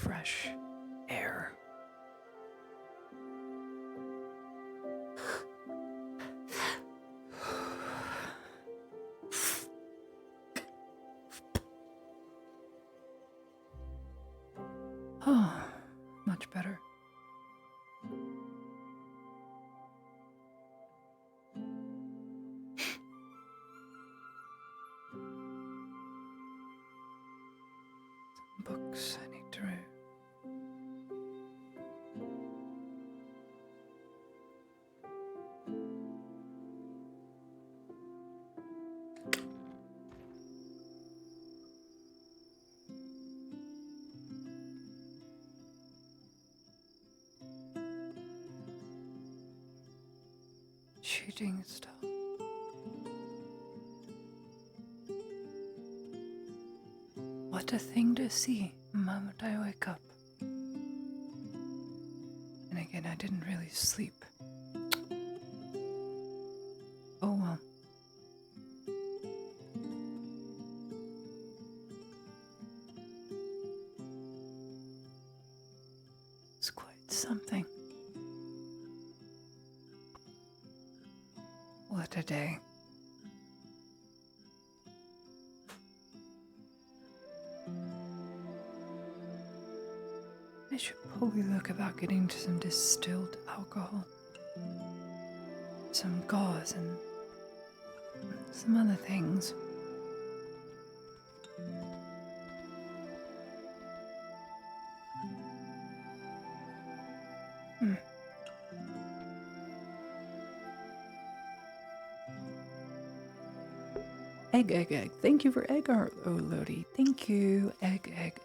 fresh air. Oh, much better. Some books I need to read. Shooting star. What a thing to see the moment I wake up. And again, I didn't really sleep. Oh well. It's quite something. What a day. I should probably look about getting to some distilled alcohol. Some gauze and some other things. Egg. Thank you for egg, oh Lodi. Thank you. Egg. Eggs.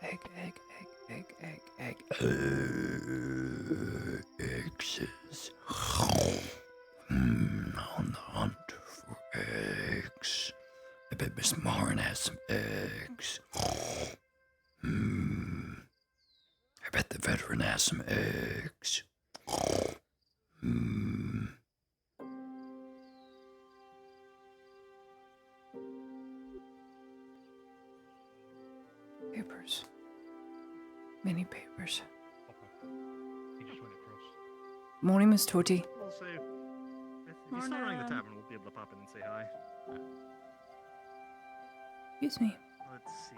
On the hunt for eggs. I bet Miss Marin has some eggs. I bet the veteran has some eggs. Papers. Many papers. He just went across. Morning, Miss Torty. Also, if you start running the tavern, we'll be able to pop in and say hi. Excuse me. Let's see.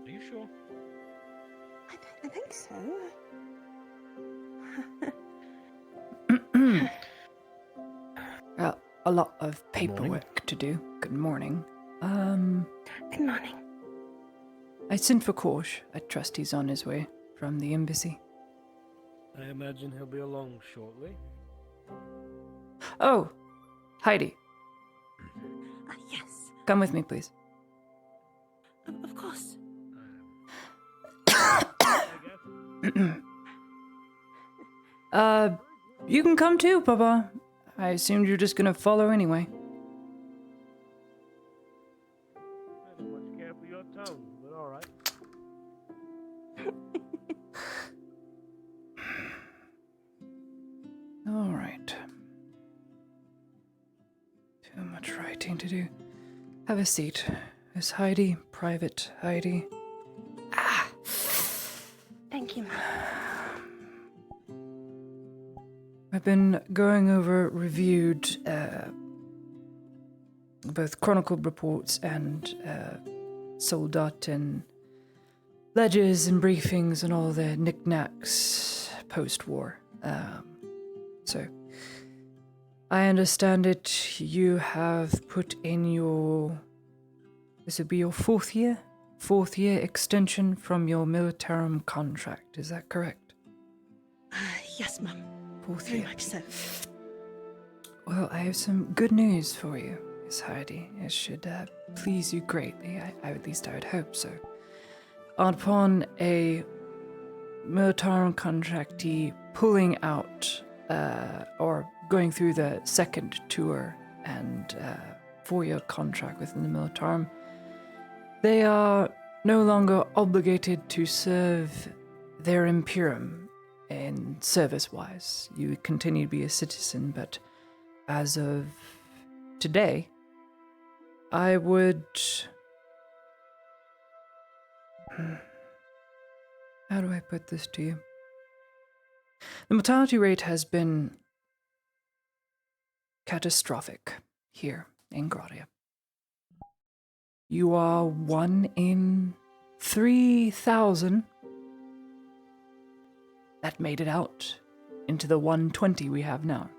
Are you sure? I think so. A lot of paperwork to do. Good morning. Good morning. I sent for Korsh. I trust he's on his way from the embassy. I imagine he'll be along shortly. Oh, Heidi, Yes, come with me, please. of course. You can come too, Papa. I assumed you're just gonna follow anyway. I don't much care for your tone, but all right. All right. Too much writing to do. Have a seat. Miss Heidi, Private Heidi. Thank you, Mom. I've been going over reviewed both chronicled reports and soldat and ledgers and briefings and all the knickknacks post-war. So, I understand it, you have put in your... This would be your fourth year extension from your militarum contract, is that correct? Yes, Mum. Fourth Very year. much so. Well, I have some good news for you, Miss Heidi. It should please you greatly. At least I would hope so. Upon a militarum contractee pulling out or going through the second tour and 4-year contract within the militarum, they are no longer obligated to serve their Imperium in service-wise. You continue to be a citizen, but as of today, I would... How do I put this to you? The mortality rate has been catastrophic here in Gradia. You are 1 in 3,000 that made it out into the 120 we have now.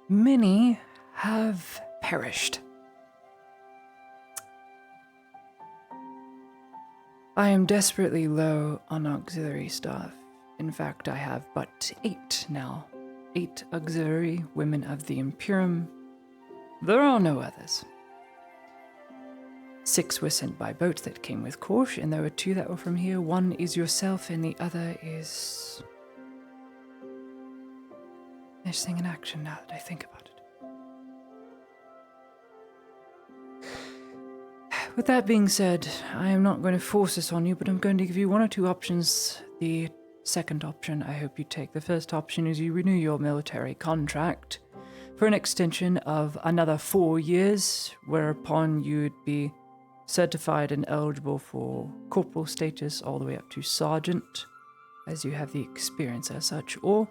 Many have perished. I am desperately low on auxiliary staff. In fact, I have but 8 now. 8 auxiliary women of the Imperium. There are no others. 6 were sent by boat that came with Korsh, and there were 2 that were from here. 1 is yourself, and the other is... missing in action now that I think about it. With that being said, I am not going to force this on you, but I'm going to give you 1 or 2 options. The second option I hope you take. The first option is you renew your military contract for an extension of another 4 years, whereupon you'd be certified and eligible for corporal status all the way up to sergeant, as you have the experience as such, or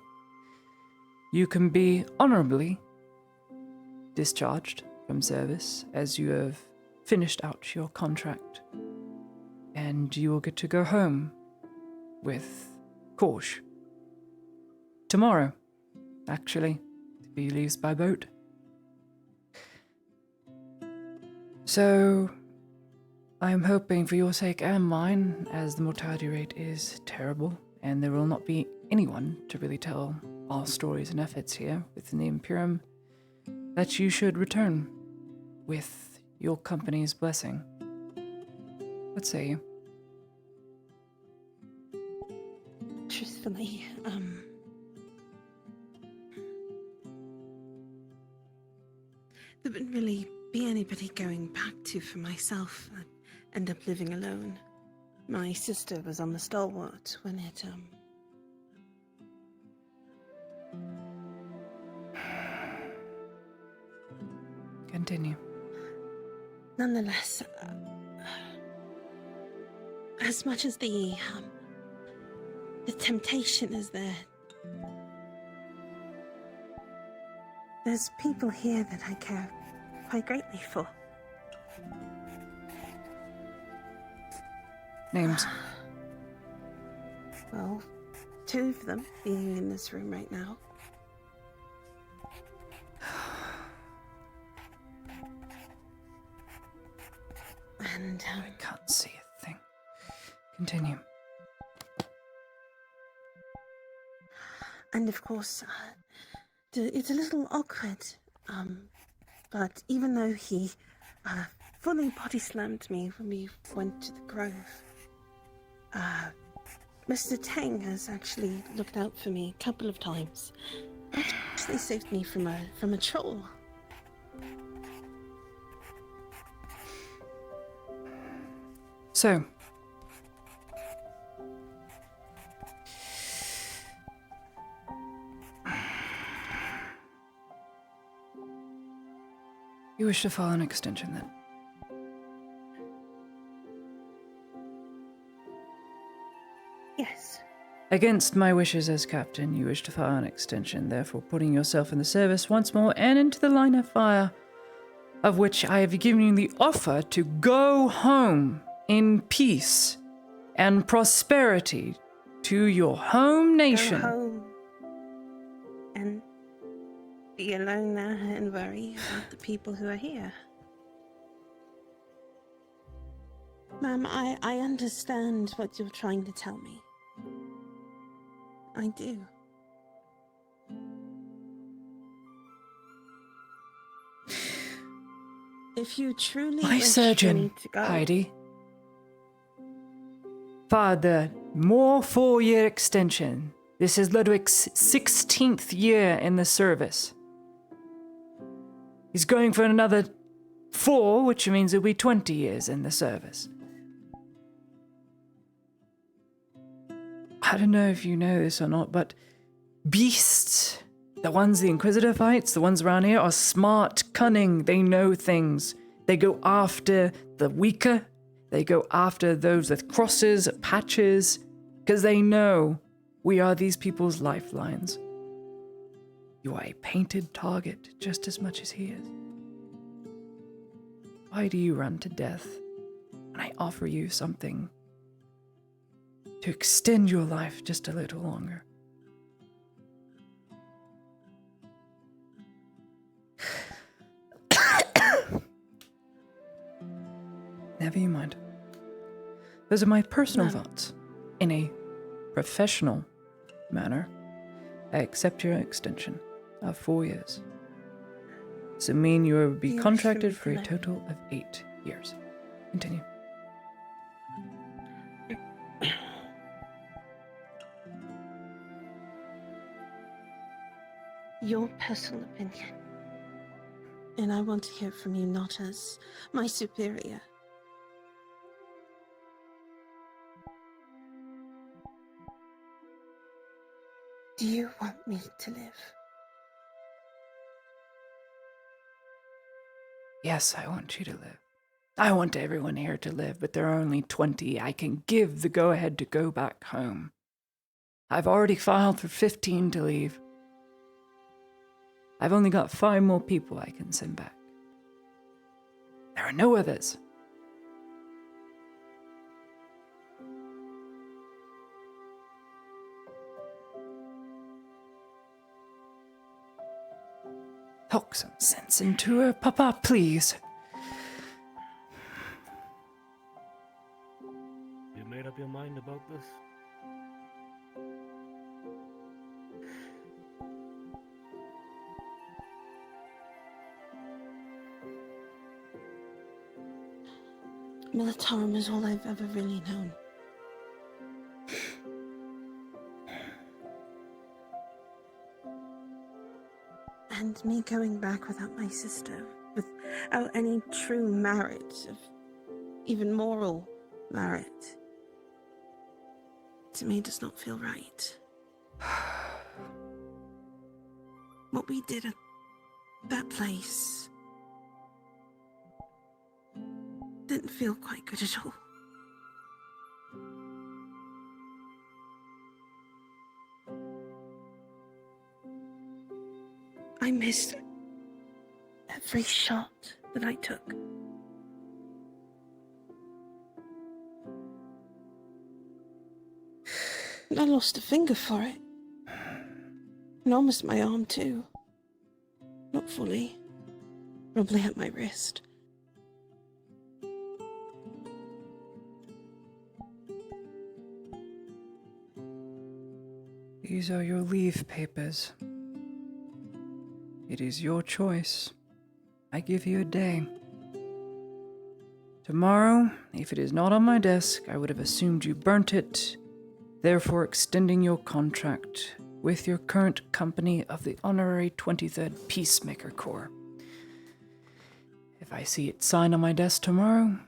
you can be honorably discharged from service as you have finished out your contract, and you will get to go home with Korsh. Tomorrow, actually, if he leaves by boat. So, I'm hoping for your sake and mine, as the mortality rate is terrible, and there will not be anyone to really tell our stories and efforts here within the Imperium, that you should return with your company's blessing. What say you? Truthfully, there wouldn't really be anybody going back to for myself. I'd end up living alone. My sister was on the Stalwart when it, Continue. Nonetheless, as much as the temptation is there, there's people here that I care quite greatly for. Names. Well, 2 of them being in this room right now. And I can't see a thing. Continue. And of course, it's a little awkward, but even though he fully body slammed me when we went to the Grove, Mr. Tang has actually looked out for me a couple of times. Actually saved me from a troll. So, you wish to file an extension then? Yes. Against my wishes as captain, you wish to file an extension, therefore putting yourself in the service once more and into the line of fire, of which I have given you the offer to go home in peace and prosperity to your home nation. Go home and be alone now and worry about the people who are here. Ma'am, I understand what you're trying to tell me. I do. If you truly My wish surgeon, for me to go, Heidi, Father, more 4-year extension. This is Ludwig's 16th year in the service. He's going for another 4, which means it'll be 20 years in the service. I don't know if you know this or not, but beasts, the ones the Inquisitor fights, the ones around here, are smart, cunning, they know things. They go after the weaker, they go after those with crosses, patches, because they know we are these people's lifelines. You are a painted target just as much as he is. Why do you run to death when I offer you something to extend your life just a little longer? Never you mind. Those are my personal thoughts. In a professional manner, I accept your extension of 4 years. So mean you will be contracted for a total of 8 years. Continue. Your personal opinion. And I want to hear from you not as my superior. Do you want me to live? Yes, I want you to live. I want everyone here to live, but there are only 20. I can give the go-ahead to go back home. I've already filed for 15 to leave. I've only got 5 more people I can send back. There are no others. Talk some sense into her, Papa, please. You made up your mind about this? Militarum is all I've ever really known. And me going back without my sister, without any true merit, of even moral merit, to me does not feel right. What we did at that place didn't feel quite good at all. I missed every shot that I took. And I lost a finger for it. And almost my arm too. Not fully. Probably at my wrist. These are your leave papers. It is your choice. I give you a day. Tomorrow, if it is not on my desk, I would have assumed you burnt it, therefore extending your contract with your current company of the Honorary 23rd Peacemaker Corps. If I see it signed on my desk tomorrow,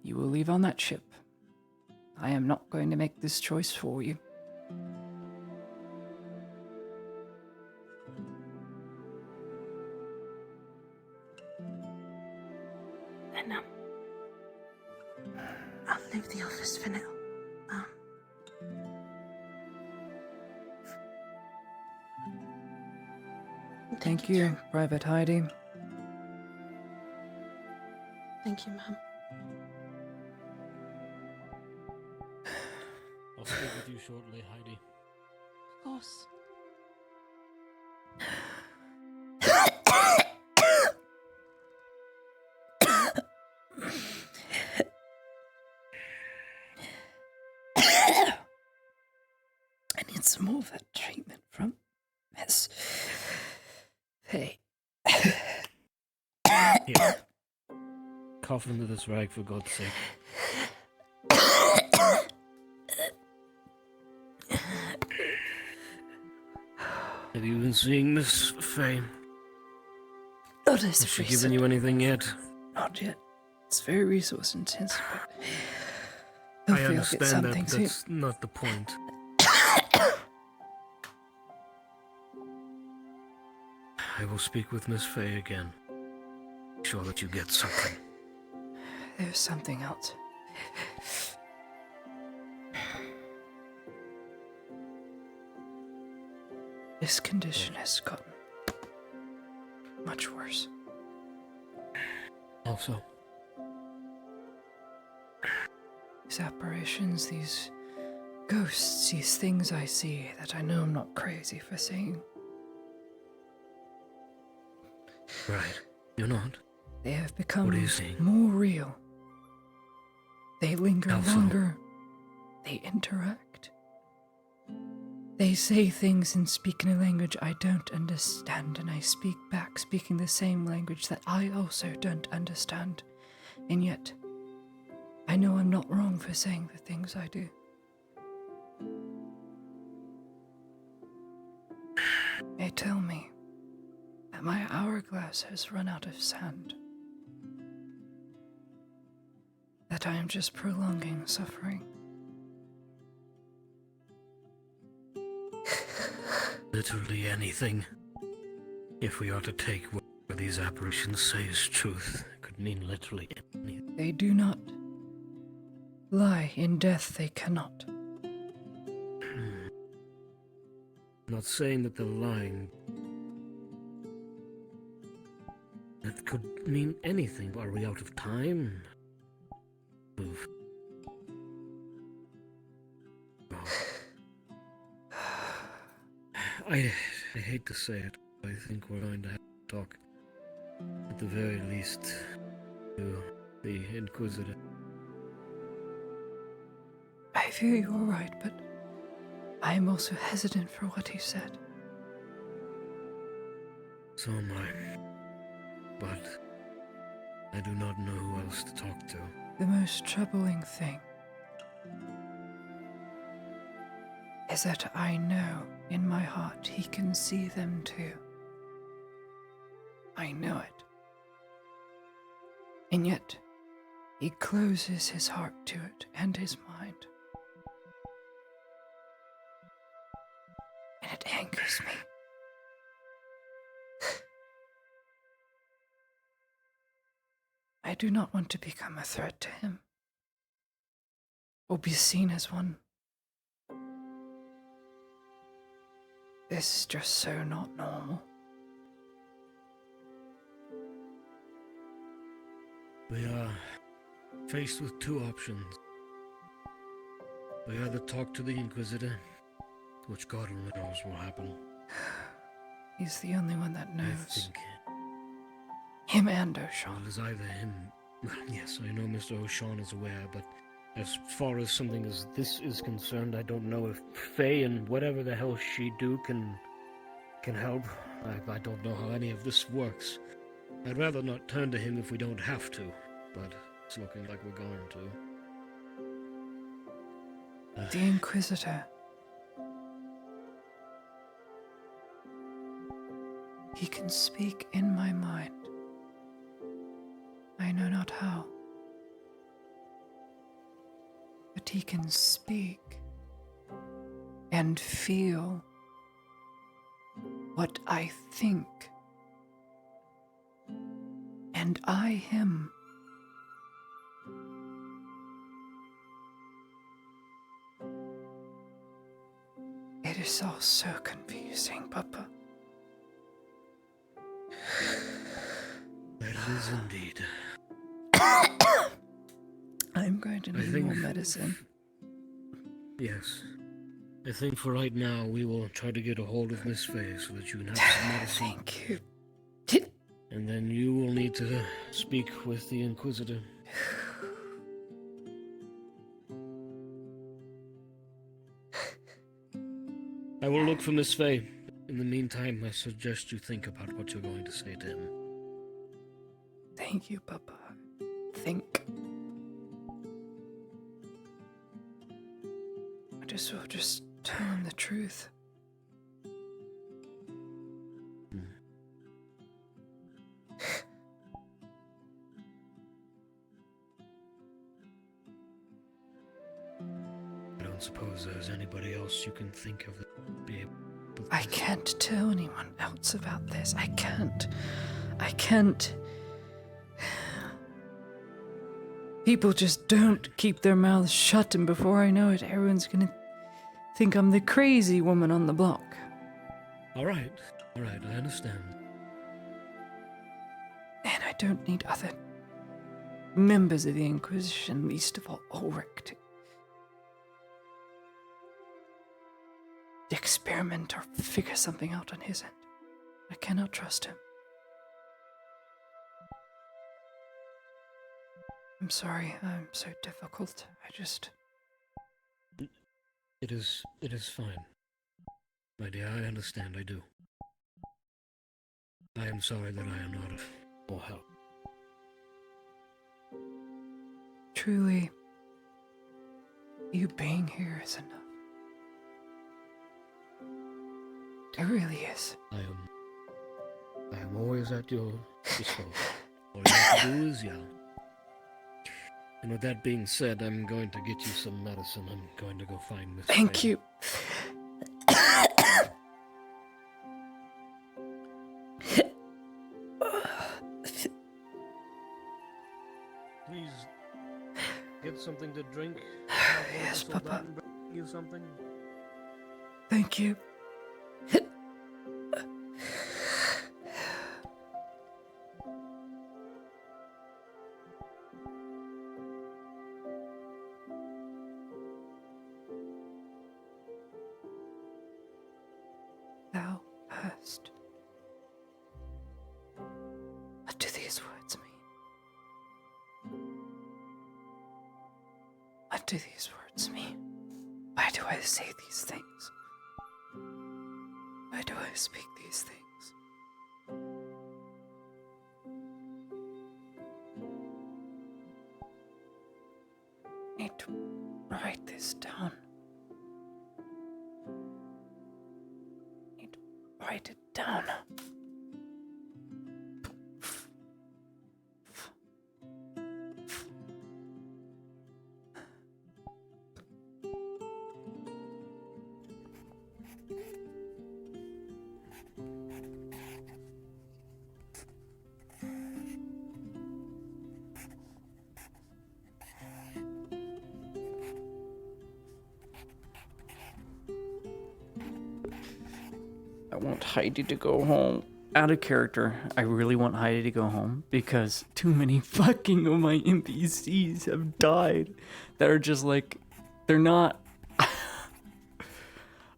you will leave on that ship. I am not going to make this choice for you. Then, I'll leave the office for now. Thank you, Private Heidi. Thank you, Ma'am. I'll speak with you shortly, Heidi. Of course. I need some more of that treatment from Miss Faye. Here. Cough into this rag, for God's sake. Have you been seeing Miss Faye? Not as Has she recent. given you anything yet? Not yet. It's very resource intensive, but I hopefully I'll get understand that, something but soon. that's not the point. I will speak with Miss Fay again. Make sure that you get something. There's something else. This condition has gotten much worse. Also, These apparitions, these ghosts, these things I see that I know I'm not crazy for seeing. right. You're not? They have become What are you seeing? more real. They linger How so? longer. They interact. They say things and speak in a language I don't understand, and I speak back, speaking the same language that I also don't understand. And yet, I know I'm not wrong for saying the things I do. They tell me that my hourglass has run out of sand. That I am just prolonging suffering. Literally anything. If we are to take what these apparitions say is truth, it could mean literally anything. They do not lie. In death they cannot. I'm not saying that they're lying. That could mean anything. Are we out of time? Of... Oh. I hate to say it, but I think we're going to have to talk, at the very least, to the Inquisitor. I fear you are right, but I am also hesitant for what he said. So am I. But I do not know who else to talk to. The most troubling thing is that I know in my heart he can see them too. I know it. And yet, he closes his heart to it and his mind. And it angers me. I do not want to become a threat to him, or be seen as one. This is just so not normal. We are faced with two options. We either talk to the Inquisitor, which God only knows will happen. He's the only one that I knows. think Him and O'Shawn. it is either him. Well, yes, I know Mr. O'Shawn is aware, but as far as something as this is concerned, I don't know if Faye and whatever the hell she do can help. I don't know how any of this works. I'd rather not turn to him if we don't have to, but it's looking like we're going to. The Inquisitor. He can speak in my mind. I know not how. But he can speak and feel what I think. And I him. It is all so confusing, Papa. That is indeed. I'm going to need more medicine. Yes. I think for right now, we will try to get a hold of Miss Faye so that you can have some medicine. Thank you. And then you will need to speak with the Inquisitor. I will look for Miss Faye. In the meantime, I suggest you think about what you're going to say to him. Thank you, Papa. Think. I just will just tell him the truth. don't suppose there's anybody else you can think of that would be able to... I can't tell anyone else about this. I can't. I can't. People just don't keep their mouths shut, and before I know it, everyone's gonna think I'm the crazy woman on the block. All right, I understand. And I don't need other members of the Inquisition, least of all Ulrich, to experiment or figure something out on his end. I cannot trust him. I'm sorry, I'm so difficult. It is fine. My dear, I understand, I do. I am sorry that I am not of more help. Truly, you being here is enough. It really is. I am always at your disposal. All you have to do is yell. And with that being said, I'm going to get you some medicine. I'm going to go find Miss Thank Faye. you. Please get something to drink. Yes, Papa. Bring you something. Thank you. Thou hast. What do these words mean? What do these words mean? Why do I say these things? Why do I speak these things? I need to write this down. I need to write it down. I want Heidi to go home. Out of character, I really want Heidi to go home because too many fucking of my NPCs have died that are just like, they're not.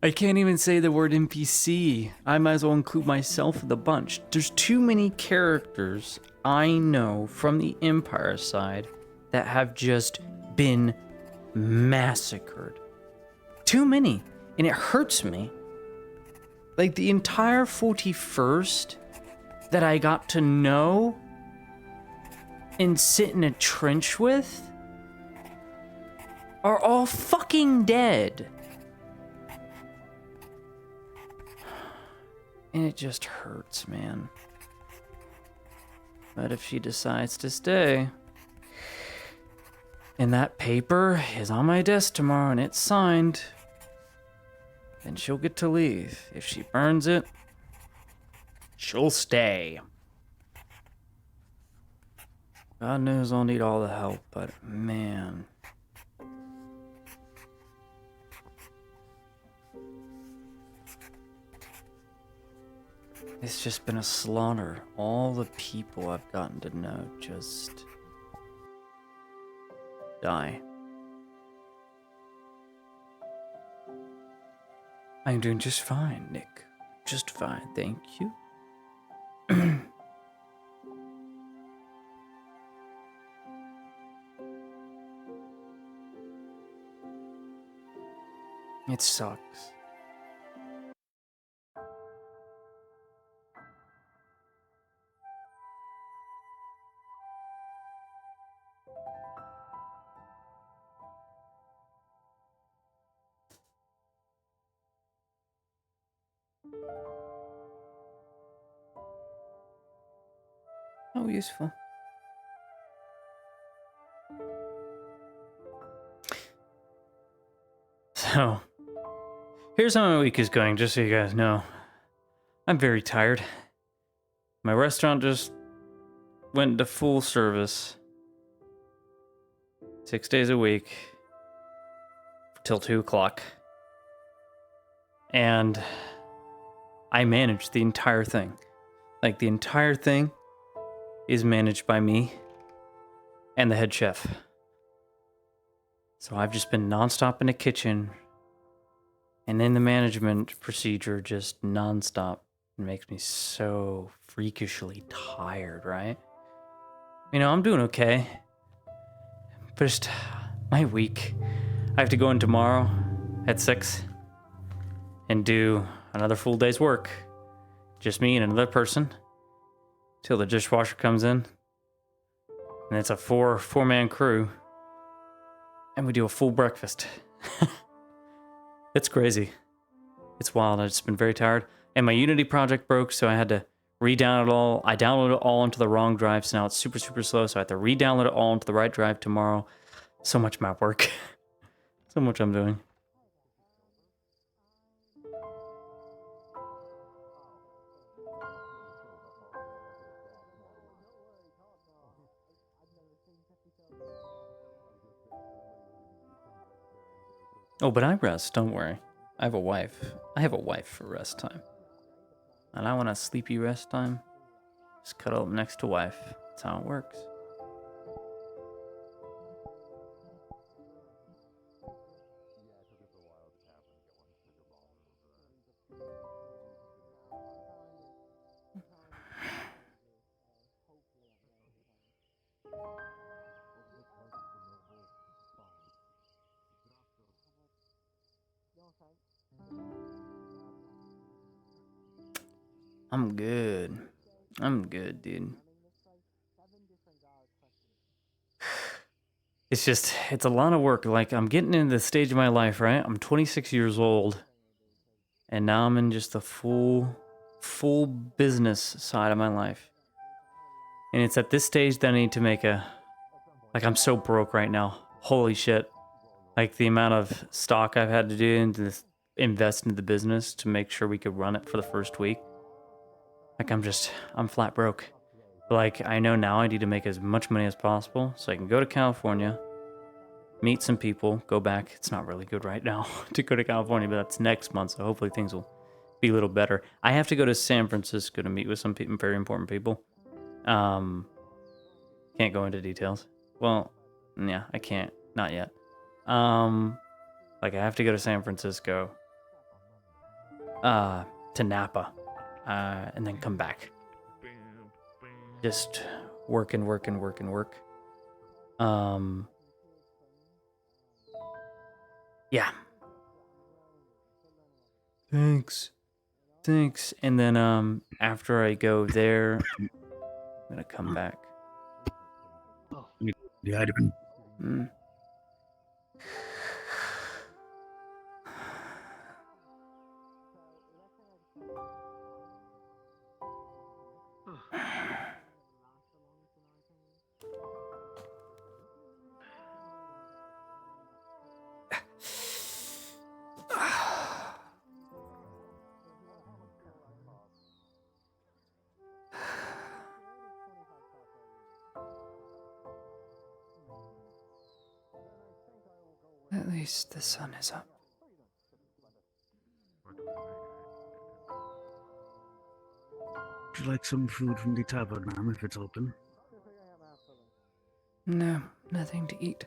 I can't even say the word NPC. I might as well include myself in the bunch. There's too many characters I know from the Empire side that have just been massacred. Too many. And it hurts me. Like, the entire 41st that I got to know and sit in a trench with are all fucking dead. And it just hurts, man. But if she decides to stay, and that paper is on my desk tomorrow and it's signed, then she'll get to leave. If she burns it, she'll stay. God knows I'll need all the help, but man. It's just been a slaughter. All the people I've gotten to know just die. I'm doing just fine, Nick. Just fine, thank you. It sucks. How useful. So, here's how my week is going, just so you guys know. I'm very tired. My restaurant just went to full service 6 days a week till 2 o'clock. And I managed the entire thing. Like, the entire thing is managed by me and the head chef. So I've just been nonstop in the kitchen and in the management procedure, just nonstop. It makes me so freakishly tired, right? You know, I'm doing okay. But just my week. I have to go in tomorrow at 6 and do another full day's work. Just me and another person till the dishwasher comes in. And it's a four-man crew. And we do a full breakfast. It's crazy. It's wild. I've just been very tired. And my Unity project broke, so I had to re-download it all. I downloaded it all onto the wrong drive, so now it's super, super slow. So I have to re-download it all onto the right drive tomorrow. So much map work. So much I'm doing. Oh, but I rest, don't worry. I have a wife. I have a wife for rest time. And I want a sleepy rest time. Just cuddle up next to wife. That's how it works. I'm good. I'm good, dude. It's a lot of work. Like, I'm getting into the stage of my life, right? I'm 26 years old. And now I'm in just the full business side of my life. And it's at this stage that I need to make like, I'm so broke right now. Holy shit. Like, the amount of stock I've had to do into this, invest into the business to make sure we could run it for the first week. Like, I'm flat broke. Like, I know now I need to make as much money as possible so I can go to California, meet some people, go back. It's not really good right now to go to California, but that's next month, so hopefully things will be a little better. I have to go to San Francisco to meet with some people, very important people. Can't go into details. Well, yeah, I can't. Not yet. Like, I have to go to San Francisco, to Napa, and then come back. Just work. Yeah. Thanks. And then, after I go there, I'm gonna come back. Yeah, Mm. At least the sun is up. Would you like some food from the tavern, ma'am, if it's open? No, nothing to eat.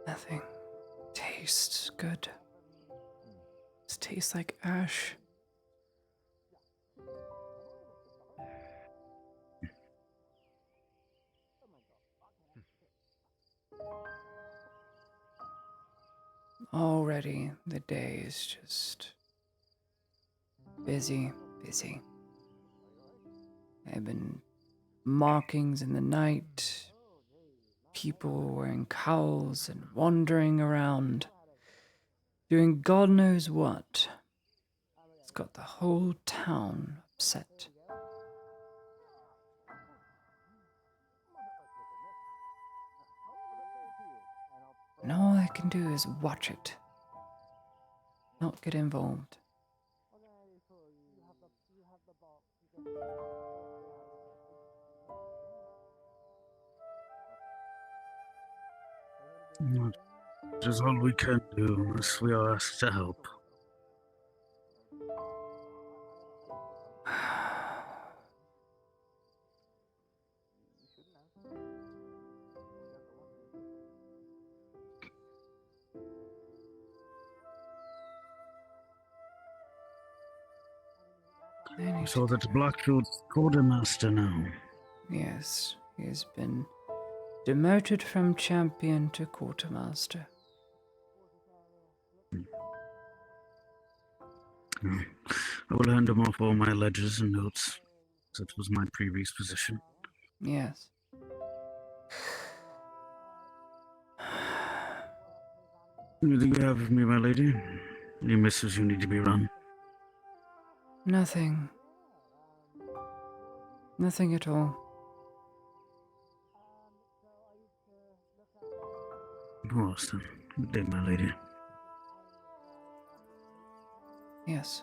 Nothing tastes good. It tastes like ash. Already the day is just busy. I've been mockings in the night, people wearing cowls and wandering around, doing God knows what. got the whole town upset. And all I can do is watch it, not get involved. Which is all we can do unless we are asked to help. I So that Blackfield's quartermaster now. Yes, he has been demoted from champion to quartermaster. I will hand him off all my ledgers and notes. That was my previous position. Yes. Anything you have of me, my lady? Any missives you need to be run? Nothing. Nothing at all. Of course, then. Good day, my lady. Yes.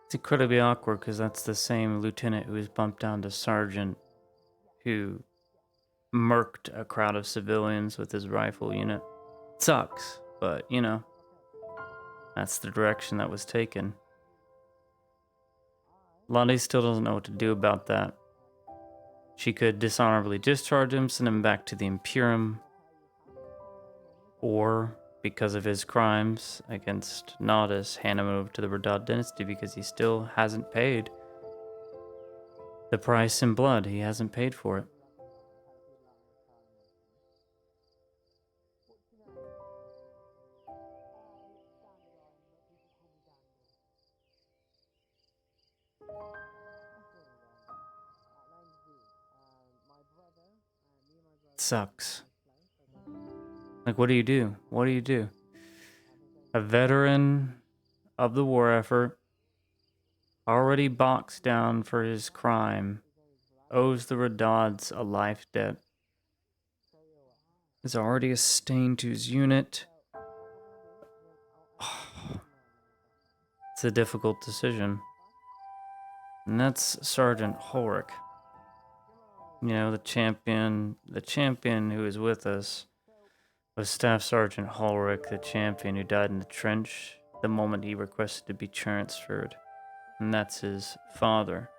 It's incredibly awkward because that's the same lieutenant who was bumped down to sergeant who murked a crowd of civilians with his rifle unit. Sucks, but you know, that's the direction that was taken. Lottie still doesn't know what to do about that. She could dishonorably discharge him, send him back to the Imperium, or, because of his crimes against Nodus, hand him over to the Radad dynasty because he still hasn't paid the price in blood. He hasn't paid for it. Sucks. Like, what do you do? What do you do? A veteran of the war effort, already boxed down for his crime, owes the Radads a life debt. Is already a stain to his unit. It's a difficult decision. And that's Sergeant Holrick. You know, the champion who is with us was Staff Sergeant Holrick, the champion who died in the trench the moment he requested to be transferred. And that's his father.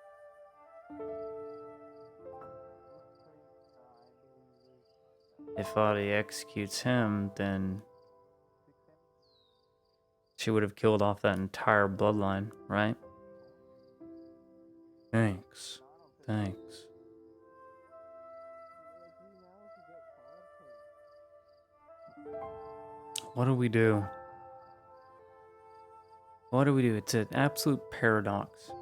If Audie executes him, then she would have killed off that entire bloodline, right? Thanks. Thanks. What do we do? What do we do? It's an absolute paradox.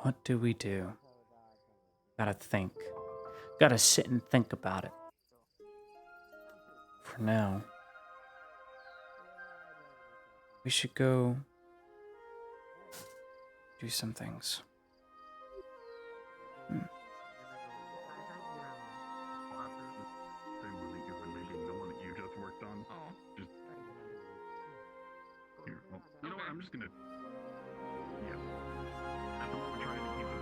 What do we do? Gotta think. Gotta sit and think about it. For now, we should go do some things. I'm just gonna.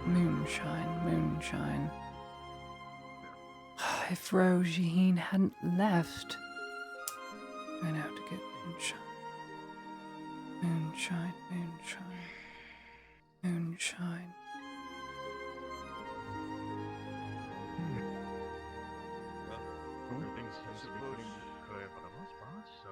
Moonshine, moonshine. If Rogine hadn't left, I'd have to get moonshine. Moonshine, moonshine, moonshine. Everything's supposed to be pretty clear for the most part, so.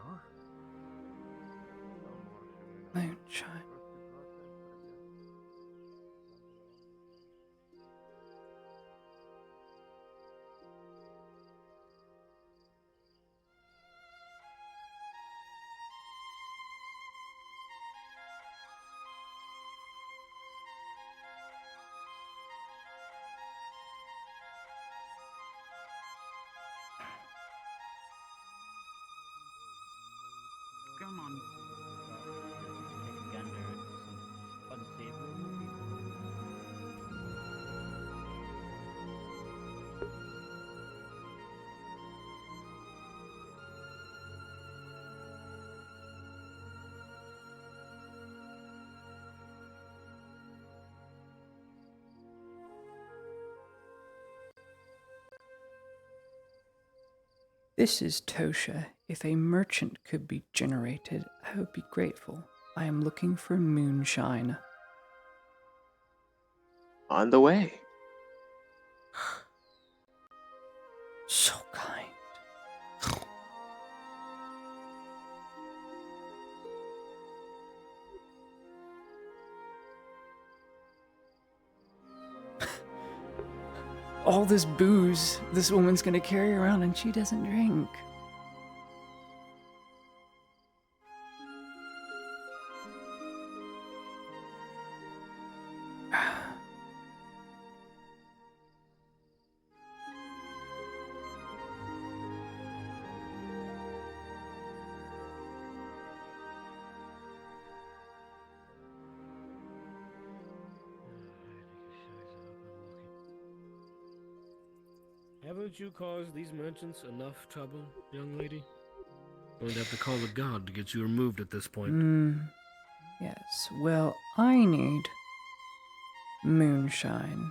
This is Tosha. If a merchant could be generated, I would be grateful. I am looking for moonshine. On the way. So kind. All this booze this woman's gonna carry around and she doesn't drink. Haven't you caused these merchants enough trouble, young lady? Going to have to call the guard to get you removed at this point. Yes, well, I need moonshine.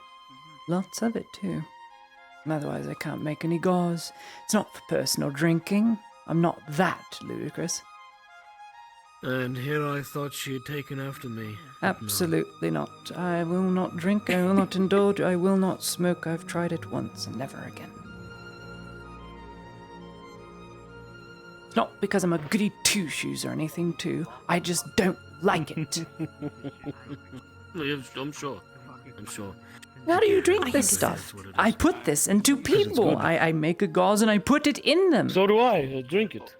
Lots of it, too. Otherwise, I can't make any gauze. It's not for personal drinking. I'm not that ludicrous. And here I thought she had taken after me. Absolutely not. I will not drink, I will not indulge, I will not smoke. I've tried it once and never again. It's not because I'm a goody two-shoes or anything, too. I just don't like it. I'm sure. How do you drink this stuff? I put this into people. I make a gauze and I put it in them. So do I. Drink it.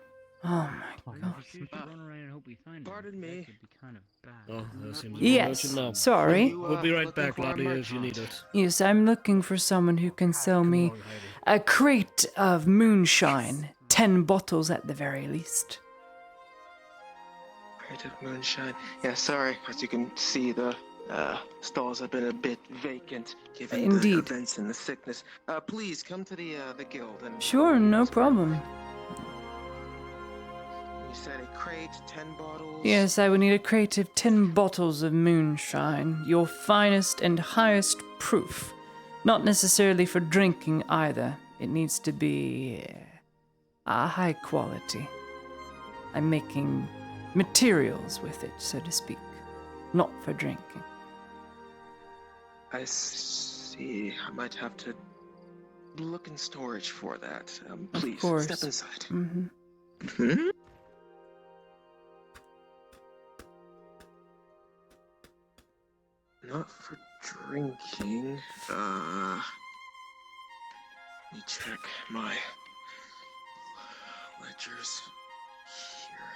Oh my god. Pardon me. Oh, that seems Yes, now. sorry. We'll be right looking back, for a laddie, if you merchant. need us. Yes, I'm looking for someone who can sell me a crate of moonshine. 10 bottles at the very least. Crate of moonshine. Yeah, sorry. As you can see, the stalls have been a bit vacant given the Indeed. events and the sickness. Please come to the guild and. Sure, no problem. You said a crate, 10 bottles. Yes, I would need a crate of 10 bottles of moonshine, your finest and highest proof. Not necessarily for drinking either. It needs to be high quality. I'm making materials with it, so to speak, not for drinking. I see. I might have to look in storage for that. Please, course. step inside. Mm-hmm. Hmm? Not for drinking. Let me check my ledgers here.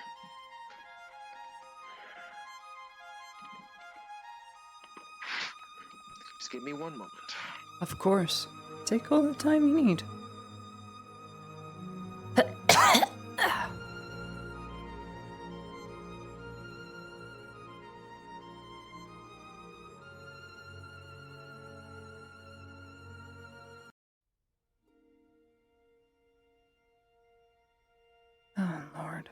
Just give me one moment. Of course. Take all the time you need. Oh, Lord.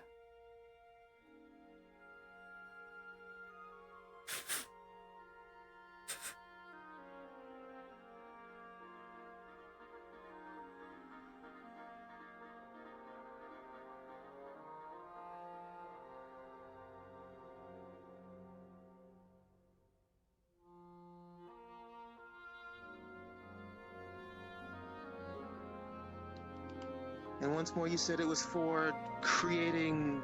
And once more, you said it was for creating,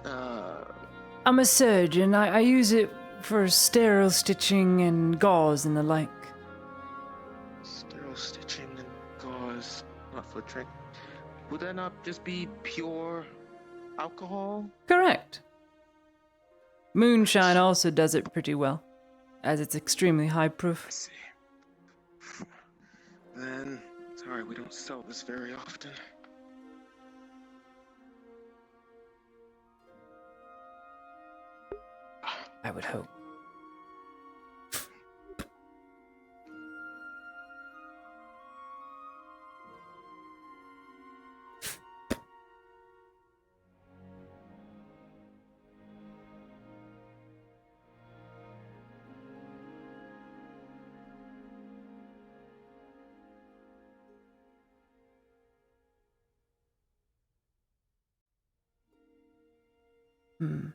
I'm a surgeon. I use it for sterile stitching and gauze and the like. sterile stitching and gauze, not for drink. Would that not just be pure alcohol? Correct. Moonshine also does it pretty well, as it's extremely high I proof. see. Then, sorry, we don't sell this very often. I would hope. Hmm.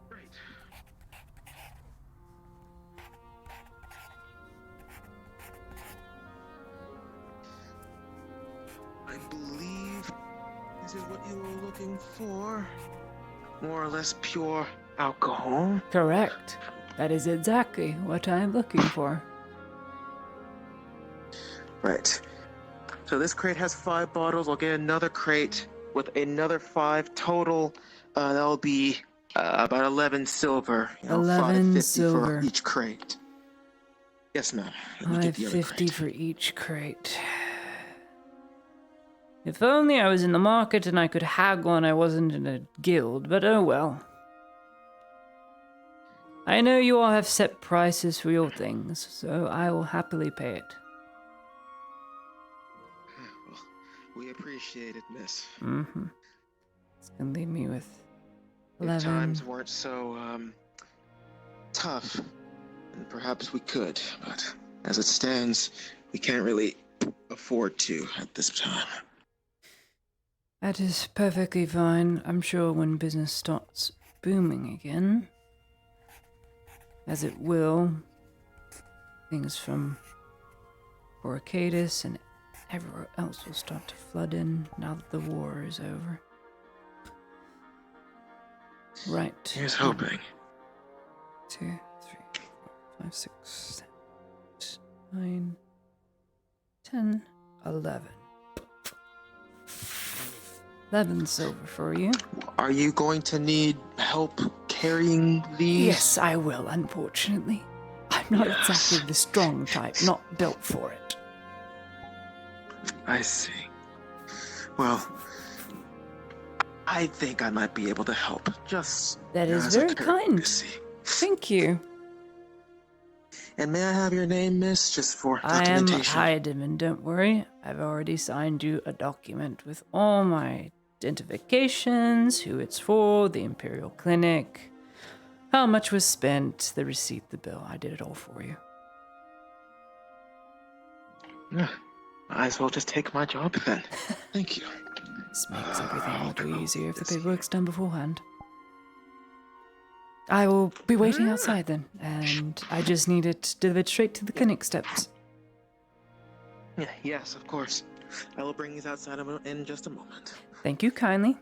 Great. I believe this is what you were looking for. More or less pure alcohol. Correct. That is exactly what I'm looking for. Right. So this crate has 5 bottles. I'll get another crate with another 5 total. That'll be about 11 silver. 11 550 silver. for each crate. Yes, ma'am. Let me get the other 550 crate. for each crate. If only I was in the market and I could haggle and I wasn't in a guild, but oh well. I know you all have set prices for your things, so I will happily pay it. Well, we appreciate it, miss. Mm-hmm. It's gonna leave me with If 11. times weren't so, tough, then perhaps we could, but as it stands, we can't really afford to at this time. That is perfectly fine. I'm sure when business starts booming again, as it will, things from Orcadis and everywhere else will start to flood in now that the war is over. Right. Here's hoping. 2, 3, 4, 5, 6, 7, 8, 9, 10, 11. 11 silver for you. Are you going to need help carrying these? Yes, I will, unfortunately. I'm not Yes. exactly the strong type, not built for it. I see. Well, I think I might be able to help. Just That is as a very kind. courtesy. Thank you. And may I have your name, miss, just for I am documentation? Heidemann, don't worry. I've already signed you a document with all my identifications, who it's for, the Imperial Clinic, how much was spent, the receipt, the bill. I did it all for you. Yeah, might as well just take my job then. Thank you. This makes everything a I'll little close easier if the this here. paperwork's done beforehand. I will be waiting outside then, and I just need it delivered straight to the clinic steps. Yeah, yes, of course. I will bring these outside in just a moment. Thank you kindly.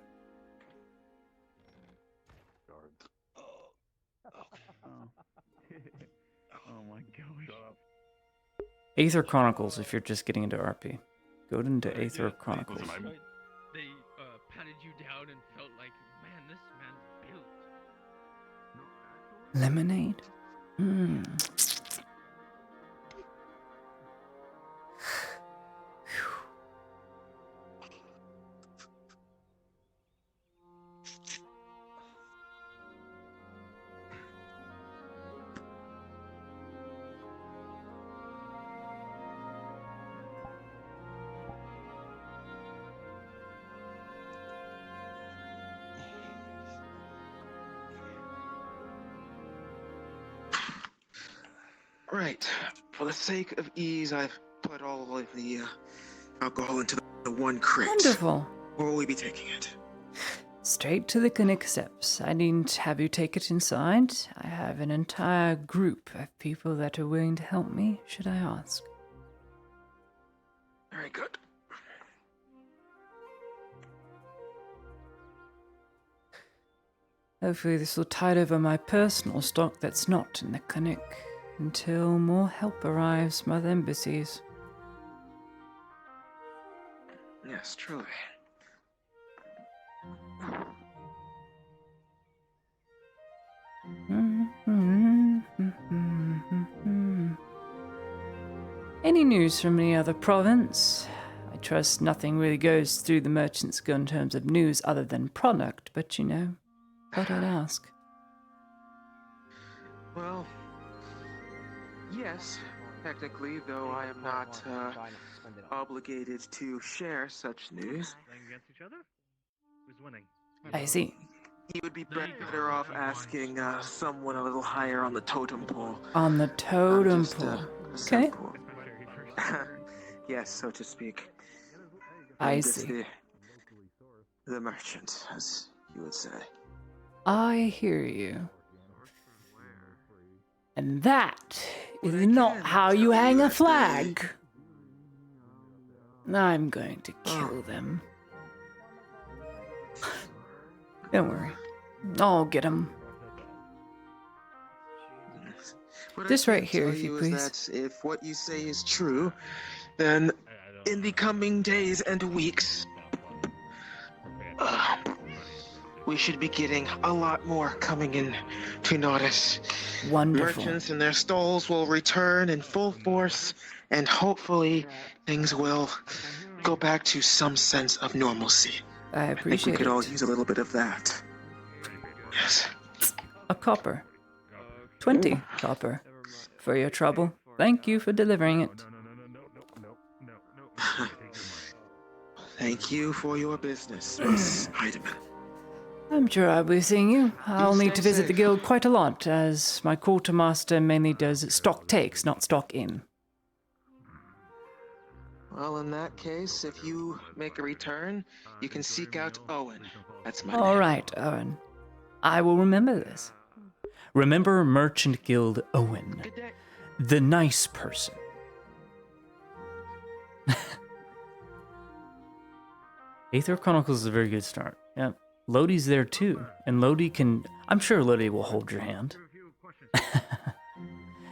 Oh my gosh. Aether Chronicles, if you're just getting into RP. Go into Aether Yeah, Chronicles. listen, I'm- They patted you down and felt like, man, this man's built. Lemonade? Hmm. Right. For the sake of ease, I've put all of the alcohol into the one crate. Wonderful. Where will we be taking it? Straight to the clinic steps. I needn't have you take it inside. I have an entire group of people that are willing to help me, should I ask. Very good. Hopefully this will tide over my personal stock that's not in the clinic until more help arrives from other embassies. Yes, truly. Any news from any other province? I trust nothing really goes through the merchant's guild in terms of news other than product, but you know, thought I'd ask. Well, yes. Technically, though I am not obligated to share such news, Playing against each other? Who's winning? I see. he would be better off asking someone a little higher on the totem pole. On the totem Just, pole. a Okay. simple- yes, so to speak. I I'm just see. the merchant, as you would say. I hear you. And that is I not can how tell you hang you a that flag. I'm going to kill them. Don't worry. I'll get them. What I This right can here, tell if you is please. that if what you say is true, then in the coming days and weeks, we should be getting a lot more coming in to Nodus. Wonderful. Merchants and their stalls will return in full force, and hopefully things will go back to some sense of normalcy. I I think we appreciate could all it. use a little bit of that. Yes. A copper. 20 copper. For your trouble. Thank you for delivering it. Thank you for your business, Miss Heidemann. I'm sure I'll be seeing you. I'll need to stay visit the safe. guild quite a lot, as my quartermaster mainly does stock takes, not stock in. Well, in that case, if you make a return, you can seek out Owen. That's my All name. right, Owen. I will remember this. Remember Merchant Guild Owen, Good day. the nice person. Aether Chronicles is a very good start. Yeah, Lodi's there too, and Lodi can. I'm sure Lodi will hold your hand.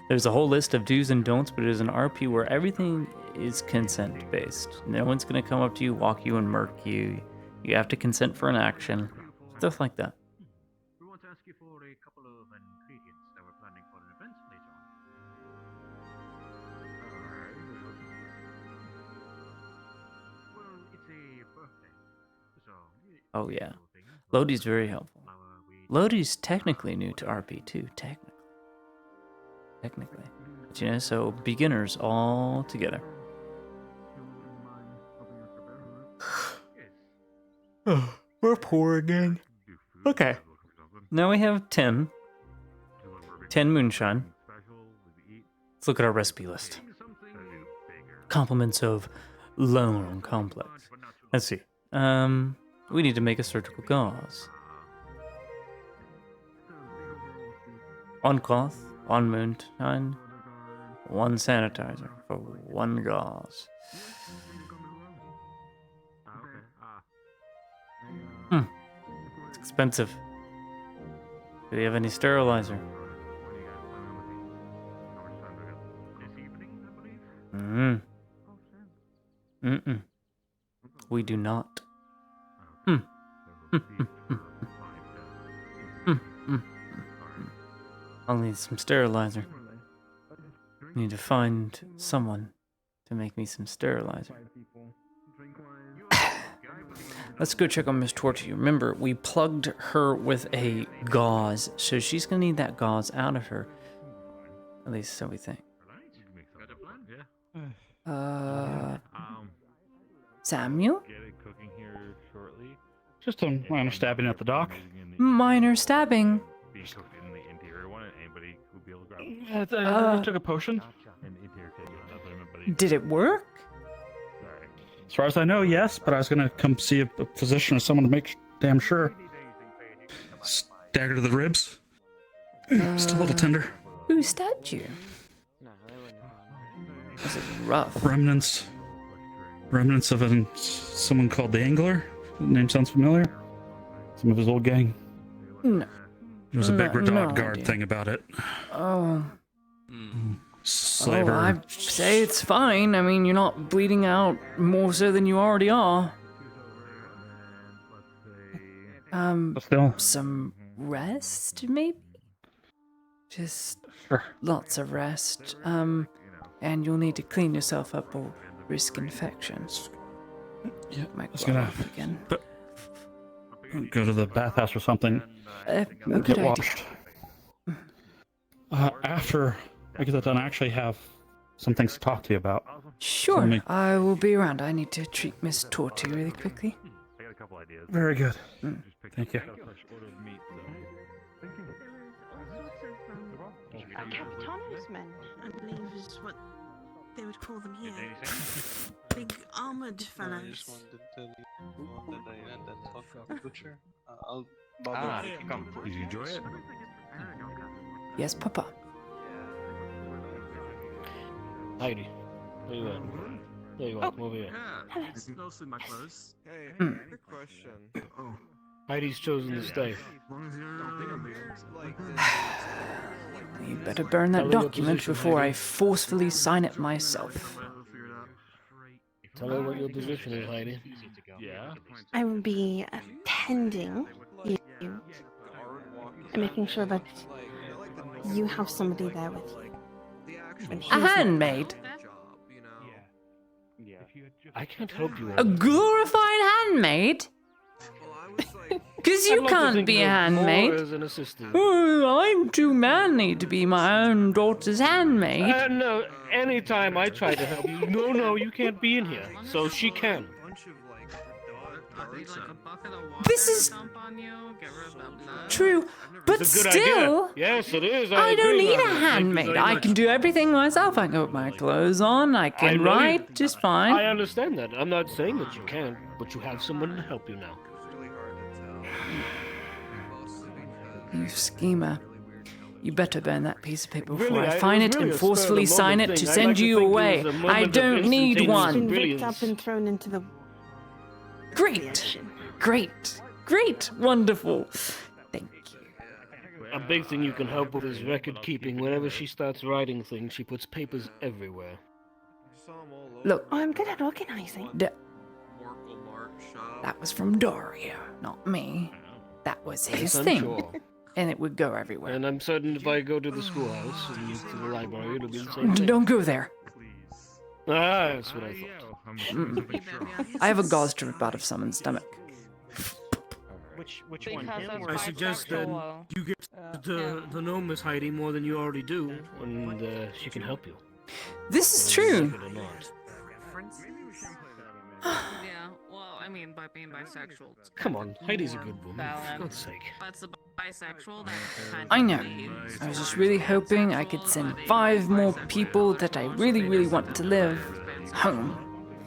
There's a whole list of do's and don'ts, but it is an RP where everything is consent based. No one's gonna come up to you, walk you, and murk you. You have to consent for an action, stuff like that. We want to ask you for a couple of ingredients that we're planning for an event later on. Well, it's a birthday, so. Oh yeah, Lodi's very helpful. Lodi's technically new to RP too, technically. But you know, so beginners all together. We're poor again. Okay. Now we have 10. 10 moonshine. Let's look at our recipe list. Compliments of Lone Complex. Let's see. We need to make a surgical gauze. 1 cloth, 1 moonshine, 1 sanitizer for 1 gauze. It's expensive. Do we have any sterilizer? We do not. I'll need some sterilizer. Need to find someone to make me some sterilizer. Let's go check on Miss Tortue. Remember, we plugged her with a gauze, so she's gonna need that gauze out of her. At least so we think. Samuel? Just a minor stabbing at the dock. Minor stabbing. I took a potion. Did it work? As far as I know, yes, but I was gonna come see a physician or someone to make damn sure. Dagger to the ribs. Just a little tender. Who stabbed you? This is rough. Remnants of someone called the Angler. The name sounds familiar. Some of his old gang. No. There was a big No Radad guard idea. thing about it. Oh. Slaver. Oh, I'd say it's fine. I mean, you're not bleeding out more so than you already are. But still. Some rest, maybe? Just Sure. lots of rest. And you'll need to clean yourself up or risk infections. Yeah, Might I was blow gonna up again. go to the bathhouse or something. A good Get idea. washed. After I get that done, I actually have some things to talk to you about. Sure, me- I will be around. I need to treat Miss Torty really quickly. I got a couple ideas. Very good. Mm. Thank you. Capitano's men, I believe is what they would call them here. Big armored fellows. I'll Did you enjoy it? Yes, Papa. Heidi, there you are. There you are. Come over here. Mostly my clothes. Hey, Mm. quick question. Heidi's chosen to stay. You better burn that Tell her your document position, before I Heidi. forcefully sign it myself. Tell her what your position is, Heidi. Yeah. I will be attending you and making sure that you have somebody there with you. When he's A not handmaid? I can't help you. A glorified handmaid? Because you can't be a handmaid. As an assistant. Oh, I'm too manly to be my own daughter's handmaid. No, anytime I try to help you, no, you can't be in here. So she can. This is true, but It's a good still, idea. Yes, it is. I don't agree, need a Margaret. Thank you handmaid. very I much. can do everything myself. I can put my clothes on. I I can know write you- just I fine. understand that. I'm not saying that you can't, but you have someone to help you now. You schemer. You better burn that piece of paper before Really, I it sign was it really and a spur of the forcefully sign moment it to thing. I send like to you think it away. was a I moment of don't need instantaneous one. been brilliance. ripped up and thrown into the Great, great, wonderful. Thank you. A big thing you can help with is record keeping. Whenever she starts writing things, she puts papers everywhere. Look, Oh, I'm good at organizing. that was from Dario, not me. That was his Yes, I'm thing, sure. and it would go everywhere. And I'm certain if I go to the schoolhouse and to the library, it'll be the same thing. Don't go there. Ah, that's what I thought. I have a gauze to rip out of someone's stomach. Which Because one? of Him or I suggest that bisexual, you get to know Miss Heidi more than you already do, and she can help you. This is true. Like it or not. Yeah, well, I mean, by being bisexual. it's Come kind on, of Heidi's a more good woman. For balanced. God's sake. That's the bisexual that kind I of know. leads I was just towards really hoping I could pansexual, send but 5 more bisexual people are that I much really, more really want to live pansexual home.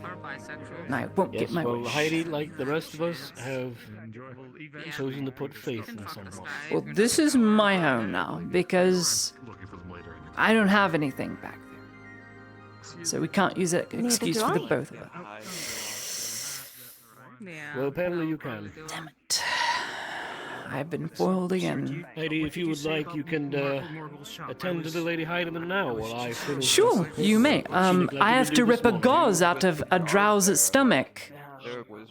or bisexual. And I won't Yes, get my well, wish. Heidi, like the rest of us, have Yeah. chosen to put faith You can in fuck the someone. sky if Well, you're this not is sure. my home now because I don't have anything back there. So we can't use that Neither excuse do for the I. both of us. Yeah. Well, apparently you can. Damn it. I've been foiled again. Heidi, if you would like, you can attend to the Lady Heidemann now while I finish. Sure, this you may. report she neglected I have do to this rip a morning. gauze out of a drow's stomach. There was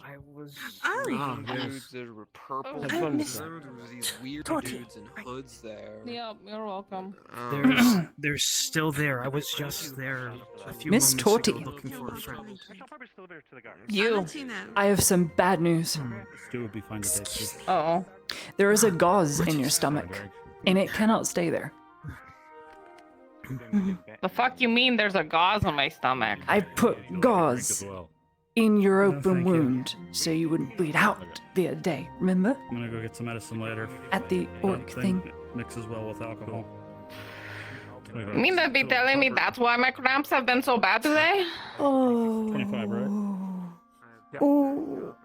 Oh, dudes that were purple. Have I fun, missed- sir. There was these weird Torty. dudes in hoods there. Yeah, you're welcome. They're still there. I was just there a few Miss moments ago Torty. looking for a friend. I'll You. let you know. I have some bad news. Stu would be fine today, too. Oh. There is a gauze in your stomach, and it cannot stay there. The fuck you mean there's a gauze on my stomach? I put gauze in your open thank you. wound so you wouldn't bleed out the other day. Remember? I'm gonna go get some medicine later. At the orc thing. Mixes well with alcohol. You mean to be telling me that's why my cramps have been so bad today? Oh. 25, right? Oh.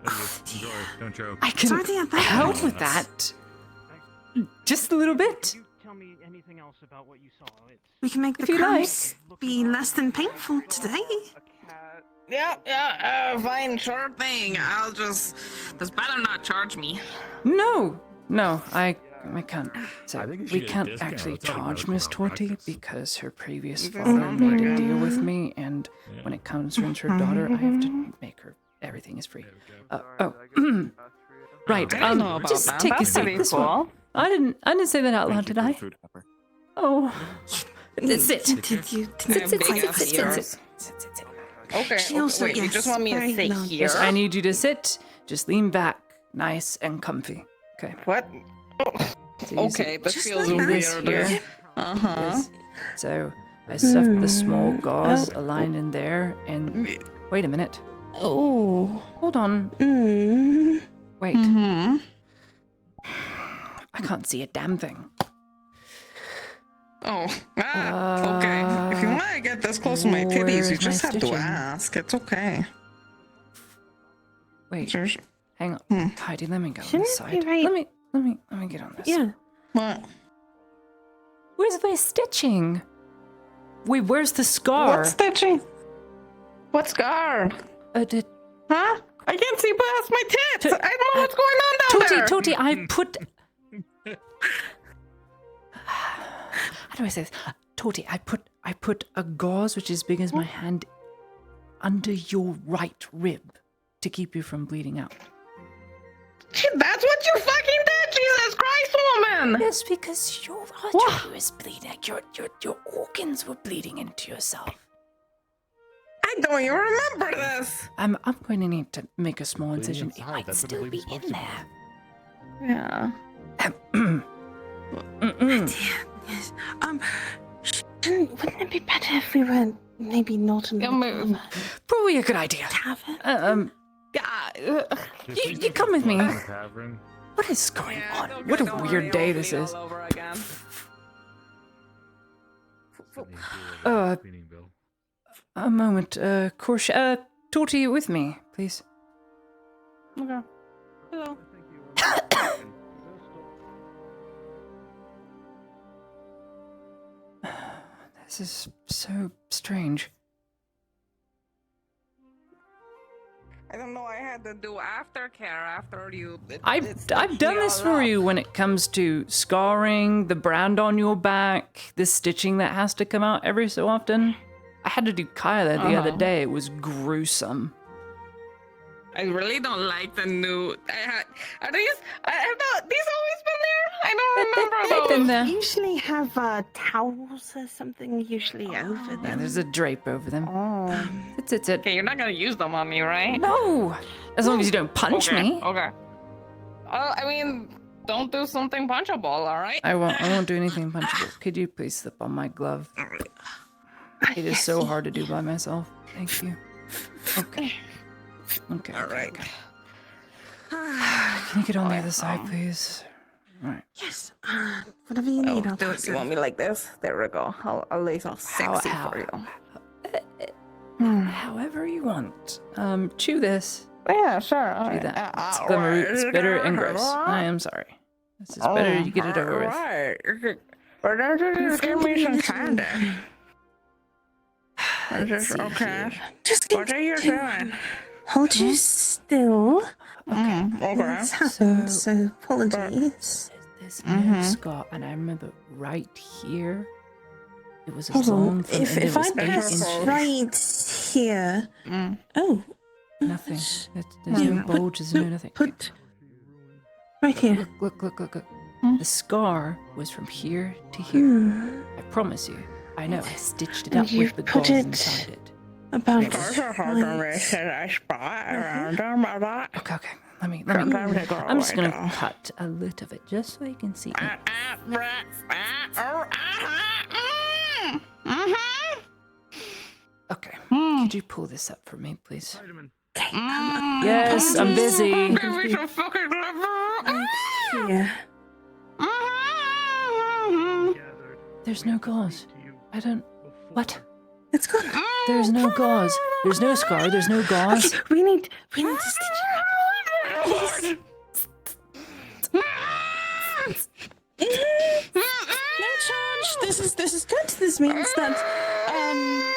Enjoy. Don't choke. I can Sorry to hear that. help with that. Just a little bit. Tell me anything else about what you saw. We can make If the you cramps be less than painful today. Yeah, fine, sure thing. I'll just... This better not charge me. No, I can't. So I think you should we get a can't discount. actually It's not charge even Miss a Torty practice. because her previous Okay. father made a deal with me, and when it comes to her daughter, I have to make her everything is free. Right. I don't know about Just that. take a That's seat. pretty This one. cool. I didn't say that out loud, did I? Oh, sit. Did you? Sit. Okay, She also- wait, you yes, just want me to very sit long. here? Yes, I need you to sit. Just lean back, nice and comfy. Okay. What? So you Okay, sit this Just feels like that. this weird. here. Uh-huh. So I stuffed the small gauze aligned in there, and wait a minute. Oh. Hold on. Wait. Mm-hmm. I can't see a damn thing. Oh, okay. If you want to get this close to my titties, you just have to ask. It's okay. Wait. Just, hang on. Heidi, let me go on this side. Let me get on this. Yeah. What? Where's the stitching? Wait, where's the scar? What stitching? What scar? Huh? I can't see past my tits. I don't know what's going on down there. Toti, I put. How do I say this? Toti, I put a gauze which is big as my hand under your right rib to keep you from bleeding out. That's what you fucking did, Jesus Christ, woman! Yes, because your artery was bleeding. Your organs were bleeding into yourself. I don't even remember this. I'm going to need to make a small incision. It might still be in there. Yeah. Yes. Wouldn't it be better if we were maybe not in the Probably a good idea. tavern? You come with me. What is going on? What a weird day this is. A moment, Torty, with me, please. Okay. Hello. This is so strange. I don't know. I had to do aftercare after you. I've done this for you when it comes to scarring, the brand on your back, the stitching that has to come out every so often. I had to do Kyla the other day. It was gruesome. I really don't like the new. Are these? Have these always been there? I don't remember those. Been there. Usually have towels or something usually over them. Yeah, there's a drape over them. It's it. Okay, you're not gonna use them on me, right? No, as long as you don't punch me. Okay. I mean, don't do something punchable, all right? I won't do anything punchable. Could you please slip on my glove? It is so hard to do by myself. Thank you. Okay. Okay. All right. Can you get on the other side, please? All right. Yes. Whatever you need, I'll Do it. You want me like this? There we go. I'll lay all sexy for you. However you want. Chew this. Yeah, sure. Chew that. It's glimmer, it's bitter and gross. I am sorry. This is better you get it over with. Right. But don't you just give me some candy? Okay. Just What are you doing? hold you still. Okay. What's happened? So apologies. There's no scar, and I remember right here. It was a Hold long on. from If I press right here. Oh. Nothing. There's no bulges, no nothing. Put right here. Look. The scar was from here to here. I promise you. I know. I stitched it And up you with the put gauze it inside it. about Okay. Let me. I'm just gonna cut a little of it just so you can see. Okay. Could you pull this up for me, please? Yes, I'm busy. here. There's no gauze. I don't. What? It's gone. There's no gauze. There's no scar. There's no gauze. Okay, we need to stitch it up. Please. No charge. This is good. This means that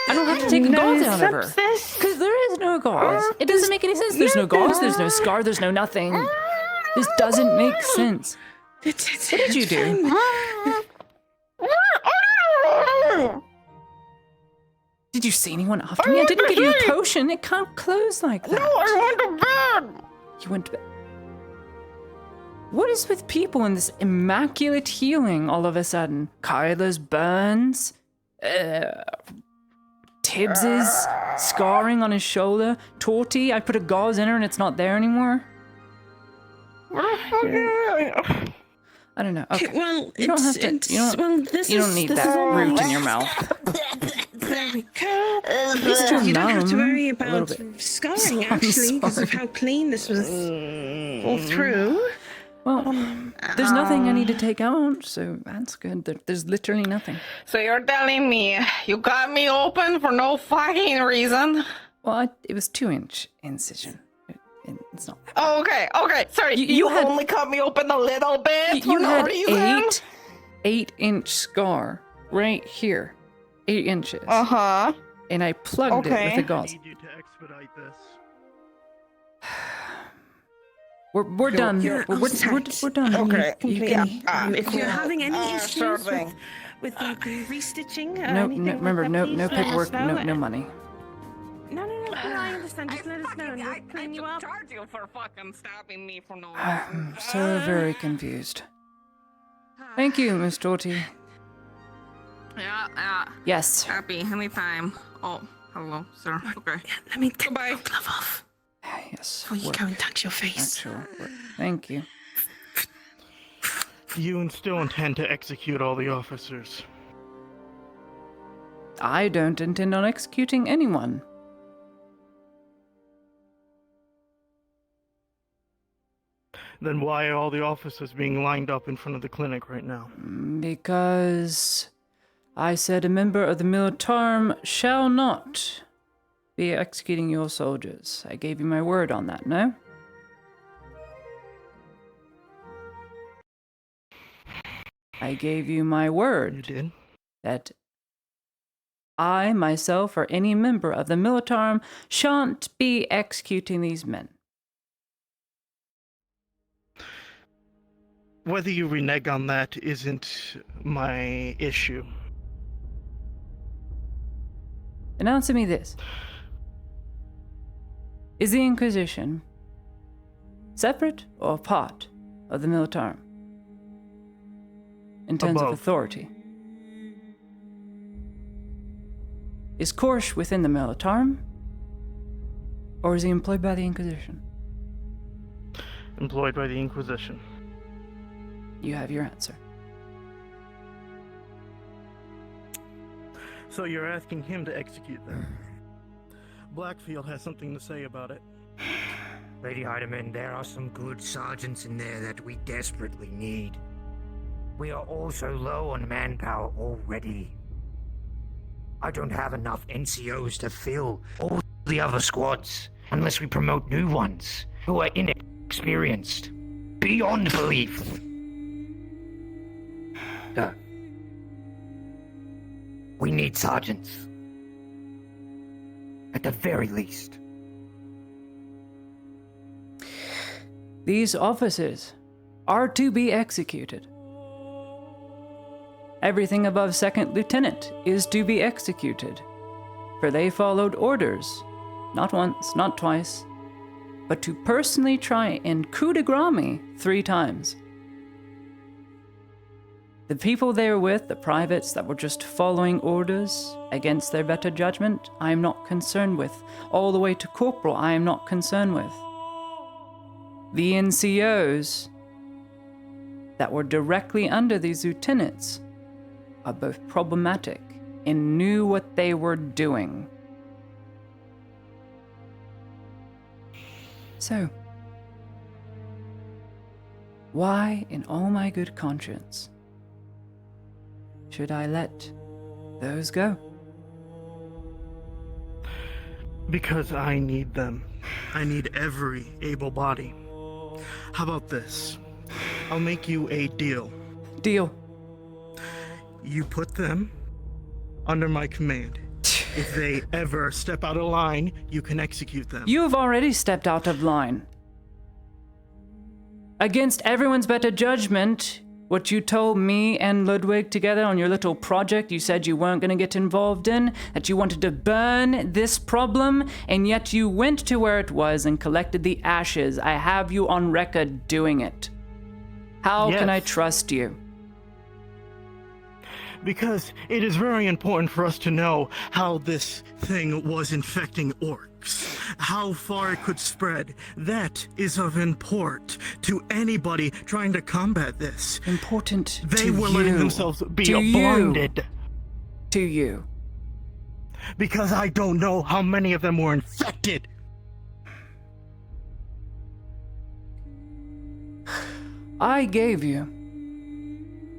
I don't have to take a gauze out of her. sepsis. Because there is no gauze. It doesn't make any sense. There's no gauze. There's no scar. There's no nothing. This doesn't make sense. What did you do? Did you see anyone after me? I didn't give you a potion. It can't close like that. No, I went to bed. You went to bed. What is with people in this immaculate healing all of a sudden? Kyla's burns, Tibbs's scarring on his shoulder, Torty, I put a gauze in her and it's not there anymore. I don't know. Okay. Well, You don't have to. You don't need that root in your mouth. There we go. least you're You don't have to numb worry a little about bit. scarring, I'm actually, because of sorry. how clean this was all through. Well, there's nothing I need to take out, so that's good. There's literally nothing. So you're telling me you got me open for no fucking reason? Well, it was 2-inch incision. It's not. Oh, okay. Sorry, you had- only cut me open a little bit You for no had reason. 8-inch scar right here, 8 inches. Uh-huh. And I plugged it with a gauze. Need you to expedite this. We're done. You're We're done. Okay. Completely. Yeah. If you're having any Sure issues thing. with the restitching, No, anything like remember, that, no please let us paperwork, know. no money. No, I understand. Just let us know and we'll clean you up. charge you for fucking stopping me for no I'm so very confused. Thank you, Miss Doughty. Yeah. Yes. Happy anytime. Oh, hello, sir. Okay. Let me take Goodbye. your glove off Yes. before you work. go and touch your face. Actual work. Thank you. You still intend to execute all the officers. I don't intend on executing anyone. Then why are all the officers being lined up in front of the clinic right now? Because I said a member of the Militarm shall not be executing your soldiers. I gave you my word on that, no? I gave you my You word did? that I, myself, or any member of the Militarm shan't be executing these men. Whether you renege on that isn't my issue. And answer me this. Is the Inquisition separate or part of the Militarm? In terms of Above. authority. Is Korsh within the Militarm? Or is he employed by the Inquisition? Employed by the Inquisition. You have your answer. So you're asking him to execute them. Blackfield has something to say about it. Lady Heidemann, there are some good sergeants in there that we desperately need. We are also low on manpower already. I don't have enough NCOs to fill all the other squads unless we promote new ones who are inexperienced beyond belief. So, we need sergeants. At the very least. These officers are to be executed. Everything above second lieutenant is to be executed, for they followed orders, not once, not twice, but to personally try and coup de grace me 3 times. The people they were with, the privates that were just following orders against their better judgment, I am not concerned with. All the way to corporal, I am not concerned with. The NCOs that were directly under these lieutenants are both problematic and knew what they were doing. So, why in all my good conscience should I let those go? Because I need them. I need every able body. How about this? I'll make you a deal. Deal. You put them under my command. If they ever step out of line, you can execute them. You have already stepped out of line. Against everyone's better judgment, what you told me and Ludwig together on your little project you said you weren't going to get involved in, that you wanted to burn this problem, and yet you went to where it was and collected the ashes. I have you on record doing it. How can I Yes. trust you? Because it is very important for us to know how this thing was infecting orcs. how far it could spread. That is of import to anybody trying to combat this. Important They to were you. letting themselves be To you. blinded. To you. Because I don't know how many of them were infected. I gave you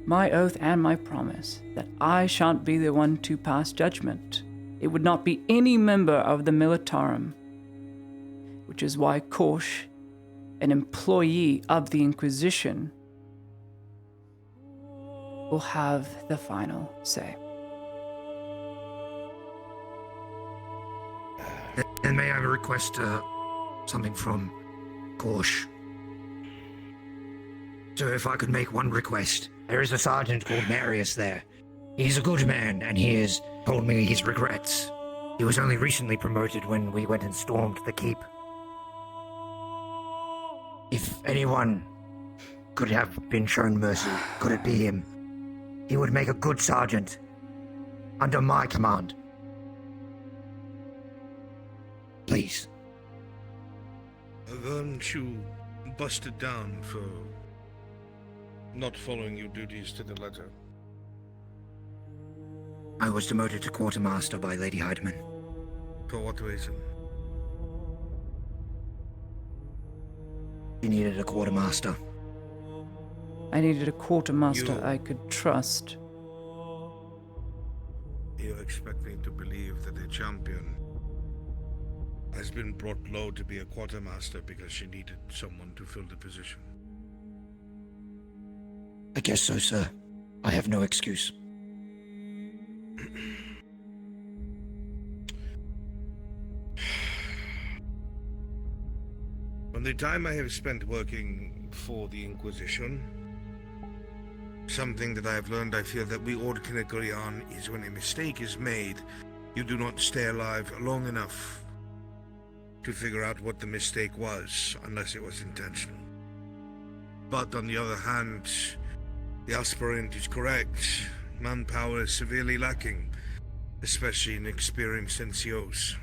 my oath and my promise that I shan't be the one to pass judgment. It would not be any member of the Militarum, which is why Korsh, an employee of the Inquisition, will have the final say. Then may I request something from Korsh? So if I could make one request. There is a sergeant called Marius there. He's a good man, and he has told me his regrets. He was only recently promoted when we went and stormed the keep. If anyone could have been shown mercy, could it be him? He would make a good sergeant under my command. Please. Weren't you busted down for not following your duties to the letter? I was demoted to quartermaster by Lady Heidemann. For what reason? She needed a quartermaster. I needed a quartermaster I could trust. You expect me to believe that a champion has been brought low to be a quartermaster because she needed someone to fill the position? I guess so, sir. I have no excuse. From the time I have spent working for the Inquisition, something that I have learned I feel that we all can agree on is when a mistake is made, you do not stay alive long enough to figure out what the mistake was, unless it was intentional. But on the other hand, the aspirant is correct. Manpower is severely lacking, especially in experienced NCOs.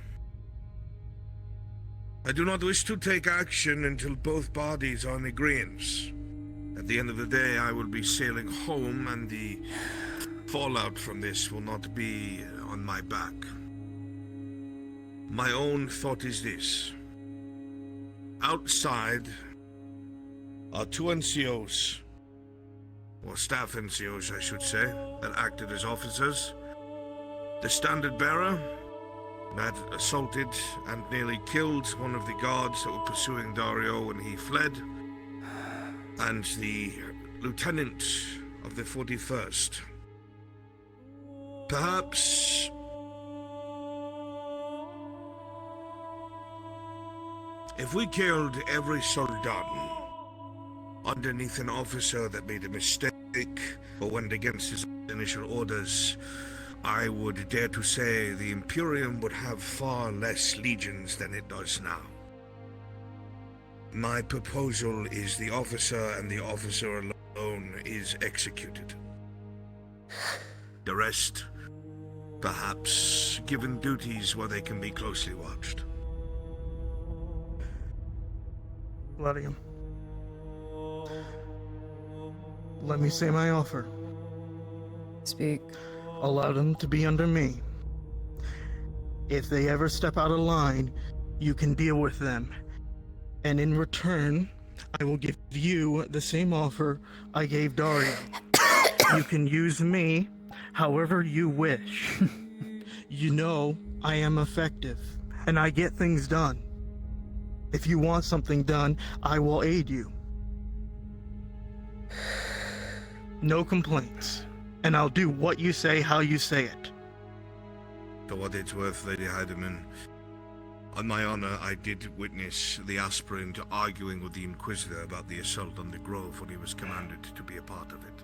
I do not wish to take action until both parties are in agreement. At the end of the day, I will be sailing home, and the fallout from this will not be on my back. My own thought is this. Outside are two NCOs, or staff NCOs I should say, that acted as officers. The standard bearer that assaulted and nearly killed one of the guards that were pursuing Dario when he fled, and the lieutenant of the 41st. Perhaps if we killed every soldat underneath an officer that made a mistake or went against his initial orders, I would dare to say the Imperium would have far less legions than it does now. My proposal is the officer and the officer alone is executed. The rest, perhaps, given duties where they can be closely watched. Gladium. Let me say my offer. Speak. Allow them to be under me. If they ever step out of line, you can deal with them. And in return, I will give you the same offer I gave Dario. You can use me however you wish. You know I am effective, and I get things done. If you want something done, I will aid you. No complaints. And I'll do what you say, how you say it. For what it's worth, Lady Heidemann, on my honor, I did witness the aspirant arguing with the Inquisitor about the assault on the Grove when he was commanded to be a part of it.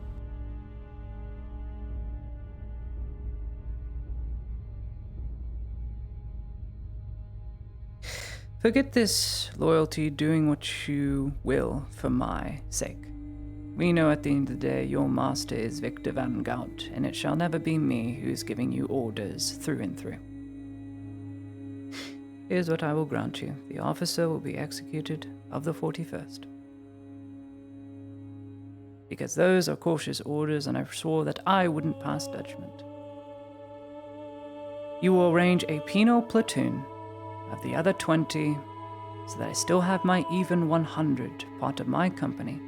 Forget this loyalty, doing what you will for my sake. We know at the end of the day your master is Victor Van Gout, and it shall never be me who is giving you orders through and through. here's what I will grant you. The officer will be executed of the 41st. Because those are cautious orders, and I swore that I wouldn't pass judgment. You will arrange a penal platoon of the other 20, so that I still have my even 100, part of my company.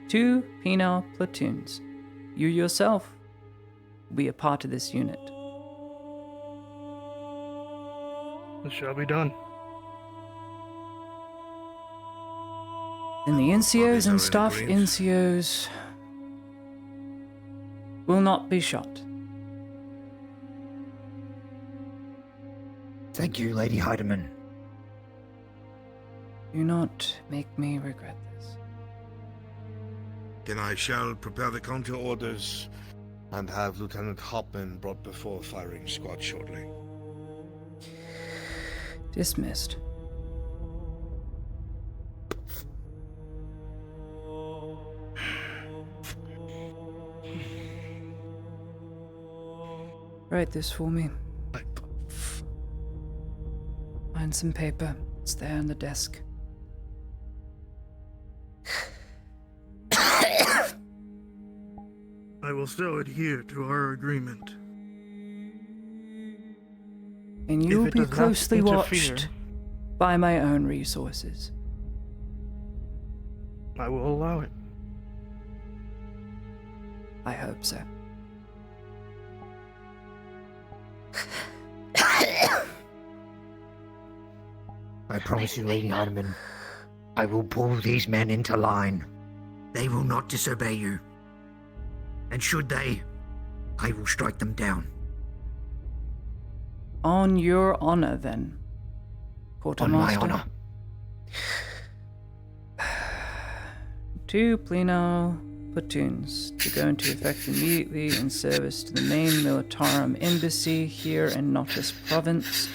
2 penal platoons. You yourself will be a part of this unit. It shall be done. And the NCOs are and in staff agreement. NCOs will not be shot. Thank you, Lady Heidemann. Do not make me regret this. Then I shall prepare the counter orders and have Lieutenant Hopman brought before firing squad shortly. Dismissed. Write this for me. Find some paper. It's there on the desk. I will still adhere to our agreement. And If you'll it be does not closely interfere- watched by my own resources. I will allow it. I hope so. I promise you, Lady Heidemann, I will pull these men into line. They will not disobey you. And should they, I will strike them down. On your honor, then, On my Quartermaster. honor. 2 penal platoons to go into effect immediately in service to the main militarum embassy here in Notus Province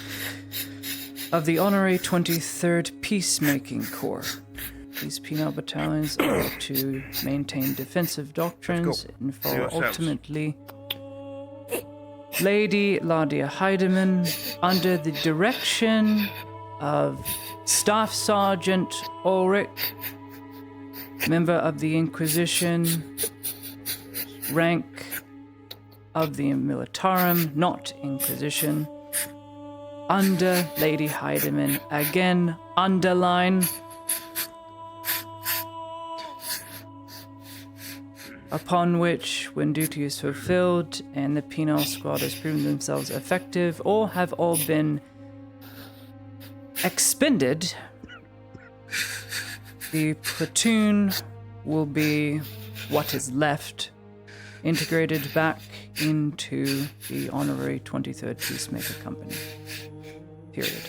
of the Honorary 23rd Peacemaking Corps. These penal battalions are to maintain defensive doctrines and See follow yourselves. ultimately Lady Laudia Heidemann under the direction of Staff Sergeant Ulrich, member of the Inquisition, rank of the Militarum, not Inquisition, under Lady Heidemann, again, underline, upon which, when duty is fulfilled and the penal squad has proven themselves effective or have all been expended, the platoon will be what is left, integrated back into the Honorary 23rd Peacemaker Company. Period.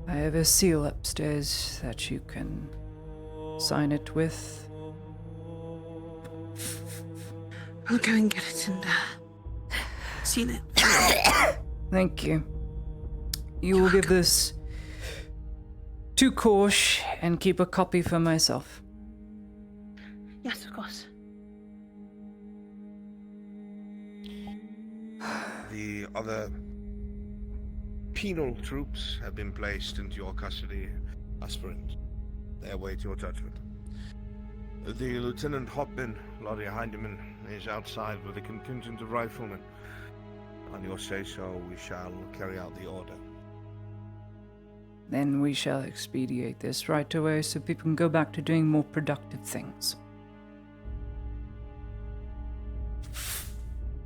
I have a seal upstairs that you can sign it with. I'll go and get it and seal it. Thank you. You will give this to Korsh and keep a copy for myself. Yes, of course. The other penal troops have been placed into your custody, aspirant. They await your judgment. The Lieutenant Hopman, Laudia Heidemann, is outside with a contingent of riflemen. On your say-so, we shall carry out the order. Then we shall expedite this right away so people can go back to doing more productive things.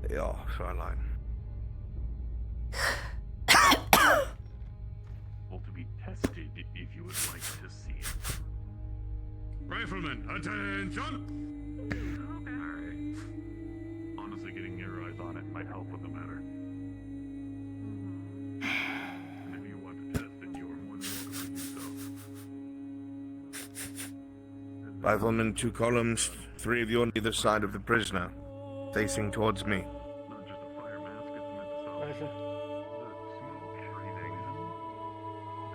Ja, Fräulein. To be tested if you would like to see it. Riflemen, attention! Alright. Honestly, getting your eyes on it might help with the matter. And if you want to test it, you are more than welcome to do so. Riflemen, 2 columns, 3 of you on either side of the prisoner, facing towards me. Not just a fire mask, it's meant to stop the smoke, breathing,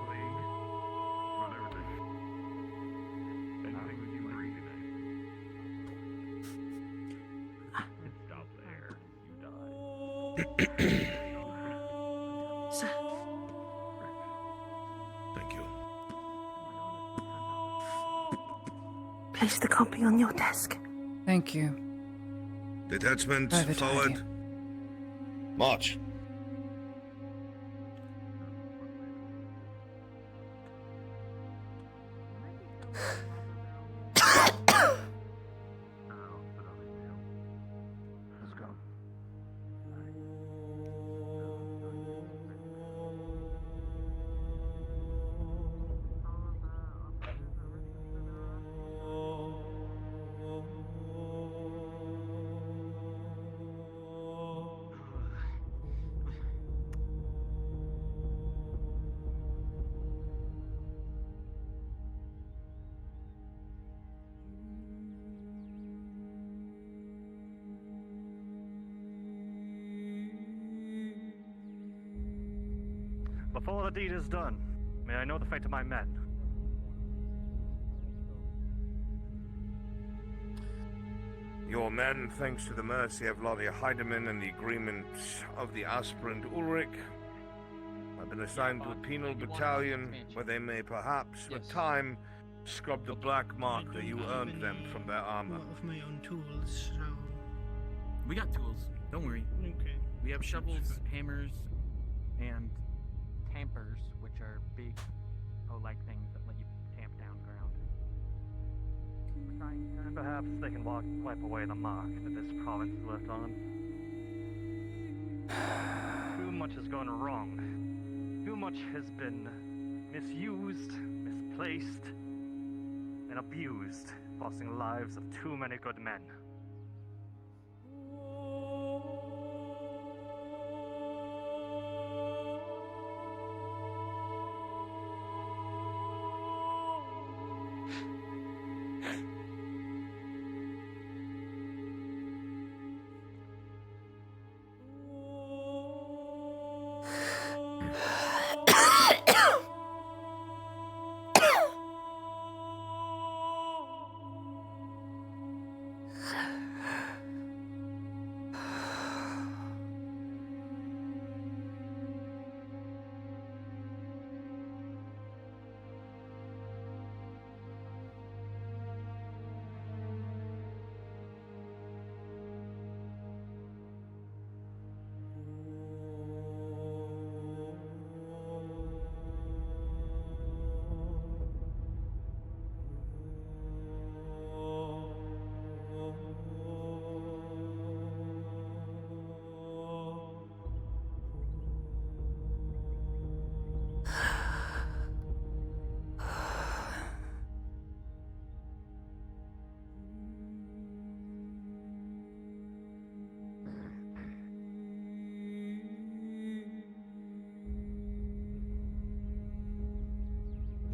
plague, run everything. Anything that you breathe in. Stop there, you die. place the copy on your desk. Thank you. Detachment Private forward. eye. March. Let's go. Before the deed is done, may I know the fate of my men? Your men, thanks to the mercy of Lady Heidemann and the agreement of the aspirant Ulrich, have been assigned to a penal battalion where they may perhaps, with time, scrub the black mark that you earned them from their armor. Of my own tools, so. We got tools. Don't worry. Okay. We have shovels, hammers, and tampers, which are big, like things that let you tamp down ground. And perhaps they can wipe away the mark that this province is left on. Too much has gone wrong. Too much has been misused, misplaced, and abused, costing the lives of too many good men.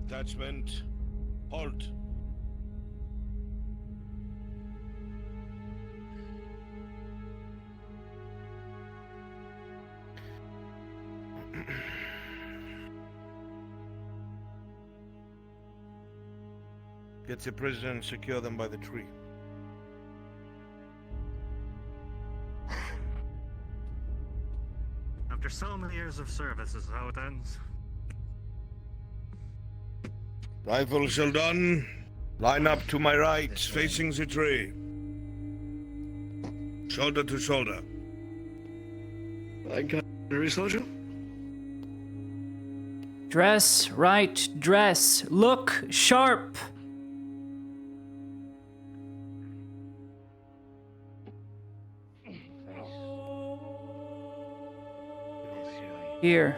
Detachment, halt. Get your prisoner and secure them by the tree. After so many years of service, this is how it ends. Rifles held on. Line up to my right, facing the tree. Shoulder to shoulder. I got a soldier. Dress right, dress. Look sharp. Here.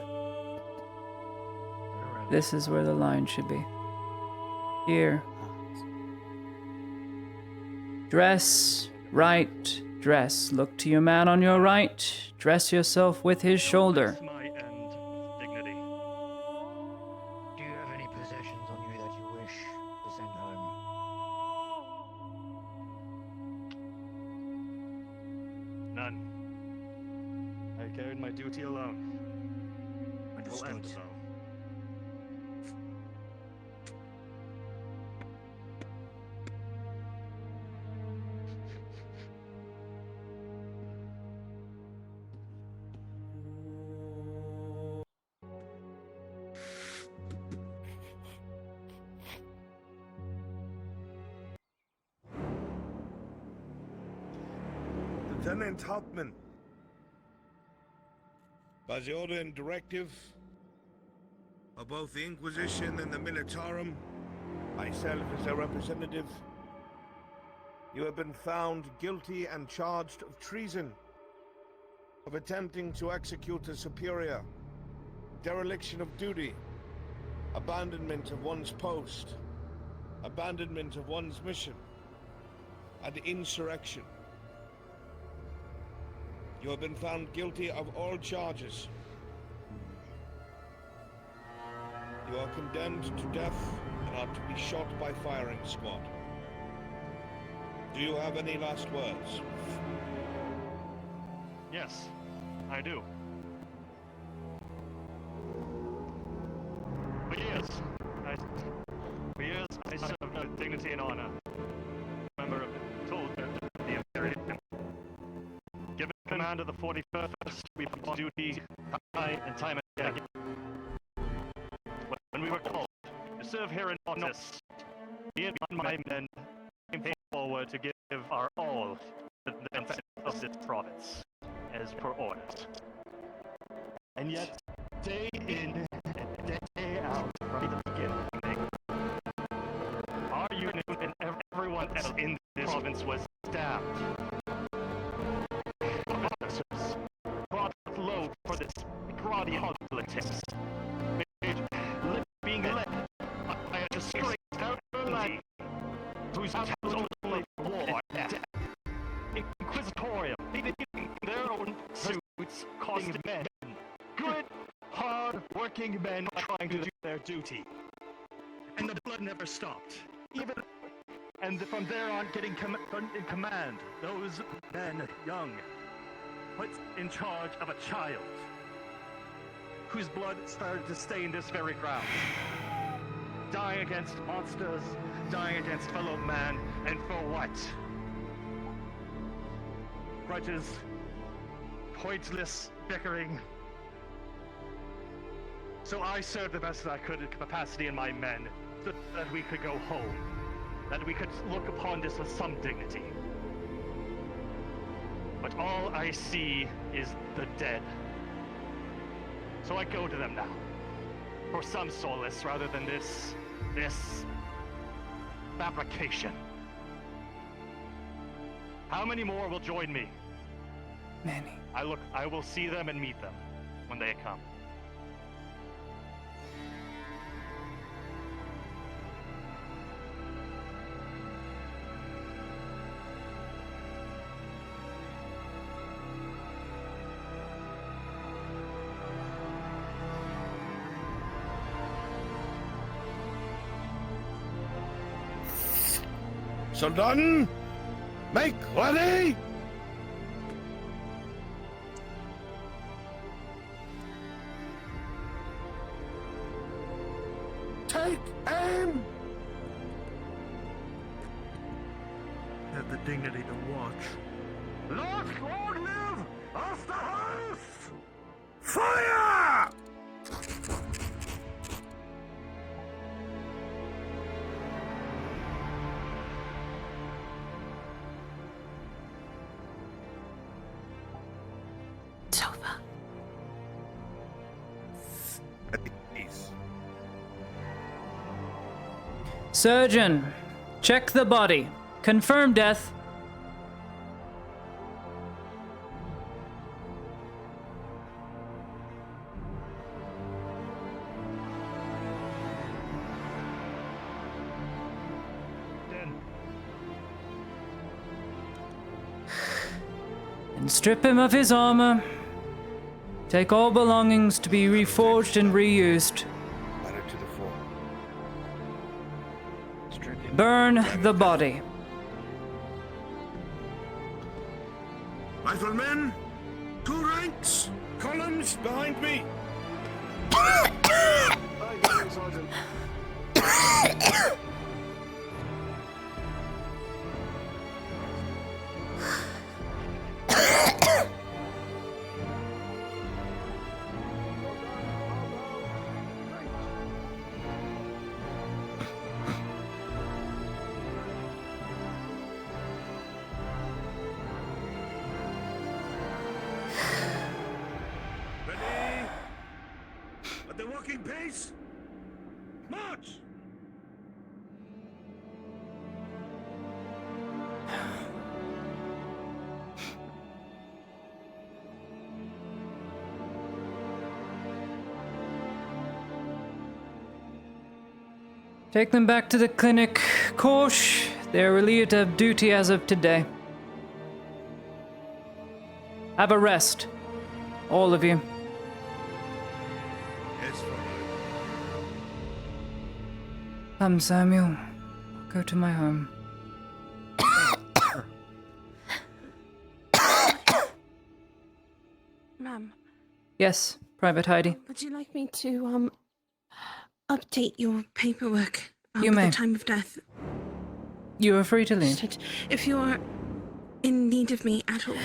This is where the line should be. Here. Dress right, dress. Look to your man on your right. Dress yourself with his shoulder. My end with dignity. Do you have any possessions on you that you wish to send home? None. I carried my duty alone. It will end so. Lieutenant Hauptmann. By the order and directive of both the Inquisition and the Militarum, myself as their representative, you have been found guilty and charged of treason, of attempting to execute a superior, dereliction of duty, abandonment of one's post, abandonment of one's mission, and insurrection. You have been found guilty of all charges. You are condemned to death and are to be shot by firing squad. Do you have any last words? Yes, I do. I served with dignity and honor. Member of the soldier of the Imperium. Given command of the 41st, we performed duty time and time again. When we were called to serve here in office, me and my men came forward to give our all to the defense of this province, as per orders. And yet, day in and day out from the beginning, our unit and everyone else in this province was stabbed. Officers brought low for this grotty politics, being led by a disgraced elite whose house was only war and death. Inquisitorium, leaving their own suits, costing men, good, hard-working men trying to do their duty. And the blood never stopped. And from there on, getting in command, those men, young, put in charge of a child whose blood started to stain this very ground. Dying against monsters, dying against fellow man, and for what? Grudges, pointless bickering. So I served the best that I could in capacity in my men, so that we could go home, that we could look upon this with some dignity. But all I see is the dead. So I go to them now, for some solace rather than this fabrication. How many more will join me? Many. I will see them and meet them when they come. Soldaten, make ready! Take aim! Have the dignity to watch. Long live of the house! Fire! It's over. Surgeon, check the body. Confirm death. And strip him of his armor. Take all belongings to be reforged and reused. Ladder to the floor. Burn the body. Riflemen, 2 ranks, columns behind me. Sergeant. place? March! Take them back to the clinic. Kosh, they're relieved of duty as of today. Have a rest. All of you. Yes, Father. Come, Samuel. Go to my home. Ma'am, Yes, Private Heidi. would you like me to, update your paperwork You for may. the time of death? You are free to leave. If you're in need of me at all,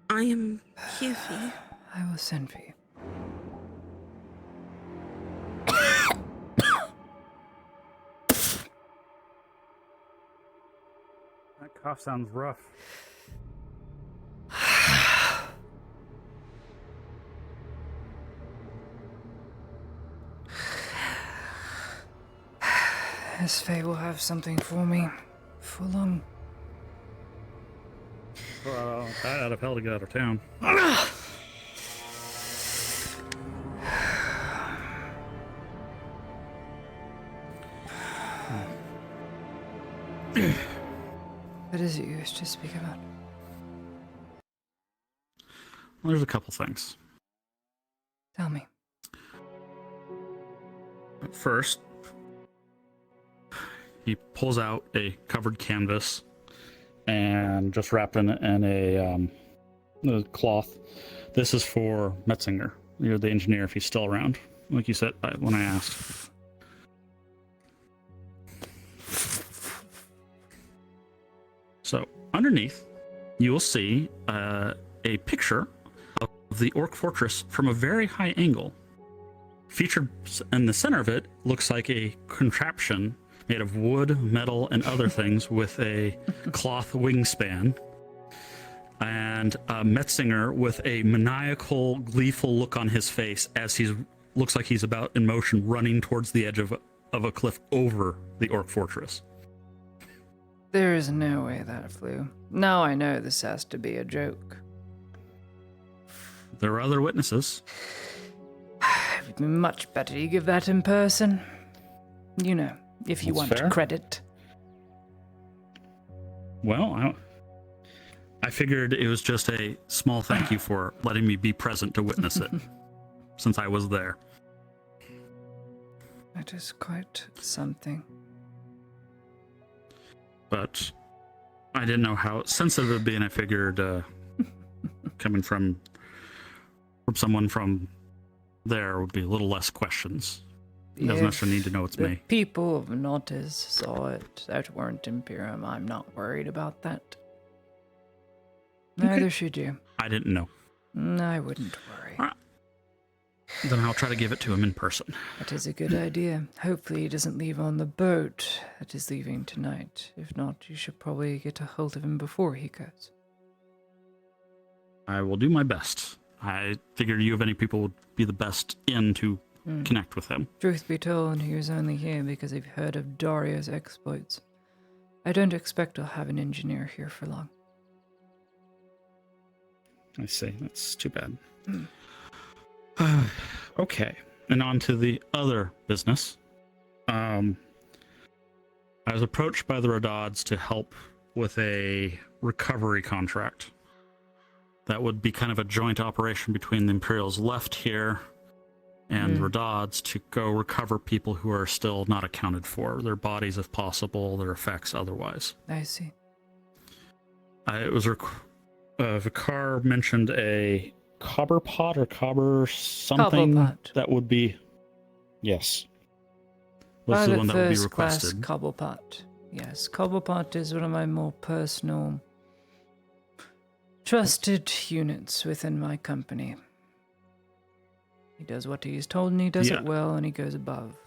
I am here for you. I will send for you. That cough sounds rough. This Faye will have something for me for long. That out of hell to get out of town. What is it you wish to speak about? Well, there's a couple things. Tell me. First, he pulls out a covered canvas and just wrapped in a cloth. This is for Metzinger. You're the engineer if he's still around, like you said when I asked. So underneath, you will see a picture of the Orc Fortress from a very high angle. Featured in the center of it looks like a contraption made of wood, metal, and other things with a cloth wingspan. And Metzinger with a maniacal, gleeful look on his face as he looks like he's about in motion, running towards the edge of a cliff over the Orc Fortress. There is no way that flew. Now I know this has to be a joke. There are other witnesses. It would be much better you give that in person. You know, if you That's want fair. credit. Well, I figured it was just a small thank you for letting me be present to witness it, since I was there. That is quite something. But I didn't know how sensitive it would be, and I figured coming from someone from there would be a little less questions. He doesn't necessarily need to know it's the me. People of Notice saw it that weren't Imperium. I'm not worried about that. Neither should you. I didn't know. I wouldn't worry. Then I'll try to give it to him in person. That is a good idea. Hopefully he doesn't leave on the boat that is leaving tonight. If not, you should probably get a hold of him before he goes. I will do my best. I figured you of any people would be the best in to connect with him. Truth be told, he was only here because I've heard of Dario's exploits. I don't expect I'll have an engineer here for long. I see. That's too bad. Okay. And on to the other business. I was approached by the Rodads to help with a recovery contract. That would be kind of a joint operation between the Imperials left here and the Rodads to go recover people who are still not accounted for. Their bodies, if possible, their effects otherwise. I see. It was Vicar mentioned a cobber pot or cobber something Cobblepot. that would be, yes, was the Private one that would be first class requested. Cobblepot. Yes, Cobblepot is one of my more personal, trusted units within my company. He does what he's told and he does it well and he goes above.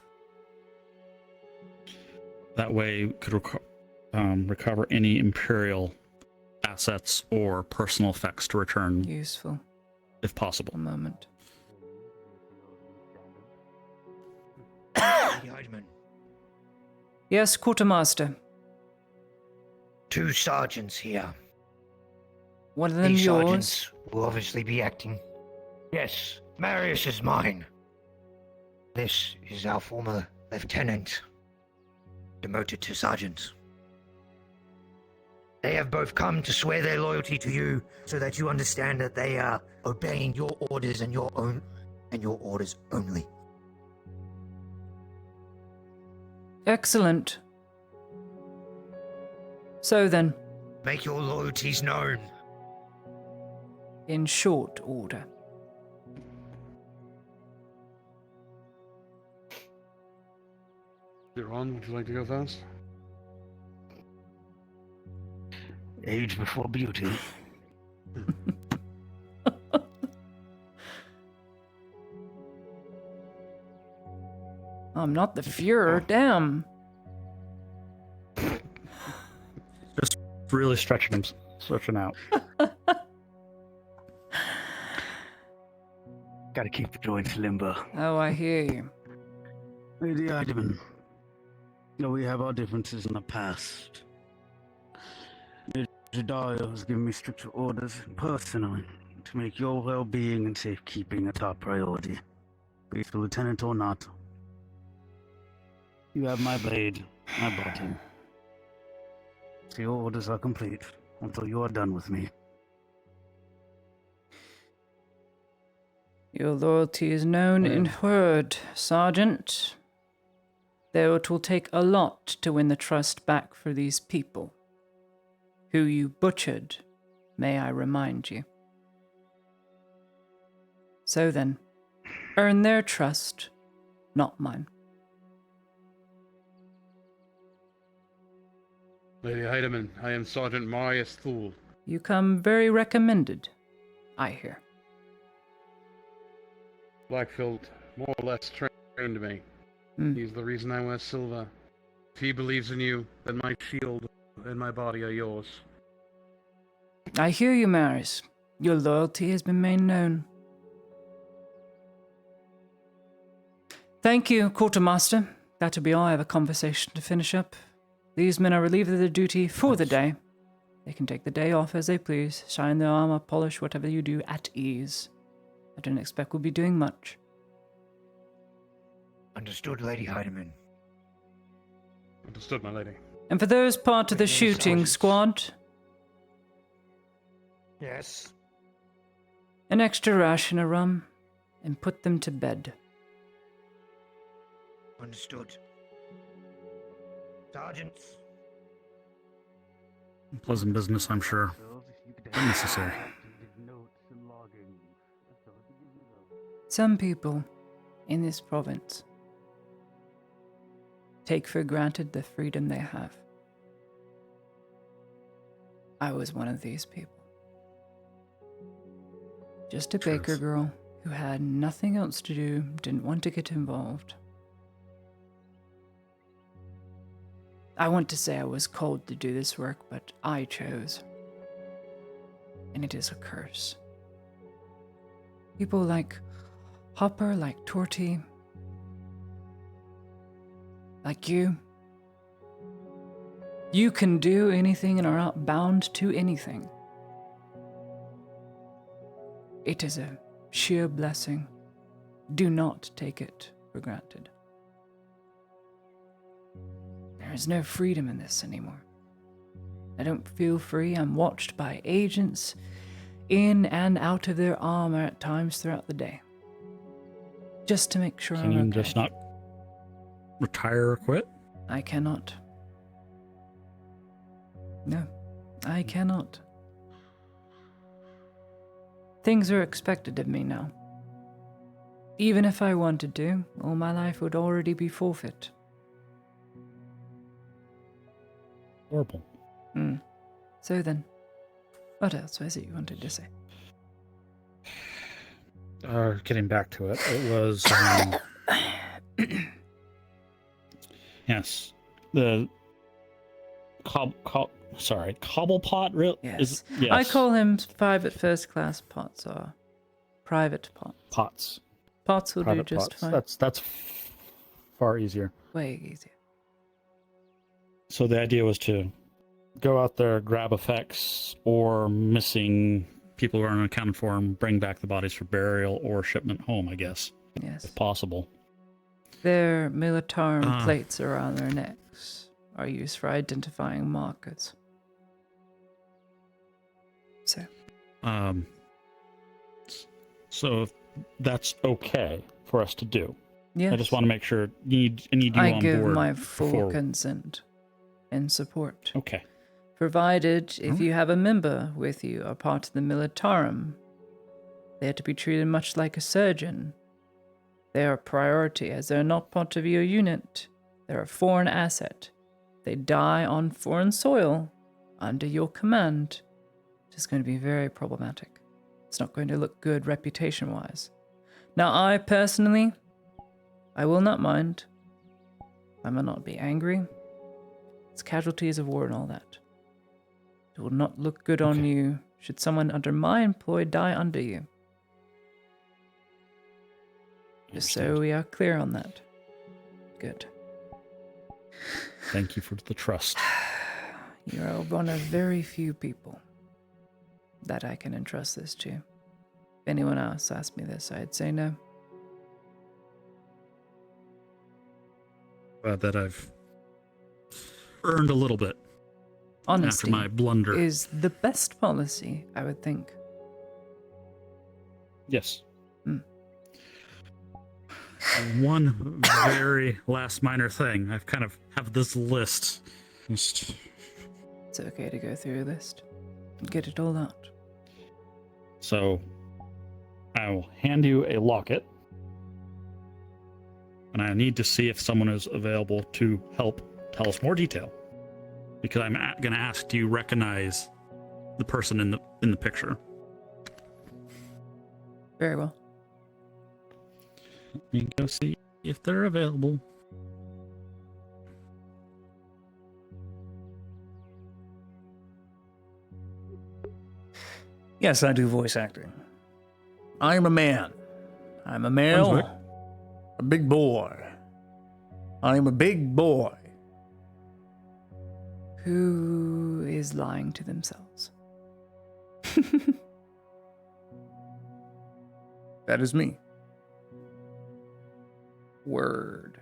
That way, we could recover any Imperial assets or personal effects to return, Useful. if possible. A moment. Heidemann. Yes, quartermaster. 2 sergeants here. One of them These yours? sergeants will obviously be acting. Yes, Marius is mine. This is our former lieutenant, demoted to sergeant. They have both come to swear their loyalty to you so that you understand that they are obeying your orders and your orders only. Excellent. So then, make your loyalties known. In short order. Ron, would you like to go first? Age before beauty. I'm not the Fuhrer, damn. Just really stretching out. Gotta keep the joints limber. Oh, I hear you. Lady Heidemann, we have our differences in the past. Major Dario has given me stricter orders personally to make your well-being and safekeeping a top priority, faithful lieutenant or not. You have my blade, my button. So your orders are complete until you are done with me. Your loyalty is known and heard, Sergeant. Though it will take a lot to win the trust back for these people, who you butchered, may I remind you. So then, earn their trust, not mine. Lady Heidemann, I am Sergeant Marius Thule. You come very recommended, I hear. Blackfield more or less trained me. He's the reason I wear silver. If he believes in you, then my shield and my body are yours. I hear you, Maris. Your loyalty has been made known. Thank you, Quartermaster. That'll be all. I have a conversation to finish up. These men are relieved of their duty for the day. They can take the day off as they please, shine their armor, polish whatever you do at ease. I don't expect we'll be doing much. Understood, Lady Heidemann. Understood, my lady. And for those part of the shooting squad, yes, an extra ration of rum, and put them to bed. Understood. Sergeants. Pleasant business, I'm sure. Unnecessary. Some people in this province take for granted the freedom they have. I was one of these people. Just a baker girl who had nothing else to do, didn't want to get involved. I want to say I was called to do this work, but I chose. And it is a curse. People like Hopper, like Torty, like you. You can do anything and are not bound to anything. It is a sheer blessing. Do not take it for granted. There is no freedom in this anymore. I don't feel free. I'm watched by agents in and out of their armor at times throughout the day. Just to make sure Can I'm you okay. just not retire or quit? I cannot. No, I cannot. Things are expected of me now. Even if I wanted to, all my life would already be forfeit. Horrible. So then, what else was it you wanted to say? Getting back to it, it was yes, the Cobblepot. Real? Yes. Yes. I call him private first class Pots or private Pots. Pots. Pots will Private do just Pots. fine. That's far easier. Way easier. So the idea was to go out there, grab effects or missing people who aren't accounted for, and bring back the bodies for burial or shipment home, I guess. Yes. If possible. Their militarum plates around their necks are used for identifying markers. So if that's okay for us to do. Yes. I just want to make sure I need you on board. I give my full consent and support. Okay. Provided if you have a member with you or part of the militarum, they are to be treated much like a surgeon. They are a priority as they're not part of your unit. They're a foreign asset. They die on foreign soil under your command. It's going to be very problematic. It's not going to look good reputation-wise. Now, I personally, I will not mind. I will not be angry. It's casualties of war and all that. It will not look good on you should someone under my employ die under you. Just so we are clear on that. Good. Thank you for the trust. You are one of very few people that I can entrust this to. If anyone else asked me this, I'd say no. Glad that I've earned a little bit. Honesty after my blunder is the best policy, I would think. Yes. One very last minor thing. I've kind of have this list. It's okay to go through a list and get it all out. So I will hand you a locket. And I need to see if someone is available to help tell us more detail. Because I'm going to ask, do you recognize the person in the picture? Very well. Let me go see if they're available. Yes, I do voice acting. I'm a man. I'm a male. A big boy. I'm a big boy. Who is lying to themselves? That is me. Word.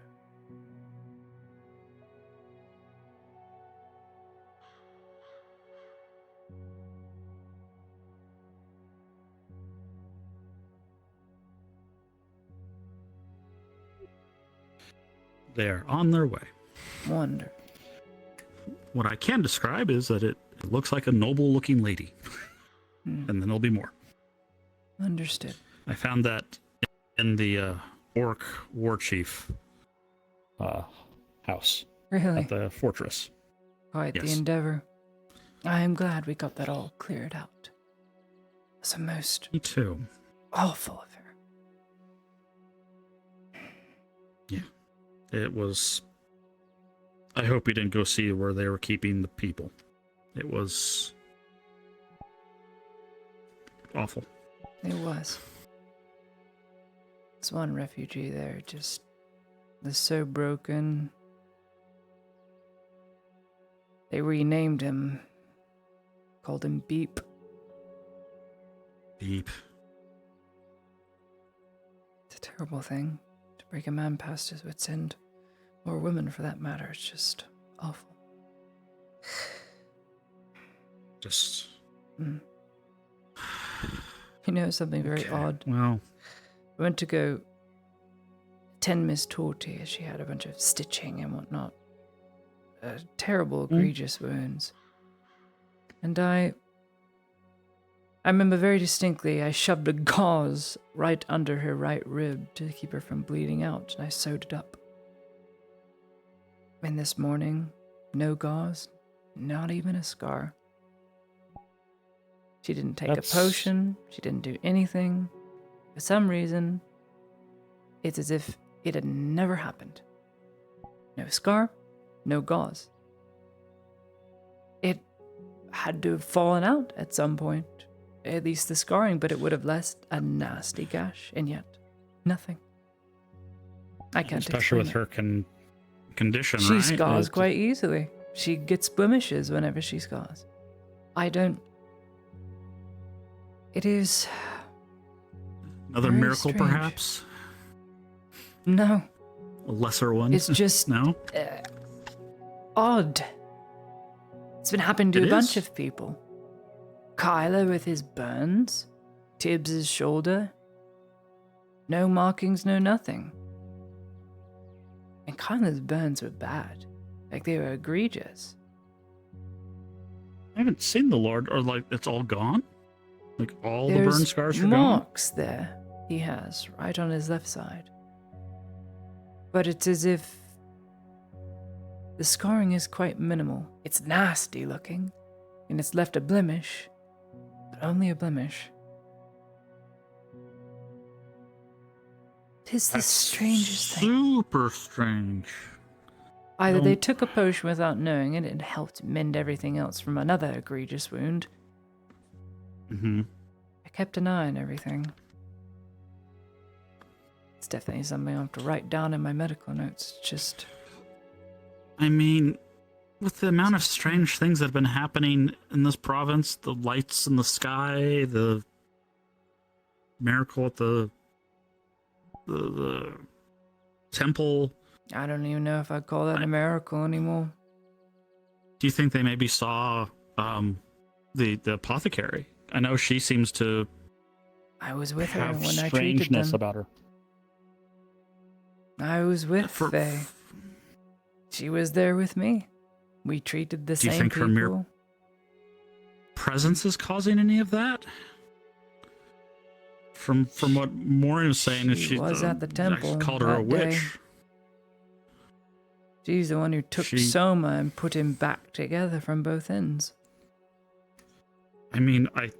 They're on their way. Wonder. What I can describe is that it looks like a noble-looking lady. And then there'll be more. Understood. I found that in the orc war chief house. Really? At the fortress. Quite the Yes. endeavor. I am glad we got that all cleared out. It's a most Me too. awful affair. Yeah. It was... I hope you didn't go see where they were keeping the people. It was... awful. It was. This one refugee there just was so broken. They renamed him. Called him Beep. Beep. It's a terrible thing to break a man past his wit's end. Or a woman for that matter. It's just awful. Just... You know something very odd? Well... I went to go attend Miss Torty as she had a bunch of stitching and whatnot. Terrible, egregious wounds. And I remember very distinctly I shoved a gauze right under her right rib to keep her from bleeding out, and I sewed it up. And this morning, no gauze, not even a scar. She didn't take a potion, she didn't do anything. For some reason, it's as if it had never happened. No scar, no gauze. It had to have fallen out at some point, at least the scarring, but it would have left a nasty gash, and yet, nothing. I can't Especially with explain her condition, She right? scars quite easily. She gets blemishes whenever she scars. I don't. It is. Another very miracle, strange. perhaps? No. A lesser one? It's just. No? Odd. It's been happening to It a bunch is. of people. Kyler with his burns, Tibbs' shoulder. No markings, no nothing. And Kyler's burns were bad. Like, they were egregious. I haven't seen the Lord, or like it's all gone? Like all the burn There's scars are gone? marks there he has, right on his left side. But it's as if the scarring is quite minimal. It's nasty looking, and it's left a blemish, but only a blemish. Tis the That's strangest thing. Super strange. Either they Don't- took a potion without knowing it and helped mend everything else from another egregious wound. Mm-hmm. I kept an eye on everything. It's definitely something I'll have to write down in my medical notes. Just. I mean, with the amount of strange things that have been happening in this province, the lights in the sky, the miracle at the temple. I don't even know if I'd call that a miracle anymore. Do you think they maybe saw the apothecary? I know she seems to I was with her have when I treated strangeness them. about her. I was with Faye. She was there with me. We treated the Do you same think people. her mere presence is causing any of that? From what Maureen was saying, is She was at the temple called her a that day. witch. She's the one who took Soma and put him back together from both ends. I mean, I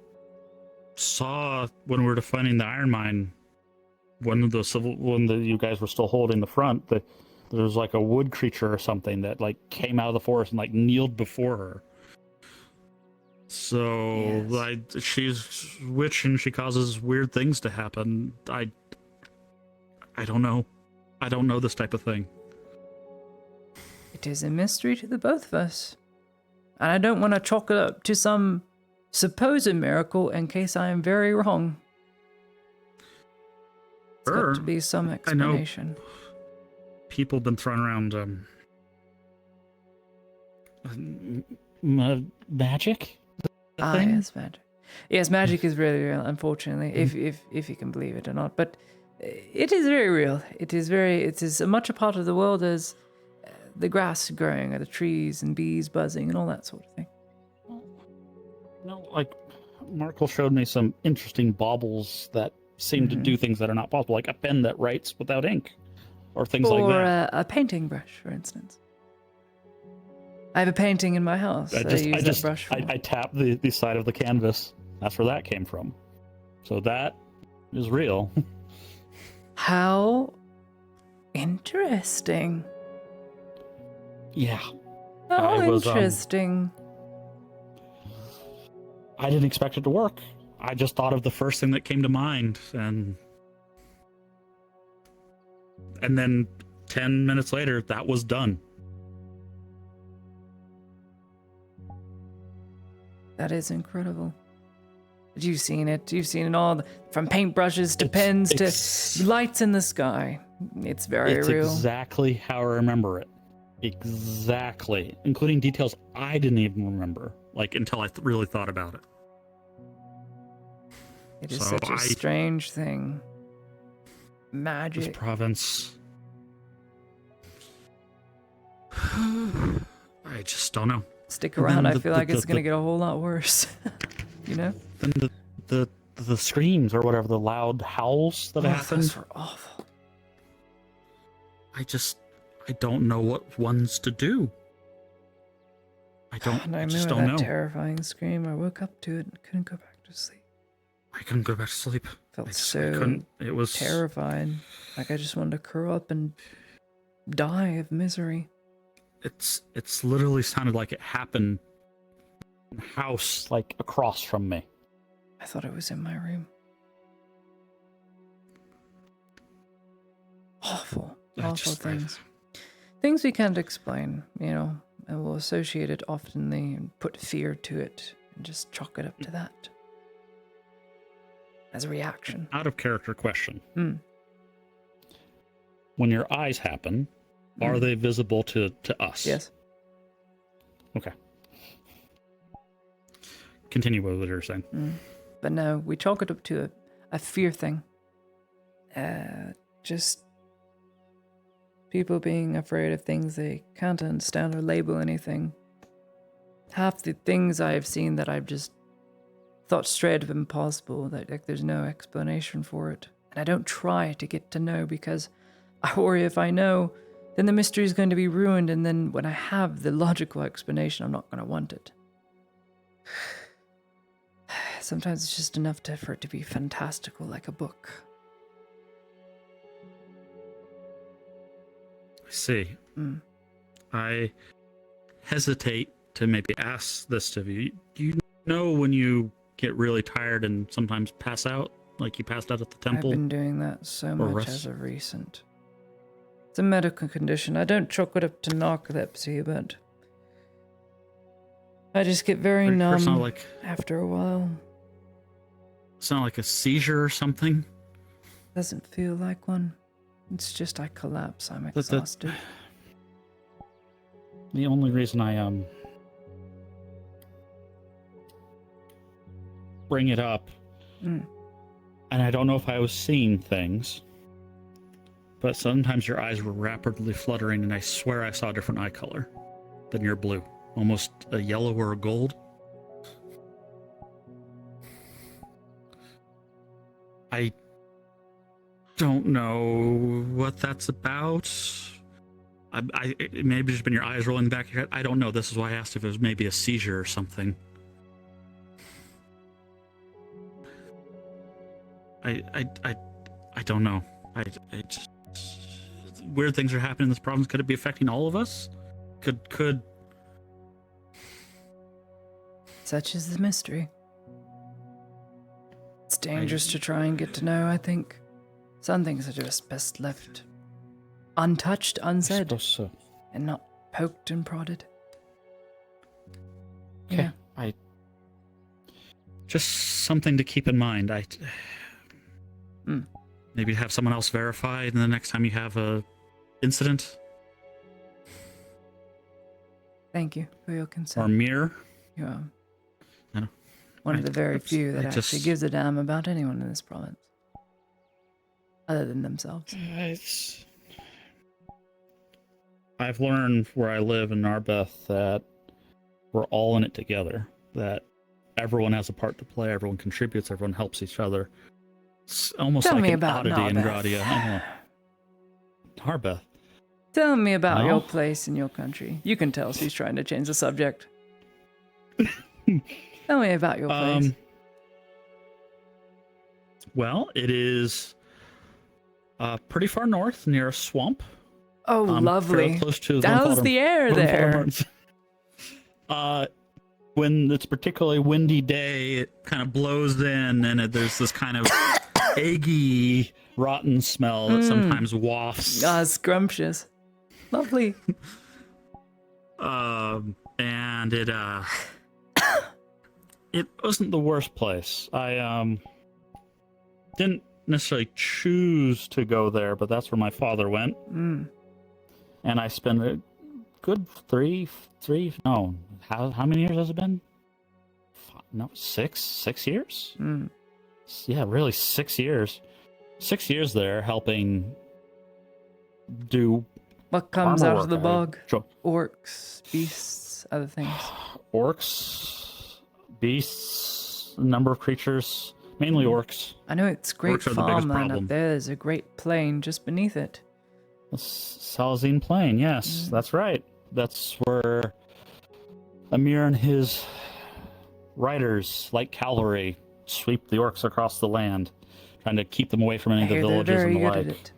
saw when we were defining the iron mine, when you guys were still holding the front, that there was like a wood creature or something that like came out of the forest and like kneeled before her. So she's witch and she causes weird things to happen. I don't know. I don't know this type of thing. It is a mystery to the both of us. And I don't want to chalk it up to some supposed miracle in case I am very wrong. It's got to be some explanation. People have been throwing around magic. Yes, magic. Yes, magic is really real, unfortunately, if you can believe it or not. But it is very real. It is as much a part of the world as the grass growing or the trees and bees buzzing and all that sort of thing. No, like Markle showed me some interesting baubles that seem to do things that are not possible, like a pen that writes without ink, or things like that. Or a painting brush, for instance. I have a painting in my house. I use that brush for. I tapped the side of the canvas. That's where that came from. So that is real. How interesting. Yeah. How interesting. I didn't expect it to work. I just thought of the first thing that came to mind, and then 10 minutes later, that was done. That is incredible. But you've seen it. You've seen it all, from paintbrushes to pens to lights in the sky. It's very real. Exactly how I remember it. Exactly. Including details I didn't even remember, like, until I really thought about it. It is such a strange thing. Magic. This province. I just don't know. Stick around. I feel like it's going to get a whole lot worse. You know? Then the screams or whatever, the loud howls that happen. Those were awful. I don't know what ones to do. I And I just remember don't that know. terrifying scream. I woke up to it and couldn't go back to sleep. I couldn't go back to sleep. Felt I so couldn't. It was terrified. Like I just wanted to curl up and die of misery. It's literally sounded like it happened in a house like across from me. I thought it was in my room. Awful. awful things. Things we can't explain, you know, and we'll associate it oftenly and put fear to it and just chalk it up to that as a reaction. Out of character question. Mm. When your eyes happen, are they visible to us? Yes. Okay. Continue with what you're saying. But no, we chalk it up to a fear thing. Just people being afraid of things they can't understand or label anything. Half the things I've seen that I've just thought straight of impossible, that like there's no explanation for it. And I don't try to get to know because I worry if I know, then the mystery is going to be ruined, and then when I have the logical explanation, I'm not going to want it. Sometimes it's just enough for it to be fantastical, like a book. I see. I hesitate to maybe ask this of you. Do you know when you get really tired and sometimes pass out, like you passed out at the temple? I've been doing that so Or much rest? as of recent. It's a medical condition. I don't chalk it up to narcolepsy, but I just get very numb It's not like, after a while. it's not like a seizure or something? Doesn't feel like one. It's just I collapse. I'm exhausted. The only reason I bring it up, and I don't know if I was seeing things, but sometimes your eyes were rapidly fluttering, and I swear I saw a different eye color than your blue, almost a yellow or a gold. I don't know what that's about. It maybe just been your eyes rolling back your head. I don't know. This is why I asked if it was maybe a seizure or something. I don't know. I just, weird things are happening in this province. Could it be affecting all of us? Could Such is the mystery. It's dangerous to try and get to know, I think. Some things are just best left untouched, unsaid, so. and not poked and prodded. Okay. Yeah. Just something to keep in mind. Maybe have someone else verify, and the next time you have a incident. Thank you for your concern. Or mirror. You are I know. one of the very few that I actually just- gives a damn about anyone in this province. Other than themselves. I've learned where I live in Narbeth that we're all in it together. That everyone has a part to play. Everyone contributes. Everyone helps each other. It's almost Tell like me an about oddity in Narbeth. Gradia. I know. Narbeth. Tell me about No? your place in your country. You can tell she's trying to change the subject. Tell me about your place. Well, it is pretty far north, near a swamp. Oh, fairly lovely. Close to How's the air there? When it's a particularly windy day, it kind of blows in, and there's this kind of eggy, rotten smell that sometimes wafts. Ah, scrumptious. Lovely. And it wasn't the worst place. I didn't necessarily choose to go there, but that's where my father went. And I spent a good how many years has it been? No, 6 years? Yeah, really 6 years. 6 years there helping do What comes armor out of the work. bog? Orcs, beasts, other things. Orcs, beasts, a number of creatures, mainly orcs. I know it's great Orcs are the biggest farmland problem. up there. There's a great plain just beneath it. The Salazine Plain, yes, that's right. That's where Amir and his riders, like cavalry, sweep the orcs across the land, trying to keep them away from any I of the hear they're villages very and the good like. at it.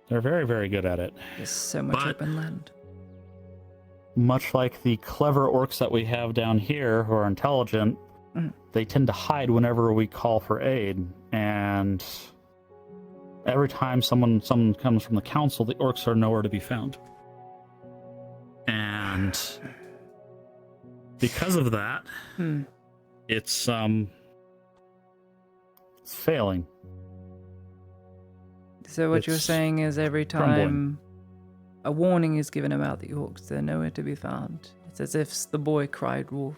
They're very, very good at it. There's so much But- open land. Much like the clever orcs that we have down here who are intelligent, they tend to hide whenever we call for aid. And Every time someone comes from the council, the orcs are nowhere to be found. And because of that, it's failing. So what you're It's saying is every time crumbling. a warning is given about the orcs, they're nowhere to be found. It's as if the boy cried wolf.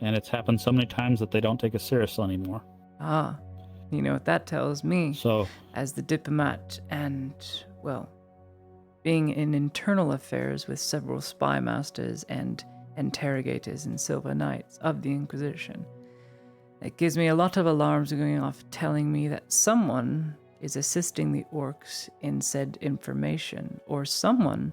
And it's happened so many times that they don't take us seriously anymore. Ah, you know what that tells me? So, as the diplomat and, well, being in internal affairs with several spy masters and interrogators and silver knights of the Inquisition, it gives me a lot of alarms going off telling me that someone is assisting the orcs in said information, or someone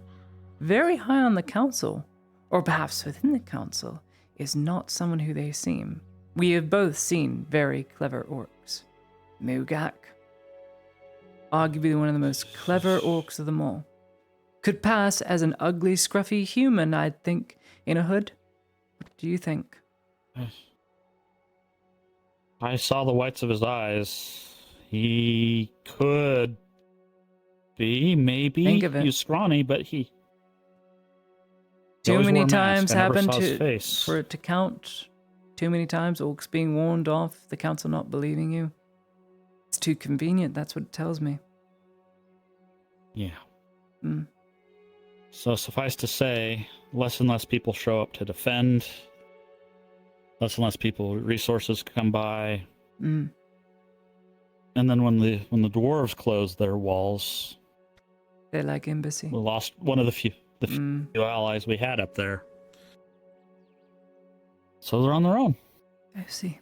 very high on the council, or perhaps within the council, is not someone who they seem. We have both seen very clever orcs. Mugak, arguably one of the most clever orcs of them all, could pass as an ugly, scruffy human, I'd think, in a hood. What do you think? I saw the whites of his eyes. He could be, maybe. Think of it. He was scrawny, but he Too always many wore a mask. times I never happened saw his face. for it to count. Too many times orcs being warned off, the council not believing you. It's too convenient, that's what it tells me. Yeah. Mm. So suffice to say, less and less people show up to defend. Less and less resources come by. Mm. And then when the dwarves closed their walls, They're like embassy. we lost one of the few allies we had up there. So they're on their own. I see.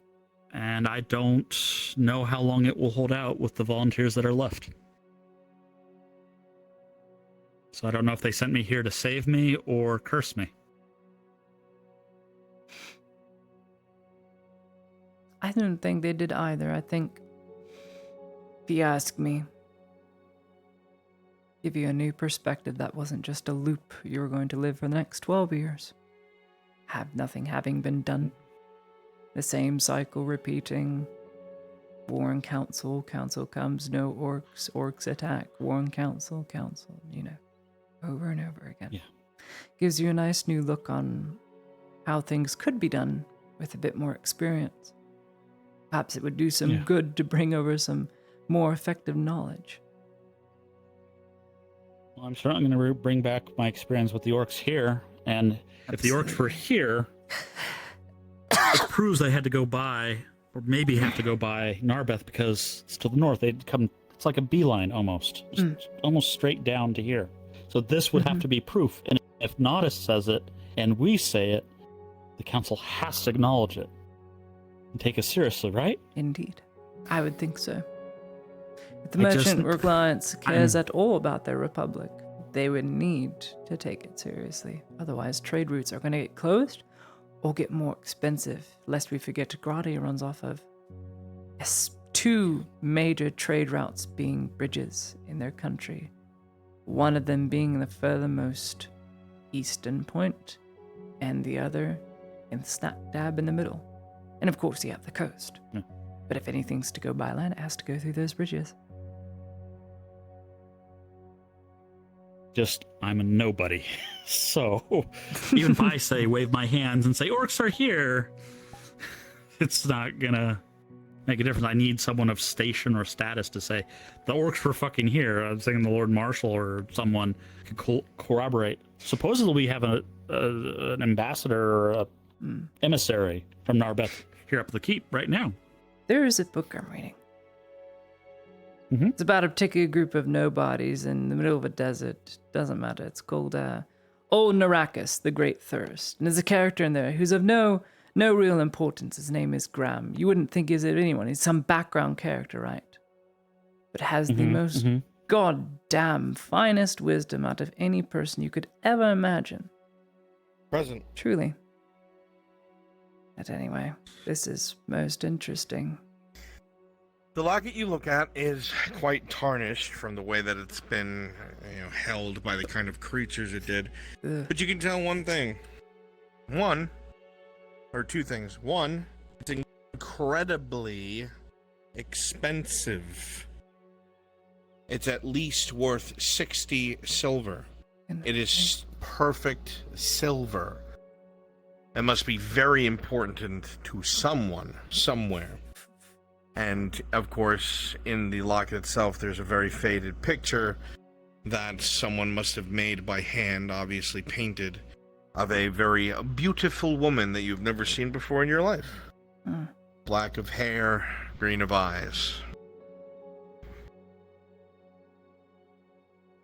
And I don't know how long it will hold out with the volunteers that are left. So I don't know if they sent me here to save me or curse me. I don't think they did either. I think, if you ask me, give you a new perspective that wasn't just a loop you were going to live for the next 12 years. Have nothing having been done. The same cycle repeating. Warn council, council comes, no orcs, orcs attack, warn council, council, over and over again. Yeah. Gives you a nice new look on how things could be done with a bit more experience. Perhaps it would do some good to bring over some more effective knowledge. Well, I'm certainly going to bring back my experience with the orcs here, and if the orcs were here, it proves they had to go by, or maybe have to go by Narbeth because it's to the north. They'd come, it's like a beeline almost, almost straight down to here. So this would have to be proof. And if Nodis says it and we say it, the council has to acknowledge it and take us seriously, right? Indeed. I would think so. If the merchant reliance cares at all about their republic, they would need to take it seriously. Otherwise, trade routes are going to get closed or get more expensive, lest we forget Grady runs off of two major trade routes being bridges in their country. One of them being the furthermost eastern point, and the other in snap dab in the middle. And of course, you have the coast. Yeah. But if anything's to go by land, it has to go through those bridges. I'm a nobody. So even if I say, wave my hands and say, orcs are here, it's not gonna make a difference. I need someone of station or status to say, the orcs were fucking here. I'm thinking the Lord Marshal or someone could corroborate. Supposedly we have an ambassador or a emissary from Narbeth here up the keep right now. There is a book I'm reading. It's about a particular group of nobodies in the middle of a desert. Doesn't matter. It's called Old Narakis, the Great Thirst. And there's a character in there who's of no real importance. His name is Graham. You wouldn't think he's anyone. He's some background character, right? But has the most goddamn finest wisdom out of any person you could ever imagine. Present. Truly. But anyway, this is most interesting. The locket you look at is quite tarnished from the way that it's been, held by the kind of creatures it did. But you can tell one thing. Two things. One, it's incredibly expensive It's at least worth 60 silver. It is perfect silver. It must be very important to someone, somewhere. And, of course, in the locket itself, there's a very faded picture that someone must have made by hand, obviously painted, of a very beautiful woman that you've never seen before in your life. Black of hair, green of eyes.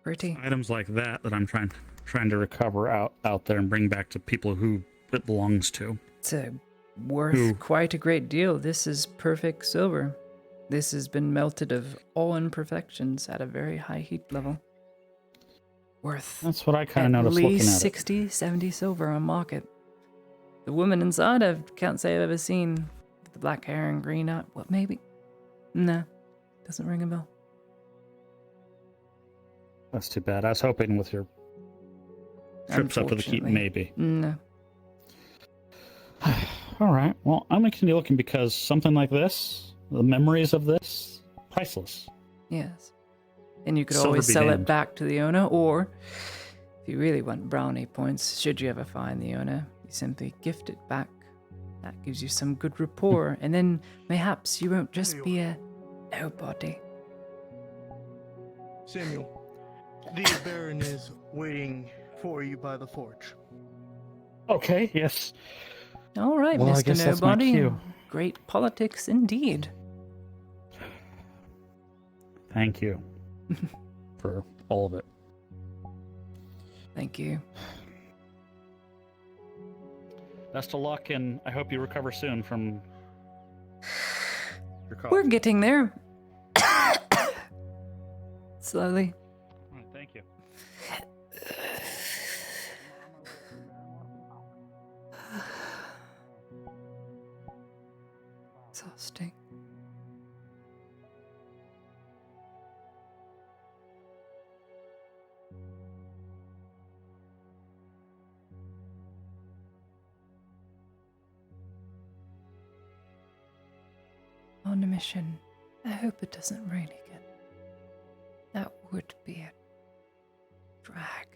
Pretty. Items like that I'm trying to recover out there and bring back to people who it belongs to. It's worth quite a great deal. This is perfect silver. This has been melted of all imperfections at a very high heat level. Worth That's what I kind of noticed looking at at it. least 60, 70 silver on market. The woman inside, I can't say I've ever seen with the black hair and green eye. What, maybe? Nah, doesn't ring a bell. That's too bad. I was hoping with your trips up to the keep, maybe. No. All right. Well, I'm going to continue looking because something like this, the memories of this, priceless. Yes. And you could Silver always be sell damned. it back to the owner, or if you really want brownie points, should you ever find the owner, you simply gift it back. That gives you some good rapport, and then mayhaps you won't just be a nobody. Samuel, the Baron is waiting for you by the forge. Okay, yes. All right, Well, I Mr. guess that's my Nobody. cue. Great politics indeed. Thank you for all of it. Thank you. Best of luck, and I hope you recover soon from your cough. We're getting there. Slowly. All right, thank you. Exhausting. On a mission. I hope it doesn't rain again. That would be a drag.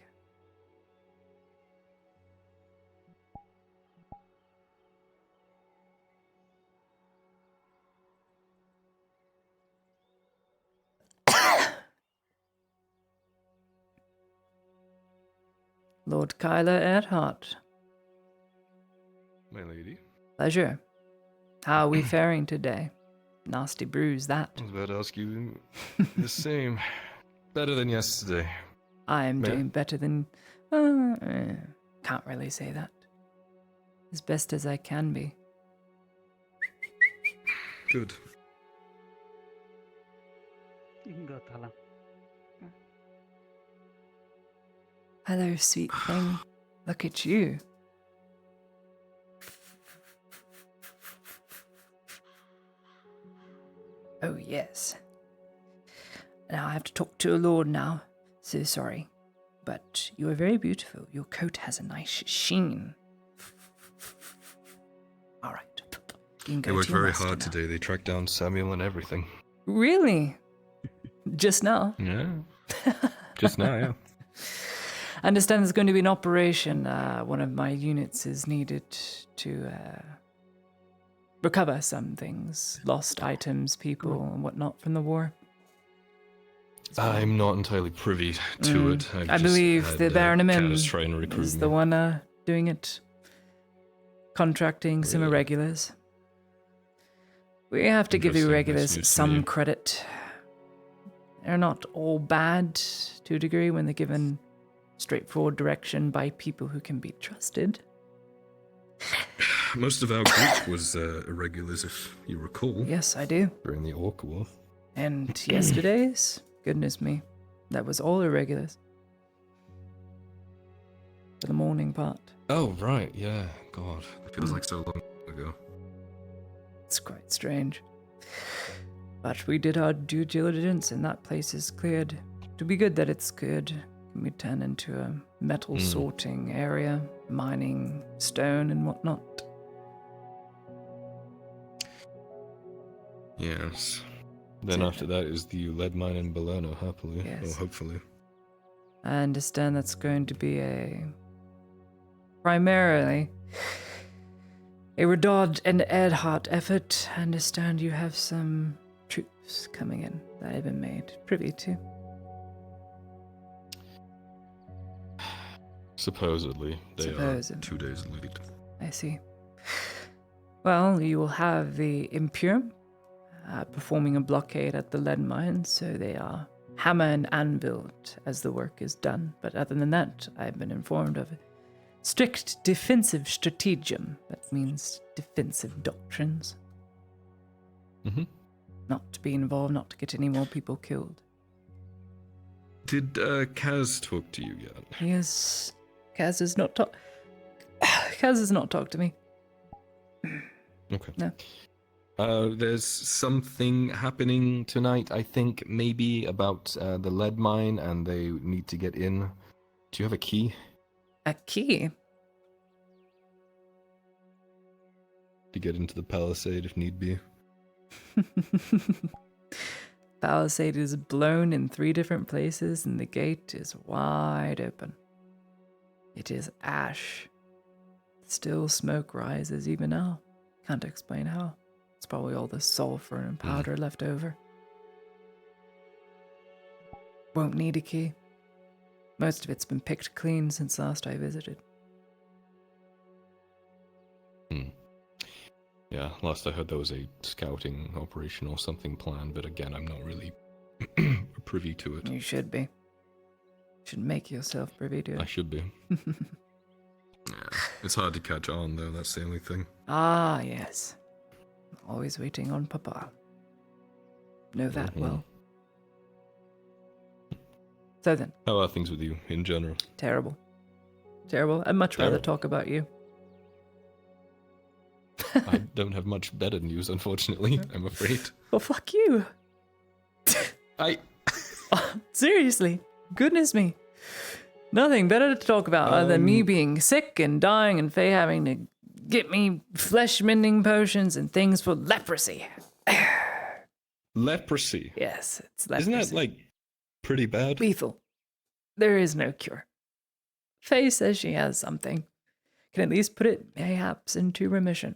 Lord Kyler Earhart. My lady. Pleasure. How are we faring today? Nasty bruise, that. I was about to ask you the same. Better than yesterday. I'm May I? doing better than... can't really say that. As best as I can be. Good. You can go, Tala. Hello, sweet thing. Look at you. Oh, yes. Now I have to talk to a lord now. So sorry. But you are very beautiful. Your coat has a nice sheen. All right. You can go They worked to your very master hard now. today. They tracked down Samuel and everything. Really? Just now? Yeah. Just now, yeah. I understand there's going to be an operation. One of my units is needed to recover some things, lost items, people, and whatnot from the war. I'm not entirely privy to it. I've I just believe had, the Baron Caddis trying to recruit is me. the one doing it, contracting some irregulars. We have to give the Interesting. That's irregulars news to some me. credit. They're not all bad to a degree when they're given straightforward direction by people who can be trusted. Most of our group was irregulars, if you recall. Yes, I do. During the Orc War. And yesterday's, goodness me, that was all irregulars. For the morning part. Oh, right, yeah. God, it feels like so long ago. It's quite strange. But we did our due diligence and that place is cleared. To be good that it's cleared, can we turn into a metal sorting area, mining stone and whatnot? Yes. Then after that is the lead mine in Bologna, happily. Yes. Or hopefully. I understand that's going to be primarily a Redod and Edhart effort. I understand you have some troops coming in that I've been made privy to. Supposedly. They are Supposedly. 2 days late. I see. Well, you will have the Imperium performing a blockade at the lead mines, so they are hammer and anviled as the work is done. But other than that, I've been informed of strict defensive stratagem. That means defensive doctrines. Mm-hmm. Not to be involved, not to get any more people killed. Did Kaz talk to you yet? Yes, Kaz has not talked. Kaz has not talked to me. Okay. No. There's something happening tonight, I think, maybe about the lead mine, and they need to get in. Do you have a key? A key? To get into the palisade if need be. Palisade is blown in 3 different places, and the gate is wide open. It is ash. Still smoke rises even now. Can't explain how. It's probably all the sulfur and powder left over. Won't need a key. Most of it's been picked clean since last I visited. Yeah, last I heard there was a scouting operation or something planned, but again, I'm not really privy to it. You should be. You should make yourself privy to it. I should be. Yeah, it's hard to catch on, though, that's the only thing. Ah, yes. Always waiting on Papa. Know that well. So then. How are things with you, in general? Terrible. Terrible. I'd much rather talk about you. I don't have much better news, unfortunately, I'm afraid. Well, fuck you. Seriously. Goodness me. Nothing better to talk about other than me being sick and dying and Faye having to get me flesh-mending potions and things for leprosy. Leprosy? Yes, it's leprosy. Isn't that, like, pretty bad? Lethal. There is no cure. Faye says she has something. Can at least put it mayhaps into remission.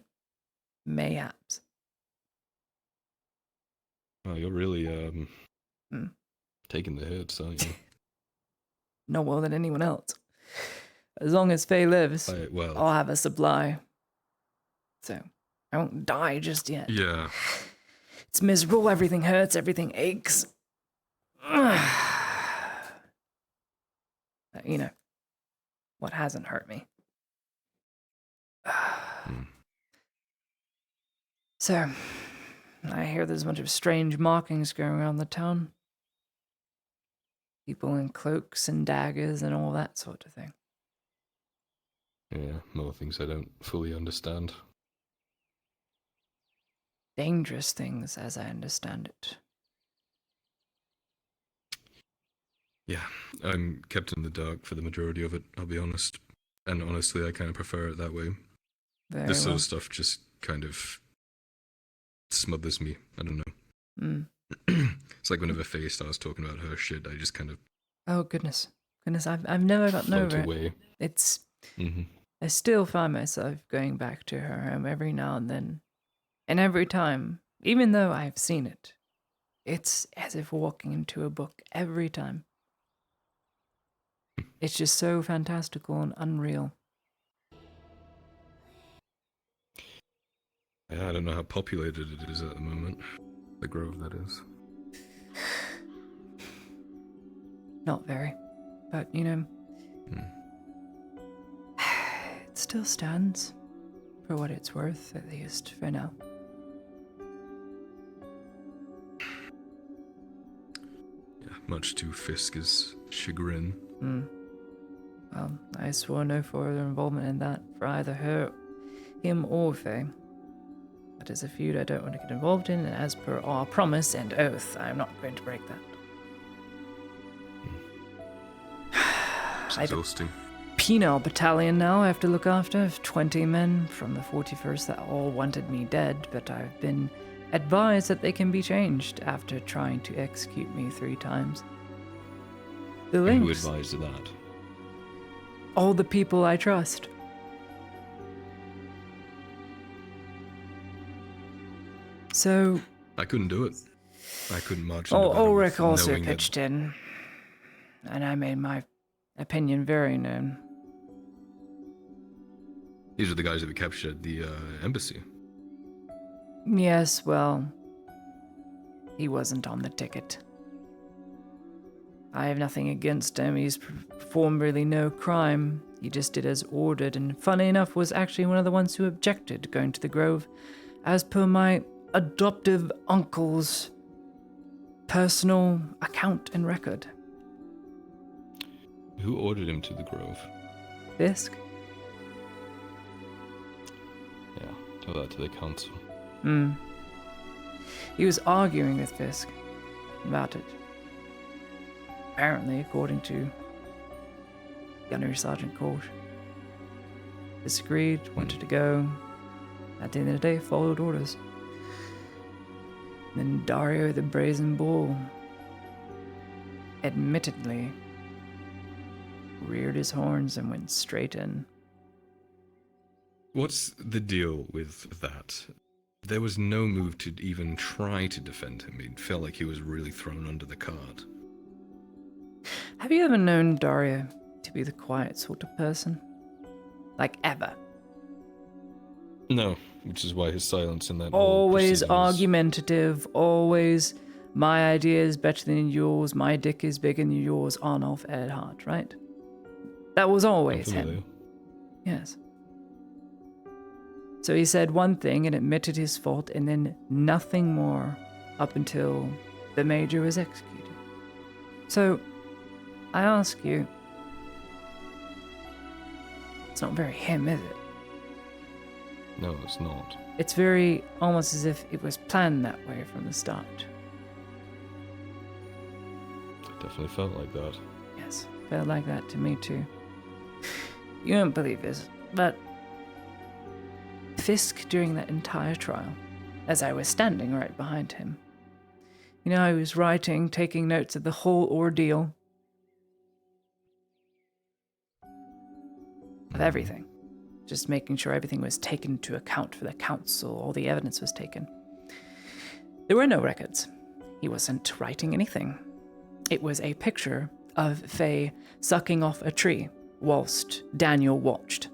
Mayhaps. Oh, you're really, taking the hits, aren't you? No more than anyone else. As long as Faye lives, well, I'll have a supply. So, I won't die just yet. Yeah. It's miserable, everything hurts, everything aches. You know, what hasn't hurt me. So, I hear there's a bunch of strange markings going around the town. People in cloaks and daggers and all that sort of thing. Yeah, more things I don't fully understand. Dangerous things, as I understand it. Yeah, I'm kept in the dark for the majority of it, I'll be honest. And honestly, I kind of prefer it that way. This sort of stuff just kind of smothers me. I don't know. It's like whenever Faye starts talking about her shit, I just kind of... Oh, goodness. Goodness, I've never gotten over away. it. It's... I still find myself going back to her home every now and then. And every time, even though I've seen it, it's as if walking into a book every time. It's just so fantastical and unreal. Yeah, I don't know how populated it is at the moment. The grove, that is. Not very. But, you know, it still stands for what it's worth, at least for now. Yeah, much to Fisk's chagrin. Well, I swore no further involvement in that for either him or Faye. That is a feud I don't want to get involved in, and as per our promise and oath, I'm not going to break that. It's exhausting. Penal battalion now I have to look after, 20 men from the 41st that all wanted me dead, but I've been advise that they can be changed after trying to execute me 3 times. The And who links. advised that? All the people I trust. So... I couldn't do it. I couldn't march into battle Ulrich with also knowing that- pitched in, and I made my opinion very known. These are the guys that we captured at the embassy. Yes, well, he wasn't on the ticket. I have nothing against him. He's performed really no crime. He just did as ordered, and funny enough, was actually one of the ones who objected to going to the Grove, as per my adoptive uncle's personal account and record. Who ordered him to the Grove? Fisk? Yeah, tell that to the council. He was arguing with Fisk about it. Apparently, according to Gunnery Sergeant Court. Disagreed, wanted to go. At the end of the day, followed orders. Then Dario the Brazen Bull admittedly reared his horns and went straight in. What's the deal with that? There was no move to even try to defend him. It felt like he was really thrown under the cart. Have you ever known Dario to be the quiet sort of person? Like, ever? No, which is why his silence in that Always whole proceeding argumentative, always, my idea is better than yours, my dick is bigger than yours, on off Ed Hart, right? That was always him. Yes. So he said one thing and admitted his fault, and then nothing more up until the Major was executed. So, I ask you, it's not very him, is it? No, it's not. It's very, almost as if it was planned that way from the start. It definitely felt like that. Yes, felt like that to me too. You don't believe this, but Fisk, during that entire trial, as I was standing right behind him, you know, I was writing, taking notes of the whole ordeal, of everything. Just making sure everything was taken into account for the council, all the evidence was taken. There were no records. He wasn't writing anything. It was a picture of Faye sucking off a tree whilst Daniel watched.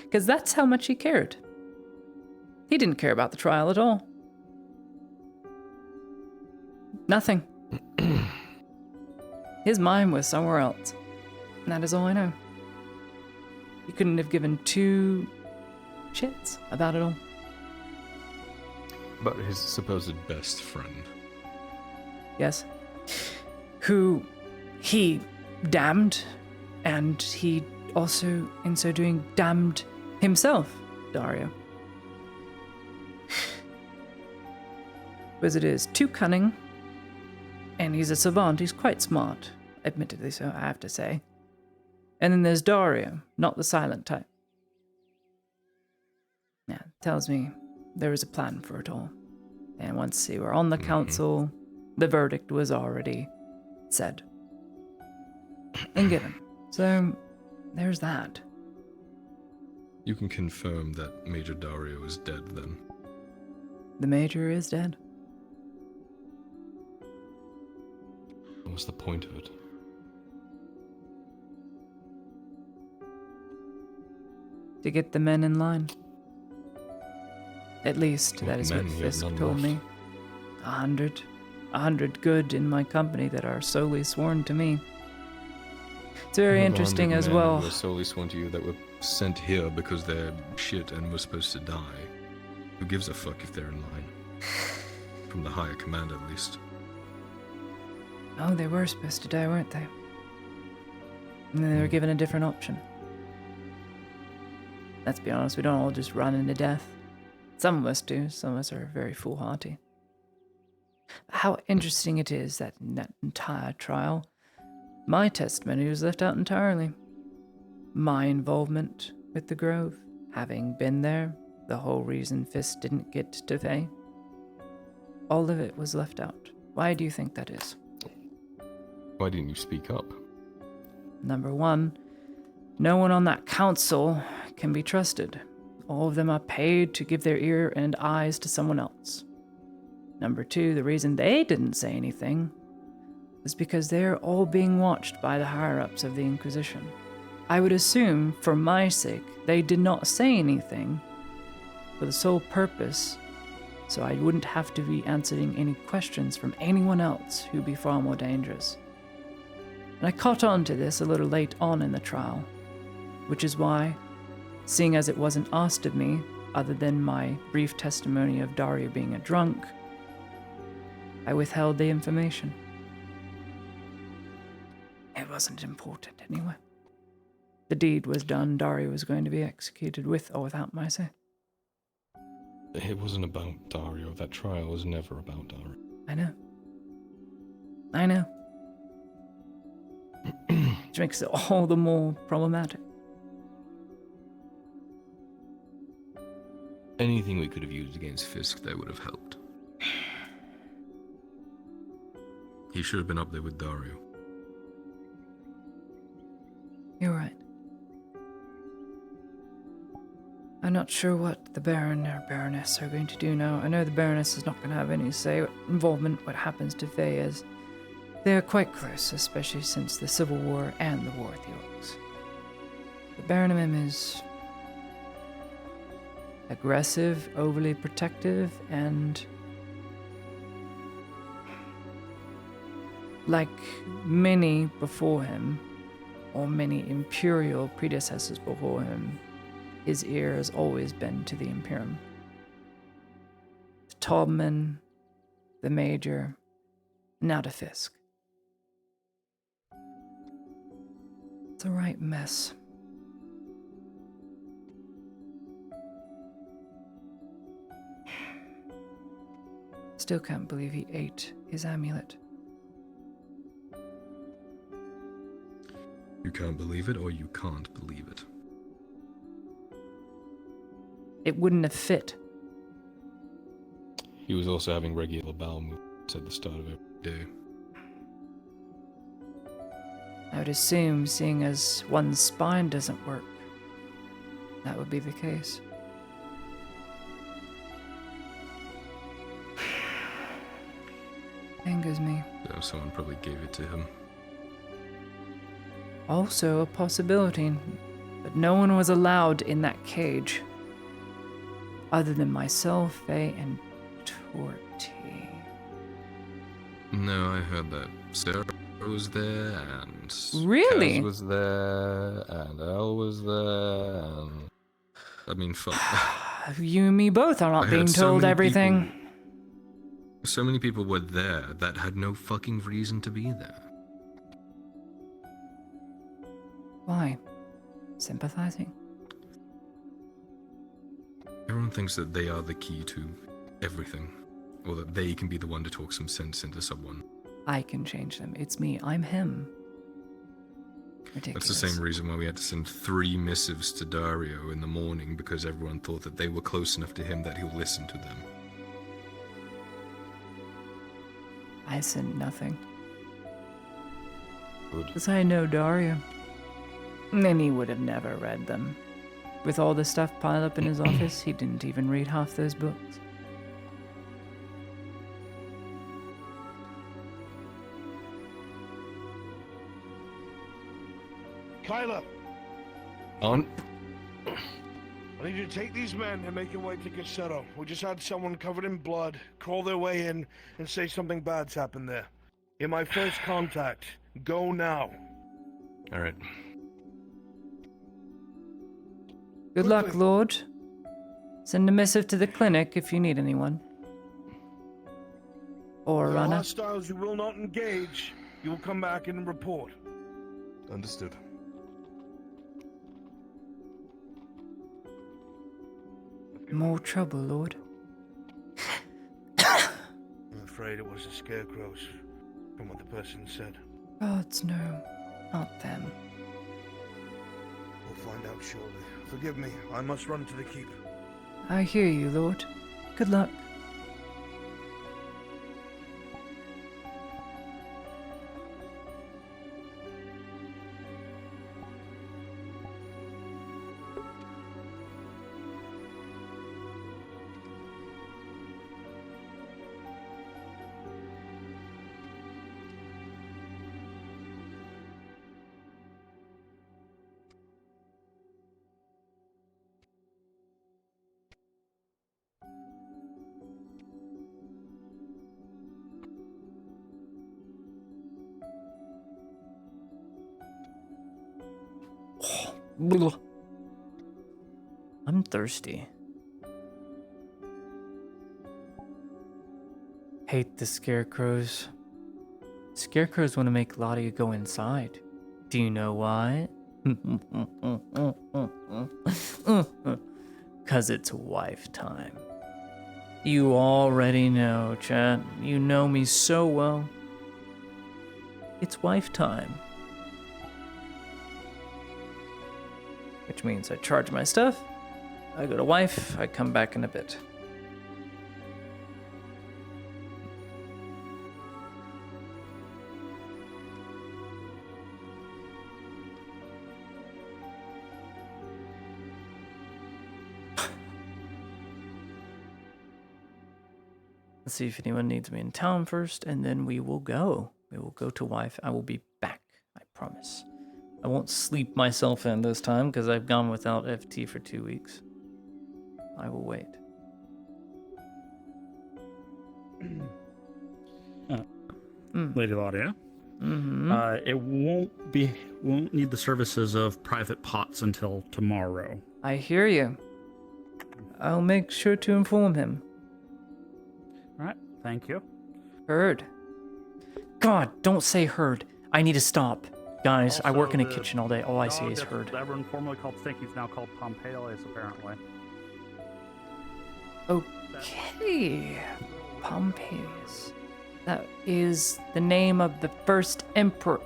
Because that's how much he cared. He didn't care about the trial at all. Nothing. His mind was somewhere else. And that is all I know. He couldn't have given 2 shits about it all. About his supposed best friend. Yes. Who he damned, and he also, in so doing, damned himself, Dario. Wizard is too cunning, and he's a savant. He's quite smart, admittedly so, I have to say. And then there's Dario, not the silent type. Yeah, tells me there was a plan for it all. And once they were on the council, the verdict was already said and given. So, there's that. You can confirm that Major Dario is dead then? The Major is dead. What's the point of it? To get the men in line. At least, What that is what men? You have Fisk none told left. me. 100. 100 good in my company that are solely sworn to me. It's very Another interesting 100 as men well. Who were solely sworn to you that were sent here because they're shit and were supposed to die. Who gives a fuck if they're in line? From the higher command, at least. Oh, they were supposed to die, weren't they? And then they were given a different option. Let's be honest, we don't all just run into death. Some of us do, some of us are very foolhardy. How interesting it is that in that entire trial, my testimony was left out entirely. My involvement with the Grove, having been there, The whole reason Fisk didn't get to Faye. All of it was left out. Why do you think that is? Why didn't you speak up? Number one, no one on that council can be trusted. All of them are paid to give their ear and eyes to someone else. Number two, the reason they didn't say anything was because they're all being watched by the higher-ups of the Inquisition. I would assume, for my sake, they did not say anything for the sole purpose so I wouldn't have to be answering any questions from anyone else who'd be far more dangerous. And I caught on to this a little late on in the trial, which is why, seeing as it wasn't asked of me, other than my brief testimony of Dario being a drunk, I withheld the information. It wasn't important anyway. The deed was done, Dario was going to be executed with or without my say. It wasn't about Dario. That trial was never about Dario. I know. Which makes it all the more problematic. Anything we could have used against Fisk that would have helped. He should have been up there with Dario. You're right. I'm not sure what the Baron or Baroness are going to do now. I know the Baroness is not going to have any say involvement what happens to Faye, as they are quite close, especially since the Civil War and the War with the Orcs. The Baron is aggressive, overly protective, and like many before him, or many Imperial predecessors before him, his ear has always been to the Imperium. To Tobman, the Major, now to Fisk. It's a right mess. Still can't believe he ate his amulet. You can't believe it, or you can't believe it. It wouldn't have fit. He was also having regular bowel movements at the start of every day. I would assume, seeing as one's spine doesn't work, that would be the case. Angers me. So someone probably gave it to him. Also a possibility, but no one was allowed in that cage. Other than myself, Faye, and Torty. No, I heard that Sarah was there, and Really? Kaz was there, and Elle was there, and I mean, fuck. You and me both are not I being heard so told many everything. So many people were there that had no fucking reason to be there. Why? Sympathizing? Everyone thinks that they are the key to everything, or that they can be the one to talk some sense into someone. I can change them. It's me. I'm him. Ridiculous. That's the same reason why we had to send 3 missives to Dario in the morning, because everyone thought that they were close enough to him that he'll listen to them. I sent nothing. Good. Because I know Dario. And he would have never read them. With all the stuff piled up in his office, he didn't even read half those books. Kyla, On. I need you to take these men and make your way to Casetto. We just had someone covered in blood crawl their way in and say something bad's happened there. You're my first contact. Go now. Alright. Good luck, Lord. Send a missive to the clinic if you need anyone. Or There are Rana. hostiles you will not engage. You will come back and report. Understood. More trouble, Lord. I'm afraid it was the scarecrows, from what the person said. Gods, no. Not them. We'll find out shortly. Forgive me, I must run to the keep. I hear you, Lord. Good luck. I'm thirsty. Hate the scarecrows. Scarecrows want to make a lot of you go inside. Do you know why? 'Cause it's wife time. You already know, chat. You know me so well. It's wife time. Which means I charge my stuff, I go to wife, I come back in a bit. Let's see if anyone needs me in town first, and then we will go. We will go to wife. I will be back, I promise. I won't sleep myself in this time because I've gone without FT for 2 weeks. I will wait. Lady Laudia. Mm-hmm. It won't need the services of Private Potts until tomorrow. I hear you. I'll make sure to inform him. All right, thank you. Heard. God, don't say heard. I need to stop. Guys, I Also, work in a the kitchen all day. All I say dog is that heard. Everyone formerly called Stinky's now called Pompeius, apparently. Okay. Pompeius. That is the name of the first emperor.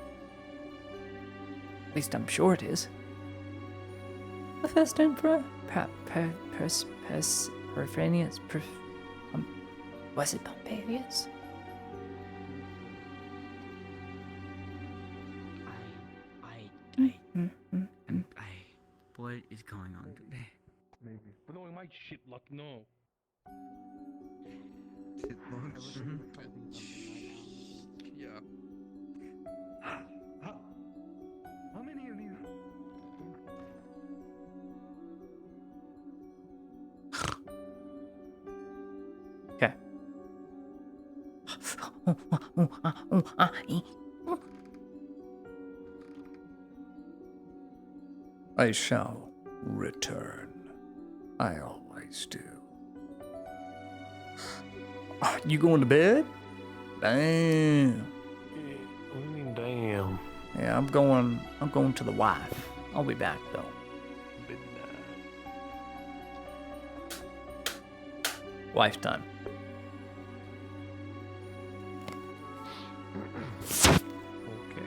At least I'm sure it is. The first emperor? Perfanius? Was it Pompeius? What is going on today? Maybe. But knowing my shit luck, no. Yeah. How many of these? Okay. I shall return. I always do. You going to bed? Damn. What do you mean, damn? Yeah, I'm going to the wife. I'll be back though. Wife time. Okay.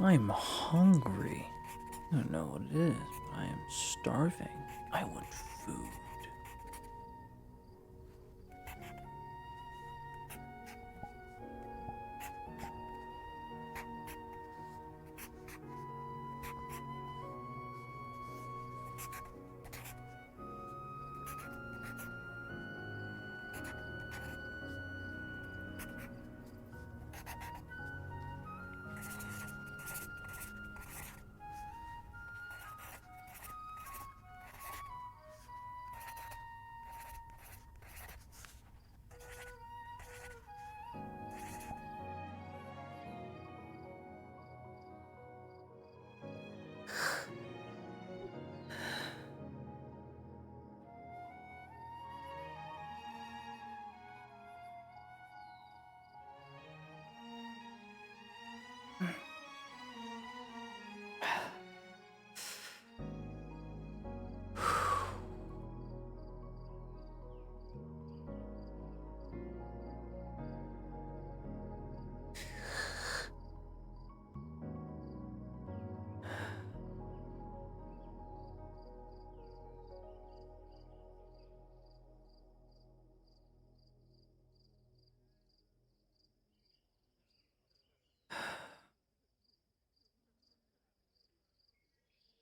I'm hungry. I don't know what it is, but I am starving. I want food.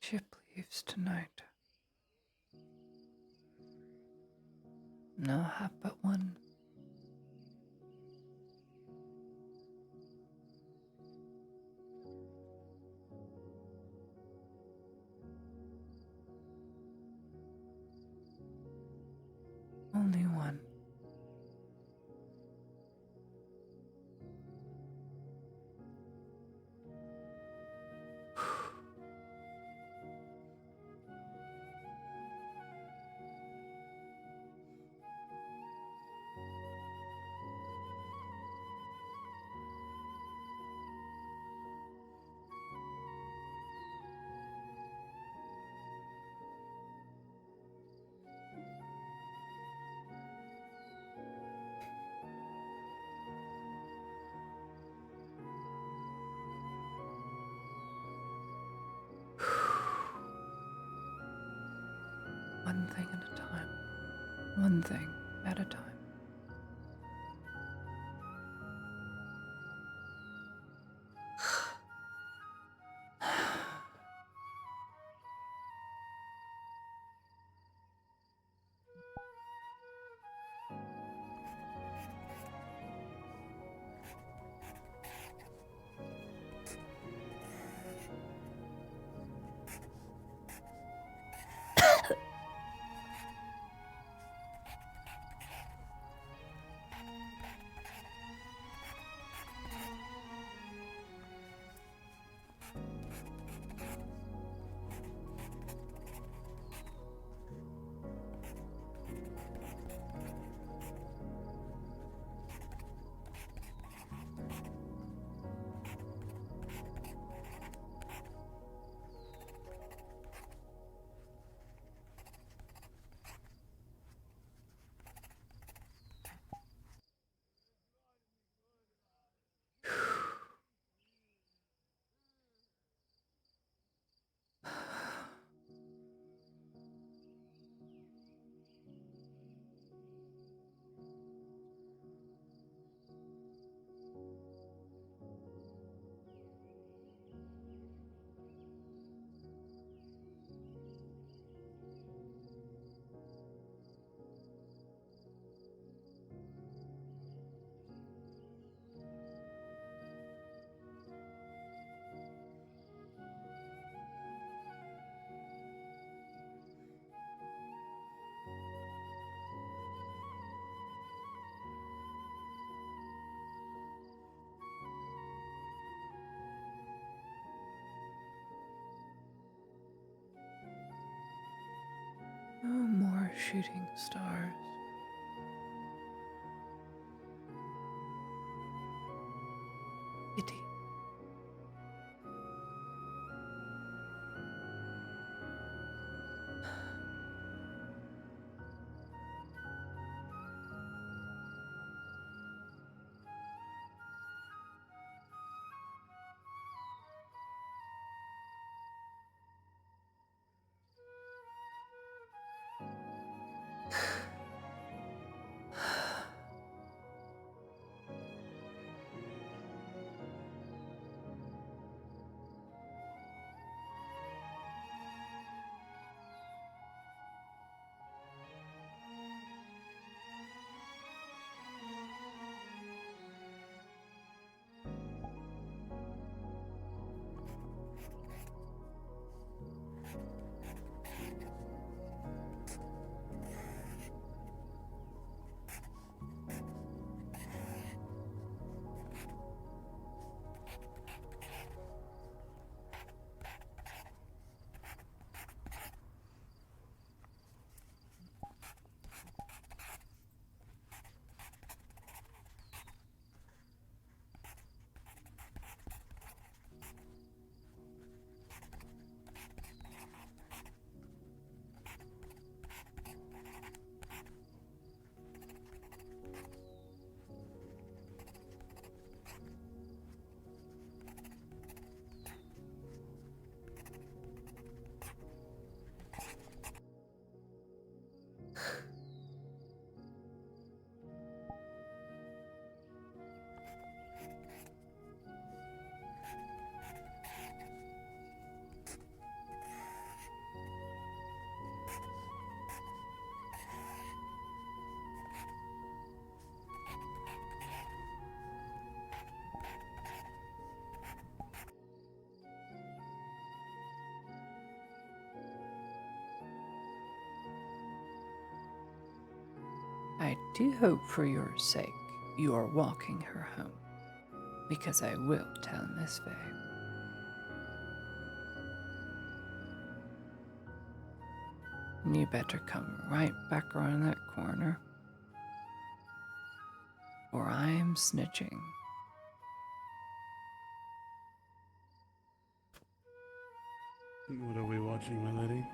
Ship leaves tonight. Now have but one. Only one. One thing at a time. One thing at a time. No more shooting stars. Pity. I do hope for your sake you are walking her home, because I will tell Miss Faye. You better come right back around that corner, or I'm snitching. What are we watching, my lady?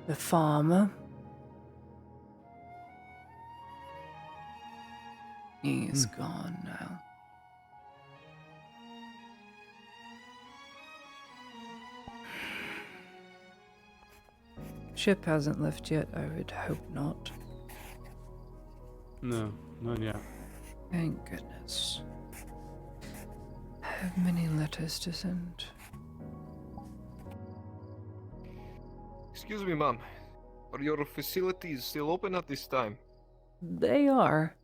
The farmer. He's gone now. Ship hasn't left yet, I would hope not. No, not yet. Thank goodness. I have many letters to send. Excuse me, ma'am. Are your facilities still open at this time? They are.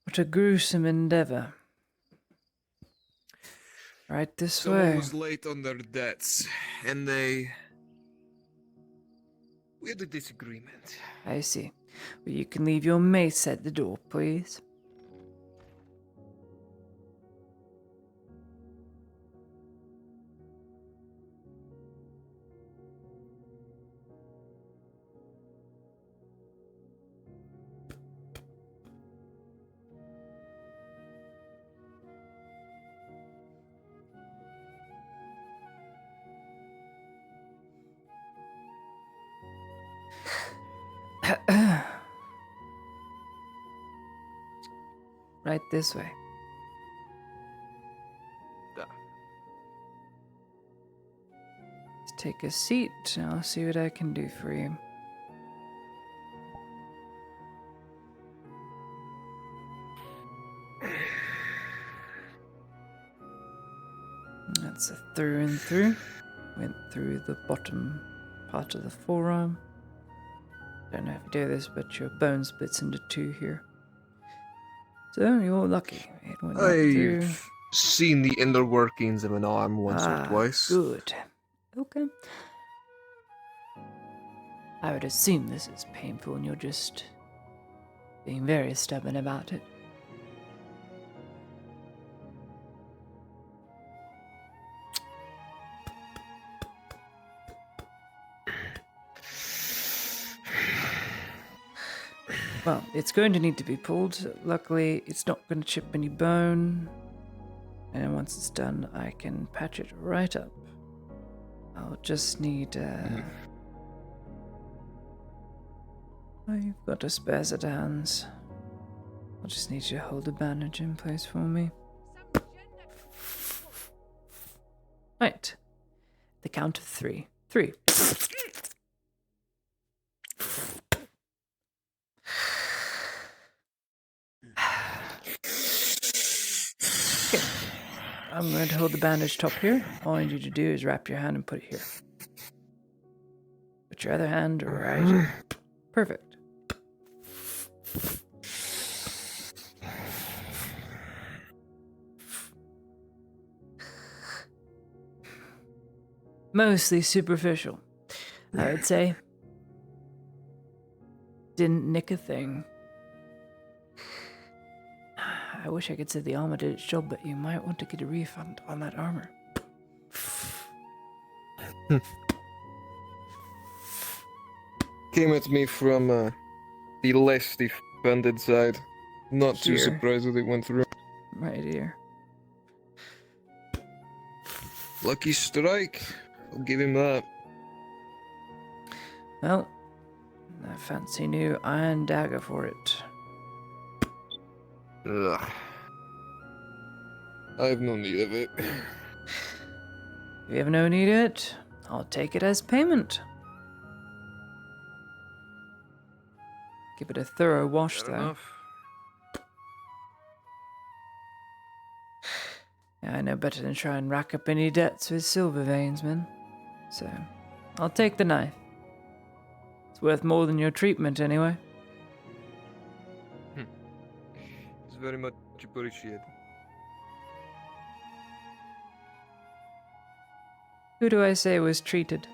What a gruesome endeavor. Right this Someone way. was late on their debts, and we had a disagreement. I see. Well, you can leave your mace at the door, please. Right this way. Let's take a seat. I'll see what I can do for you. That's a through and through. Went through the bottom part of the forearm. Don't know if you do this, but your bone splits into two here. So you're lucky. It went right through. I've seen the inner workings of an arm once or twice. Good. Okay. I would assume this is painful and you're just being very stubborn about it. Well, it's going to need to be pulled. Luckily, it's not going to chip any bone. And once it's done, I can patch it right up. I'll just need... Oh, you've got a spare set of hands. I'll just need you to hold the bandage in place for me. Right. The count of 3. 3. Okay. I'm going to hold the bandage top here. All I need you to do is wrap your hand and put it here. Put your other hand right here. Perfect. Mostly superficial, I would say. Didn't nick a thing. I wish I could say the armor did its job, but you might want to get a refund on that armor. Came at me from the less defended side. Not too Here. surprised that it went through. Right here. Lucky strike. I'll give him that. Well, a fancy new iron dagger for it. Ugh. I have no need of it. If you have no need of it, I'll take it as payment. Give it a thorough wash, Fair though. enough. Yeah, I know better than try and rack up any debts with silver veins, man. So, I'll take the knife. It's worth more than your treatment, anyway. It's very much appreciated. Who do I say was treated?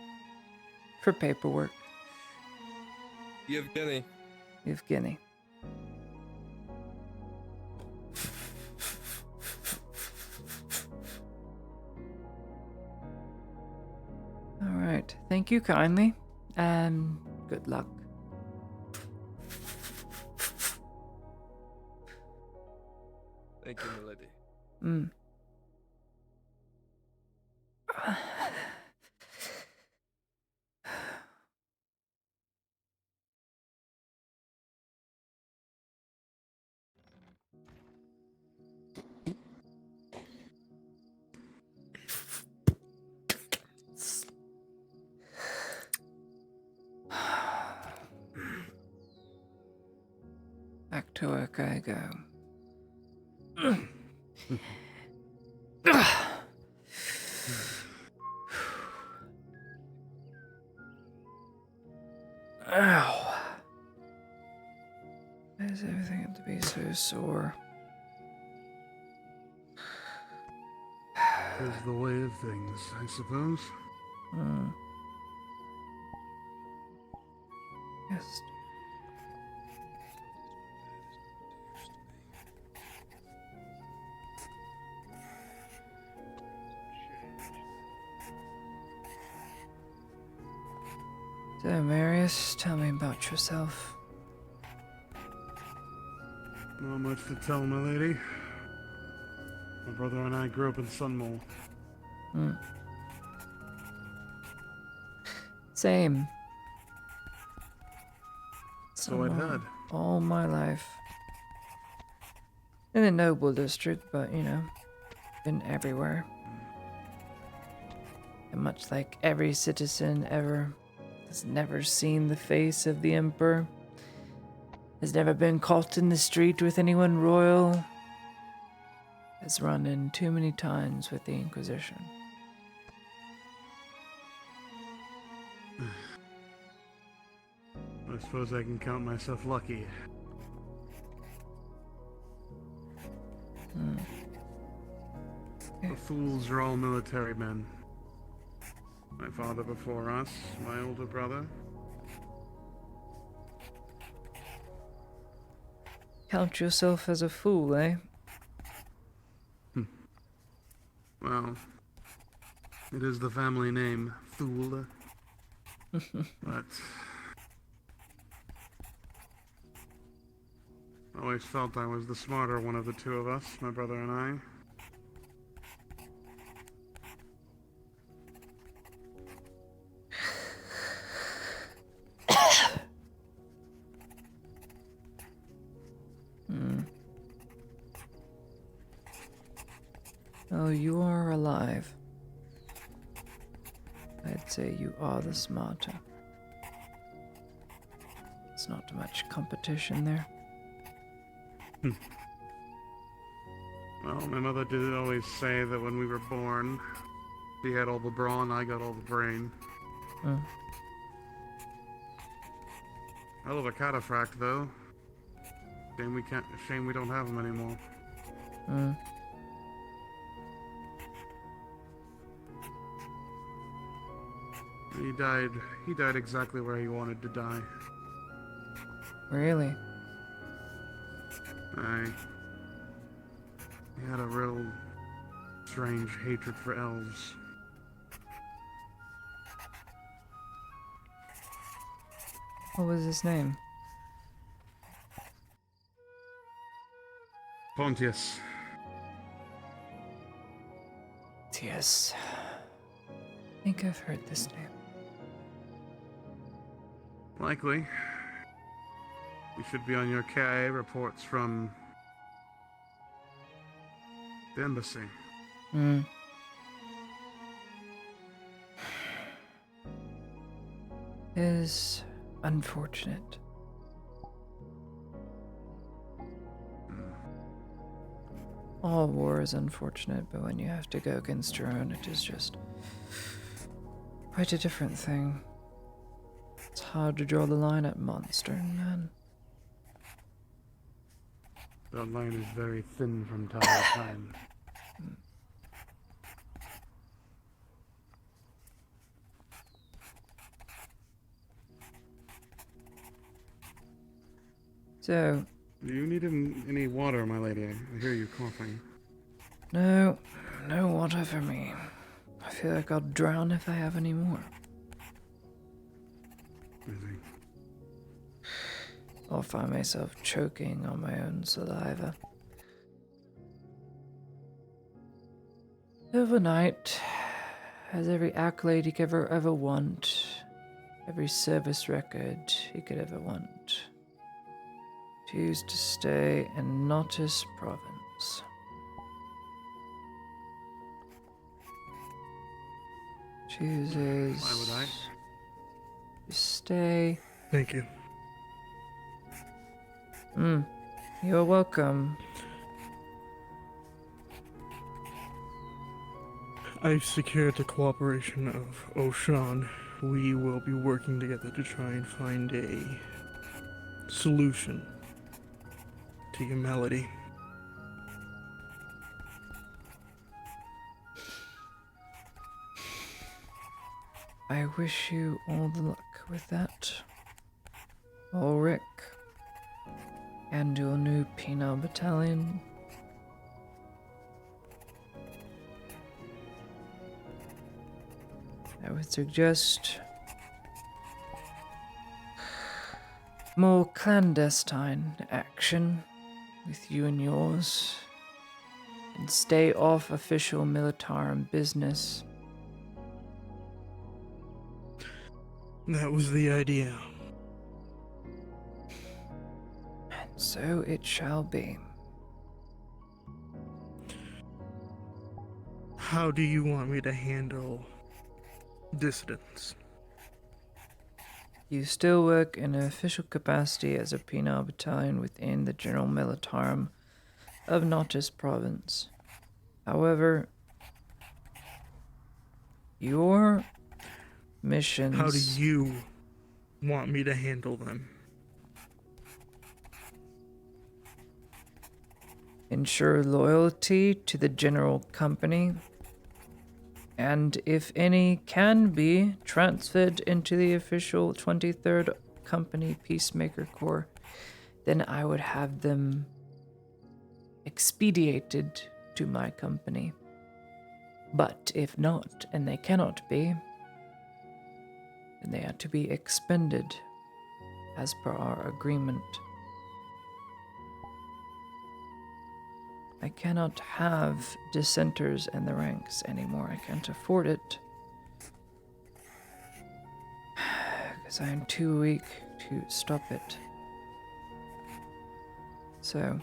For paperwork. Yevgeny. Yevgeny. Alright, thank you kindly, and good luck. Thank you, milady. Mm. Back to work I go. Ow. Why does everything have to be so sore? Is the way of things, I suppose. Yes. So, Marius, tell me about yourself. Not much to tell, my lady. My brother and I grew up in Sunmole. Same. So I'd heard. All my life. In the noble district, but you know, been everywhere. And much like every citizen ever, has never seen the face of the Emperor, has never been caught in the street with anyone royal, has run in too many times with the Inquisition. I suppose I can count myself lucky. The fools are all military men. My father before us, my older brother. Count yourself as a fool, eh? Well, it is the family name, Fool. But I always felt I was the smarter one of the two of us, my brother and I. Oh, you are alive. I'd say you are the smarter. There's not much competition there. Well, my mother did always say that when we were born, she had all the brawn, I got all the brain. Hell of a cataphract, though. Shame we don't have them anymore. He died exactly where he wanted to die. Really? He had a real strange hatred for elves. What was his name? Pontius. Yes. I think I've heard this name. Likely. We should be on your KIA reports from The embassy. Hmm. Is unfortunate. All war is unfortunate, but when you have to go against your own, it is just quite a different thing. It's hard to draw the line at monster and man. That line is very thin from time to time. So, Do you need any water, my lady? I hear you coughing. no water for me. I feel like I'll drown if I have any more. I'll find myself choking on my own saliva. Overnight, has every accolade he could ever want, every service record he could ever want. Choose to stay in Notus Province. Chooses. Why would I? To stay. Thank you. You're welcome. I've secured the cooperation of O'Shawn. We will be working together to try and find a solution to your malady. I wish you all the luck with that. Ulrich. And your new penal battalion. I would suggest more clandestine action with you and yours, and stay off official militarum business. That was the idea. And so it shall be. How do you want me to handle dissidents? You still work in an official capacity as a penal battalion within the General Militarum of Notus Province. However, your missions... How do you want me to handle them? Ensure loyalty to the general company, and if any can be transferred into the official 23rd Company Peacemaker Corps, then I would have them expedited to my company. But if not, and they cannot be, then they are to be expended as per our agreement. I cannot have dissenters in the ranks anymore. I can't afford it. Because I am too weak to stop it. So,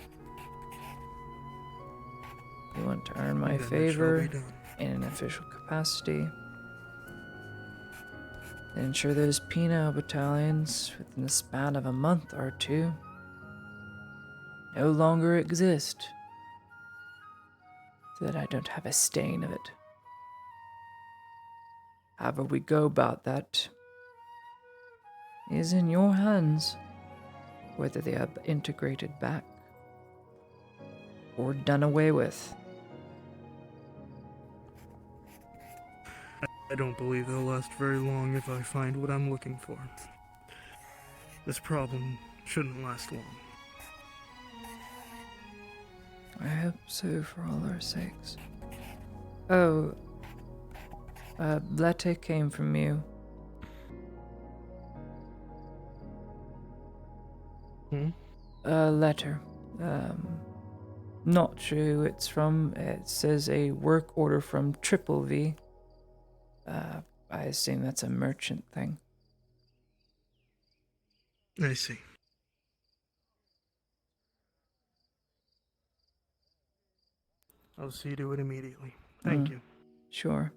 you want to earn my Then it shall favor be done. in an official capacity. And ensure those penal battalions, within the span of a month or two, no longer exist. So that I don't have a stain of it. However we go about that is in your hands, whether they are integrated back or done away with. I don't believe they'll last very long if I find what I'm looking for. This problem shouldn't last long. I hope so for all our sakes. Oh, letter came from you. A letter. Not sure who it's from. It says a work order from Triple V. I assume that's a merchant thing. I see. I'll see to it immediately. Thank you. Sure.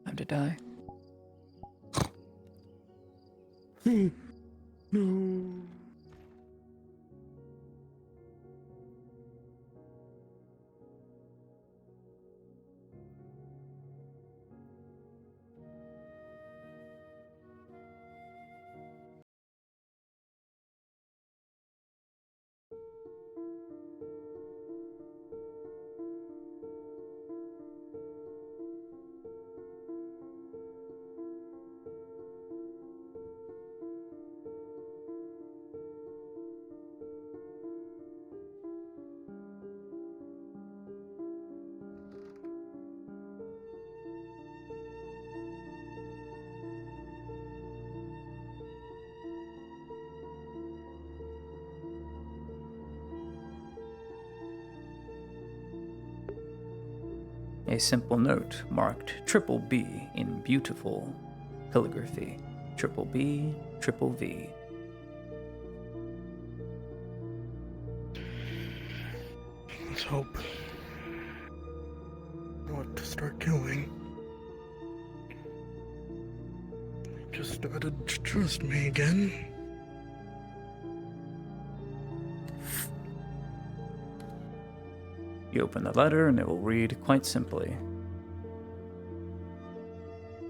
Time to die. No. A simple note marked triple B in beautiful calligraphy. Triple B, triple V. Let's hope. What to start killing. Just started to trust me again. You open the letter and it will read quite simply.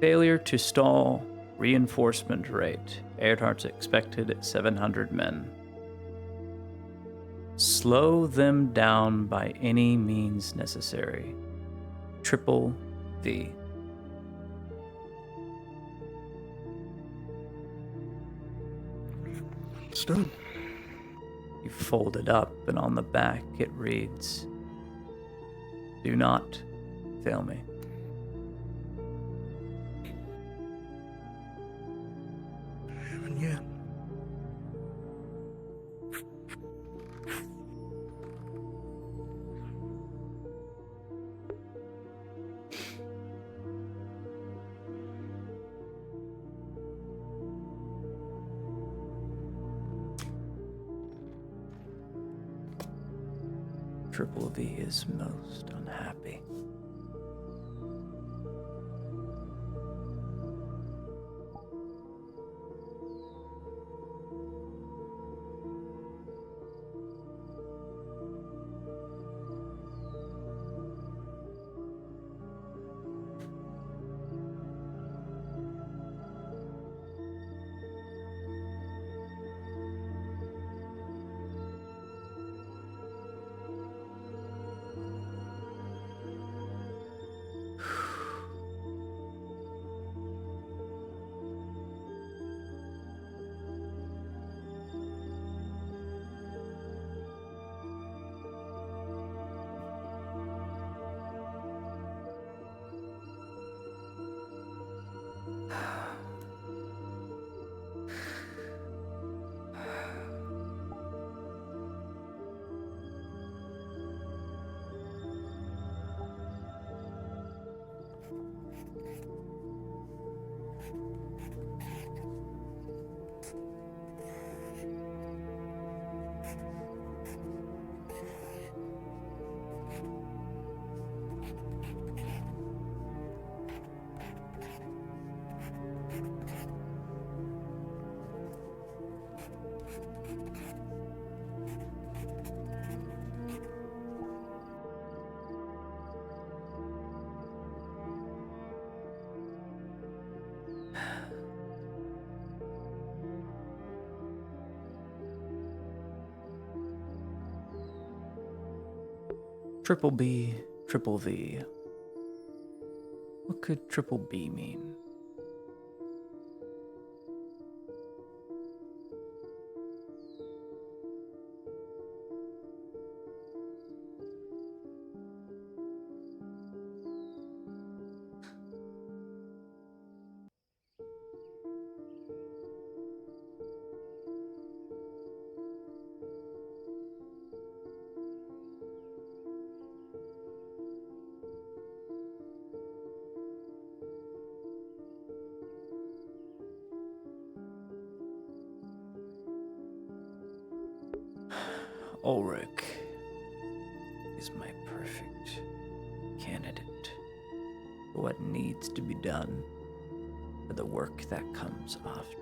Failure to stall reinforcement rate. Earhart's expected 700 men. Slow them down by any means necessary. Triple V. It's done. You fold it up and on the back it reads, "Do not fail me." Haven't yet. Triple V is most unhappy. Triple B, triple V. What could triple B mean? Ulrich is my perfect candidate for what needs to be done for the work that comes after.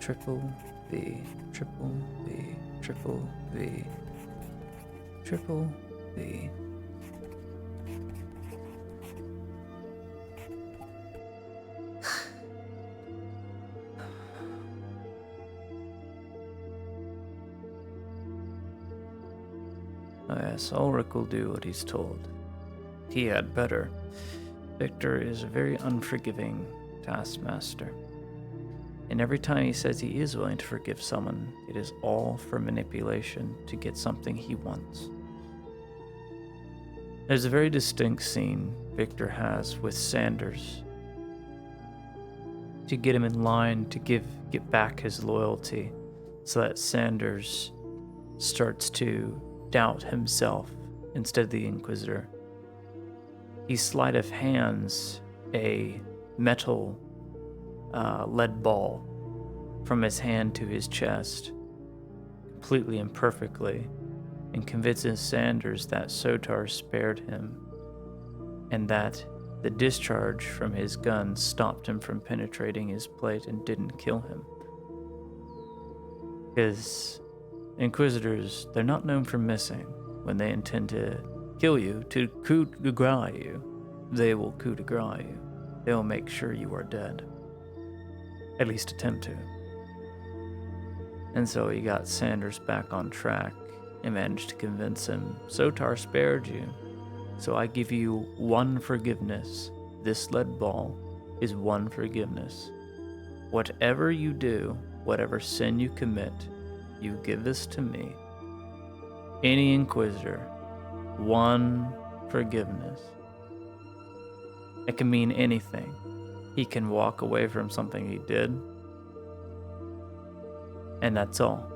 Triple V, triple V, triple V, triple V. Oh yes, Ulrich will do what he's told. He had better. Victor is a very unforgiving taskmaster. And every time he says he is willing to forgive someone, it is all for manipulation to get something he wants. There's a very distinct scene Victor has with Sanders to get him in line to get back his loyalty so that Sanders starts to doubt himself instead of the Inquisitor. He sleight of hands a metal lead ball from his hand to his chest, completely and perfectly, and convinces Sanders that Sotar spared him, and that the discharge from his gun stopped him from penetrating his plate and didn't kill him. Because Inquisitors, they're not known for missing. When they intend to kill you, to coup de grace you, they will coup de grace you. They will make sure you are dead. At least attempt to. And so he got Sanders back on track and managed to convince him, Sotar spared you, so I give you one forgiveness. This lead ball is one forgiveness. Whatever you do, whatever sin you commit, you give this to me. Any Inquisitor, one forgiveness. It can mean anything. He can walk away from something he did, and that's all.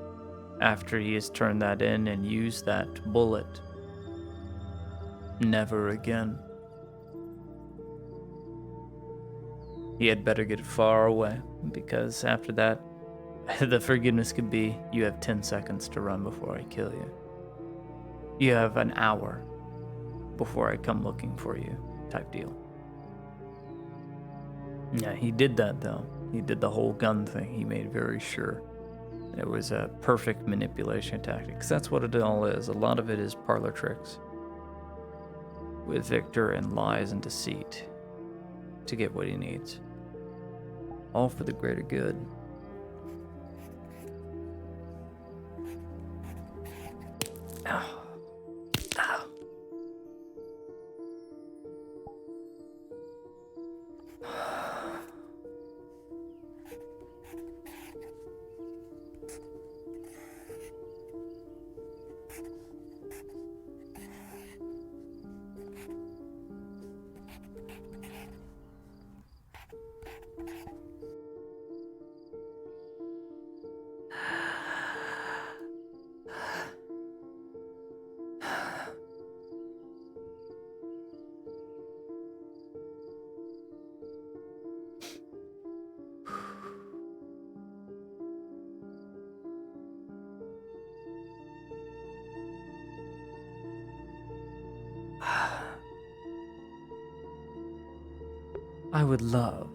After he has turned that in and used that bullet, never again. He had better get far away, because after that, the forgiveness could be, you have 10 seconds to run before I kill you. You have an hour before I come looking for you, type deal. Yeah, he did that though. He did the whole gun thing. He made very sure. It was a perfect manipulation tactic, because that's what it all is. A lot of it is parlor tricks with Victor and lies and deceit to get what he needs. All for the greater good. Ow. Ow. I would love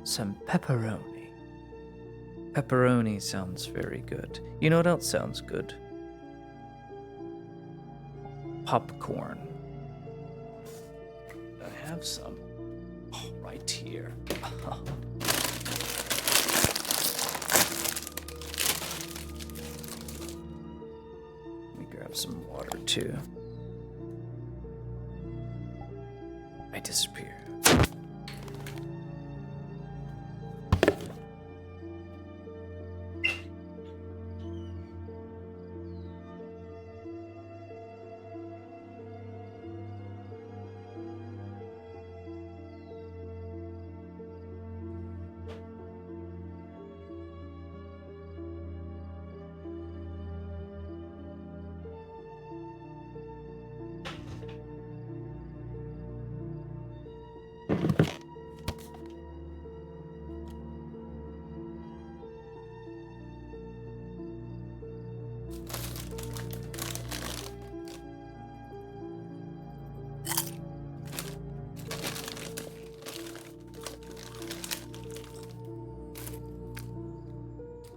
some pepperoni. Pepperoni sounds very good. You know what else sounds good? Popcorn. I have some. Oh, right here. Let me grab some water too. I disappear.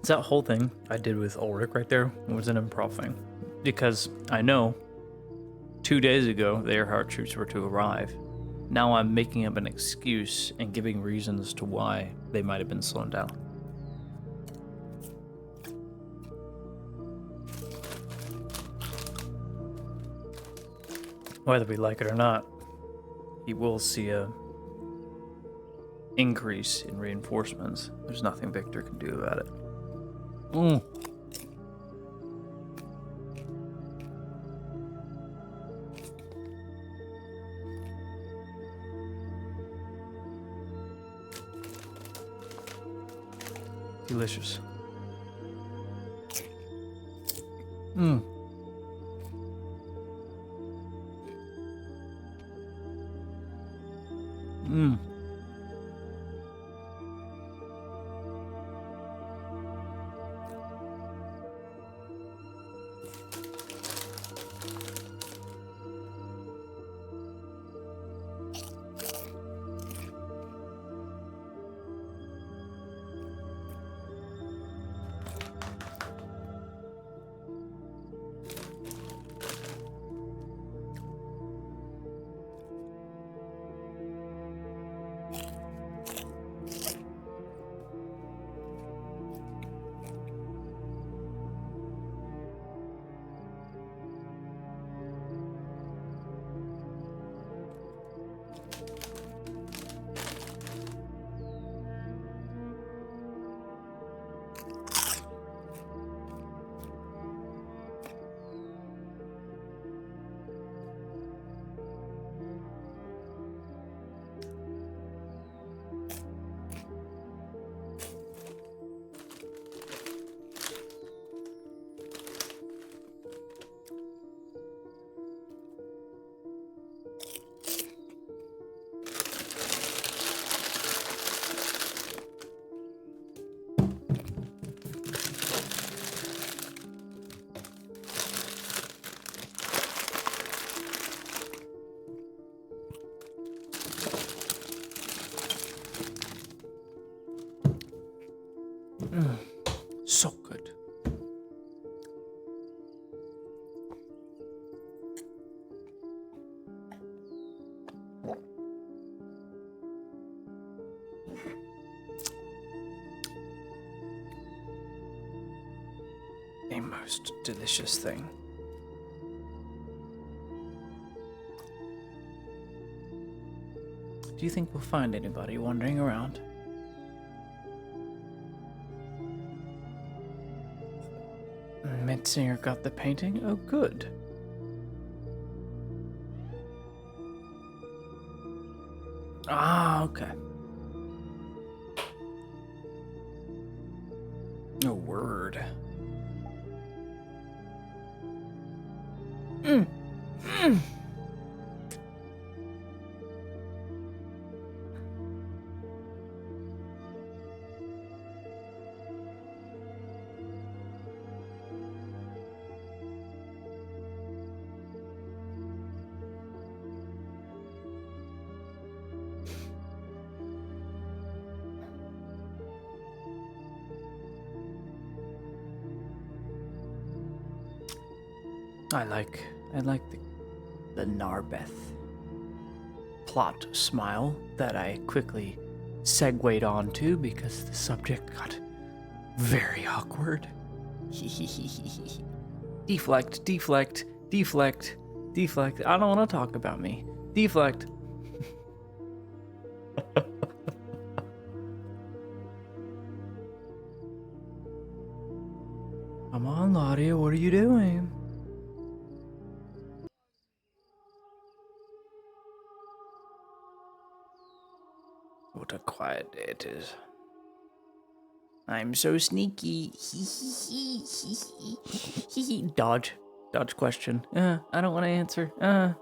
That whole thing I did with Ulrich right there was an improv thing. Because I know 2 days ago the Earhart troops were to arrive. Now I'm making up an excuse and giving reasons to why they might have been slowed down. Whether we like it or not, he will see a increase in reinforcements. There's nothing Victor can do about it. Delicious. Mmm. Mmm. So good. A most delicious thing. Do you think we'll find anybody wandering around? Mitsinger got the painting? Oh, good. Ah, okay. Oh, word. Mm. Mm. I like the Narbeth plot smile that I quickly segued onto because the subject got very awkward. Deflect, deflect, deflect, deflect. I don't want to talk about me. Deflect. Come on, Claudia, what are you doing? What a quiet day it is. I'm so sneaky. Dodge. Dodge question. I don't want to answer. Because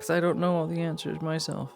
I don't know all the answers myself.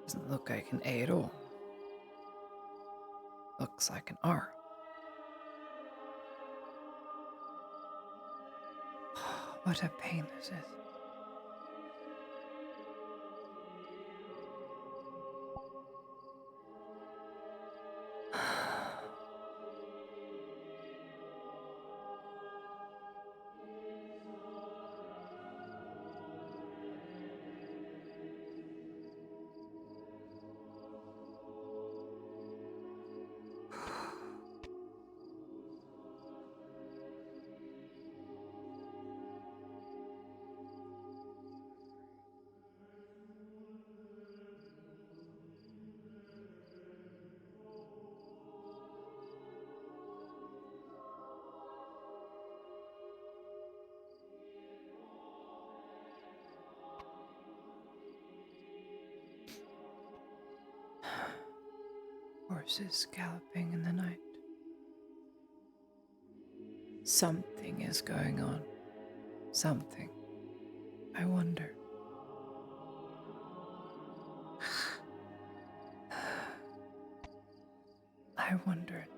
Doesn't look like an A at all. Looks like an R. What a pain this is. Horses galloping in the night. Something is going on. Something. I wonder. I wonder indeed.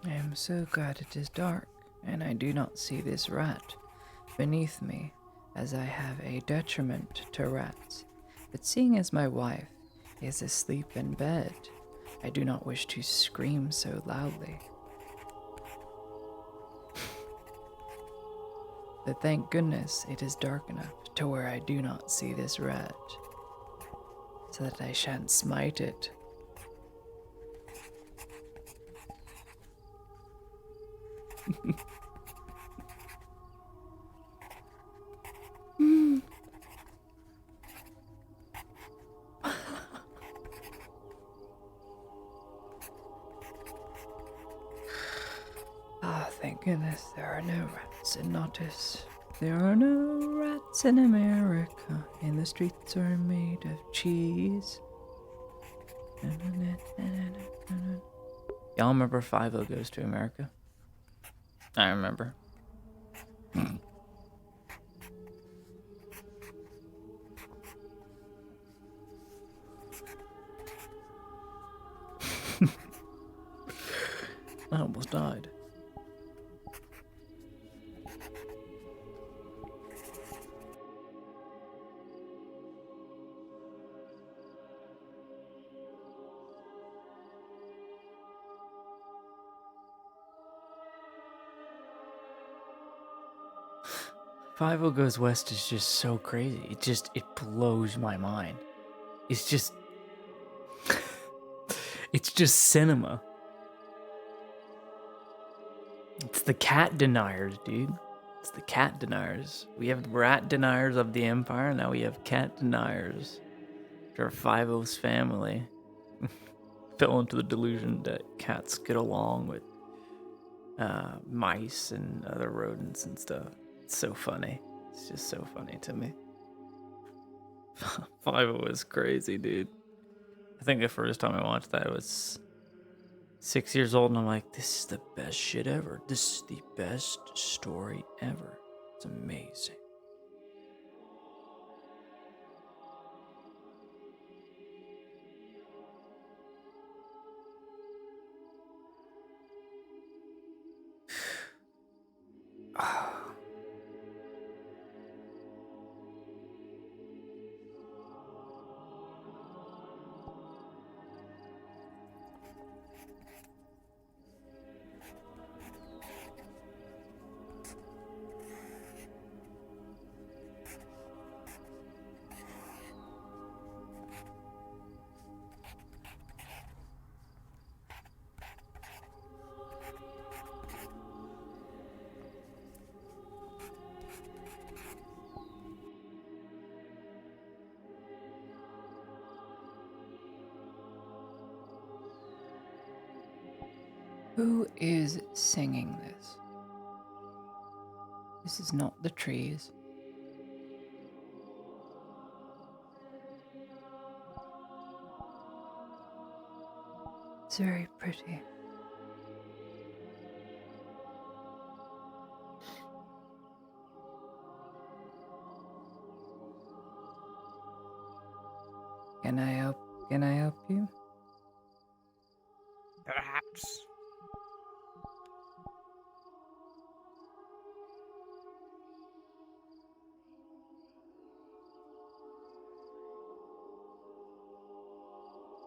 I am so glad it is dark, and I do not see this rat beneath me, as I have a detriment to rats. But seeing as my wife is asleep in bed, I do not wish to scream so loudly. But thank goodness it is dark enough to where I do not see this rat, so that I shan't smite it. Ah, thank goodness there are no rats in Nautis. There are no rats in America, and the streets are made of cheese. Y'all remember 5 Goes to America? I remember. I almost died. Five Goes West is just so crazy. It blows my mind. It's just it's just cinema. It's the cat deniers, dude. It's the cat deniers. We have rat deniers of the Empire, now we have cat deniers. Our 5-O's family fell into the delusion that cats get along with mice and other rodents and stuff. It's so funny. It's just so funny to me. 5-O is crazy, dude. I think the first time I watched that, I was 6 years old, and I'm like, this is the best shit ever. This is the best story ever. It's amazing. Who is singing this? This is not the trees. It's very pretty. Can I help you? Perhaps.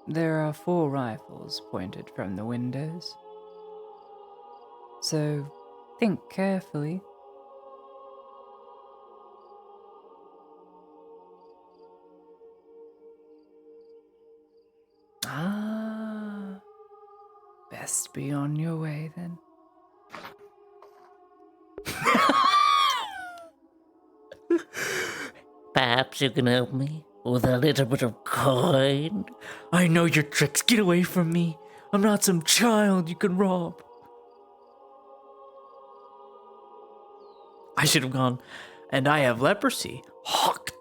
There are 4 rifles pointed from the windows. So think carefully. Ah, best be on your way then. Perhaps you can help me with a little bit of coin? I know your tricks. Get away from me. I'm not some child you can rob. I should have gone, and I have leprosy. Hawk.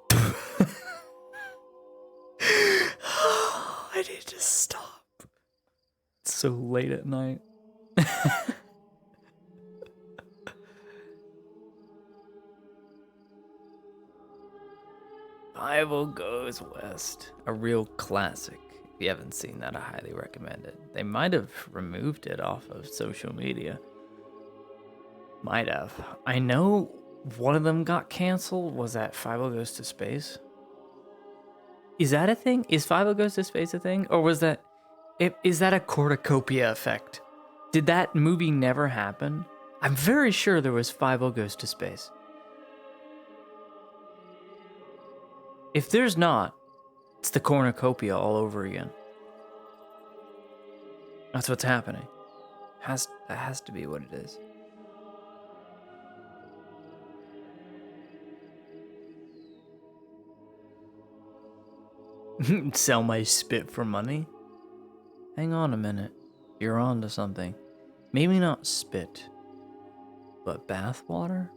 I need to stop. It's so late at night. Bible Goes West. A real classic. If you haven't seen that, I highly recommend it. They might have removed it off of social media. Might have. I know one of them got canceled. Was that 5 Goes to Space? Is that a thing? Is 5 Goes to Space a thing? Or was that... Is that a cornucopia effect? Did that movie never happen? I'm very sure there was 5 Goes to Space. If there's not, it's the cornucopia all over again. That's what's happening. That has to be what it is. Sell my spit for money? Hang on a minute. You're on to something. Maybe not spit, but bathwater?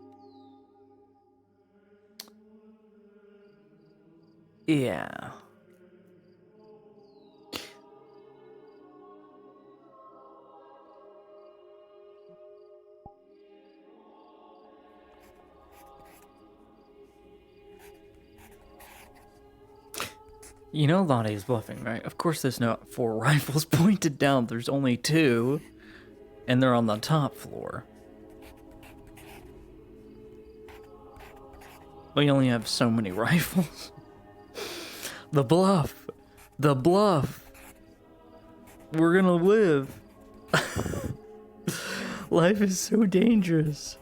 Yeah. You know Lottie's bluffing, right? Of course there's not 4 rifles pointed down. There's only 2. And they're on the top floor. We only have so many rifles. The bluff. The bluff. We're gonna live. Life is so dangerous.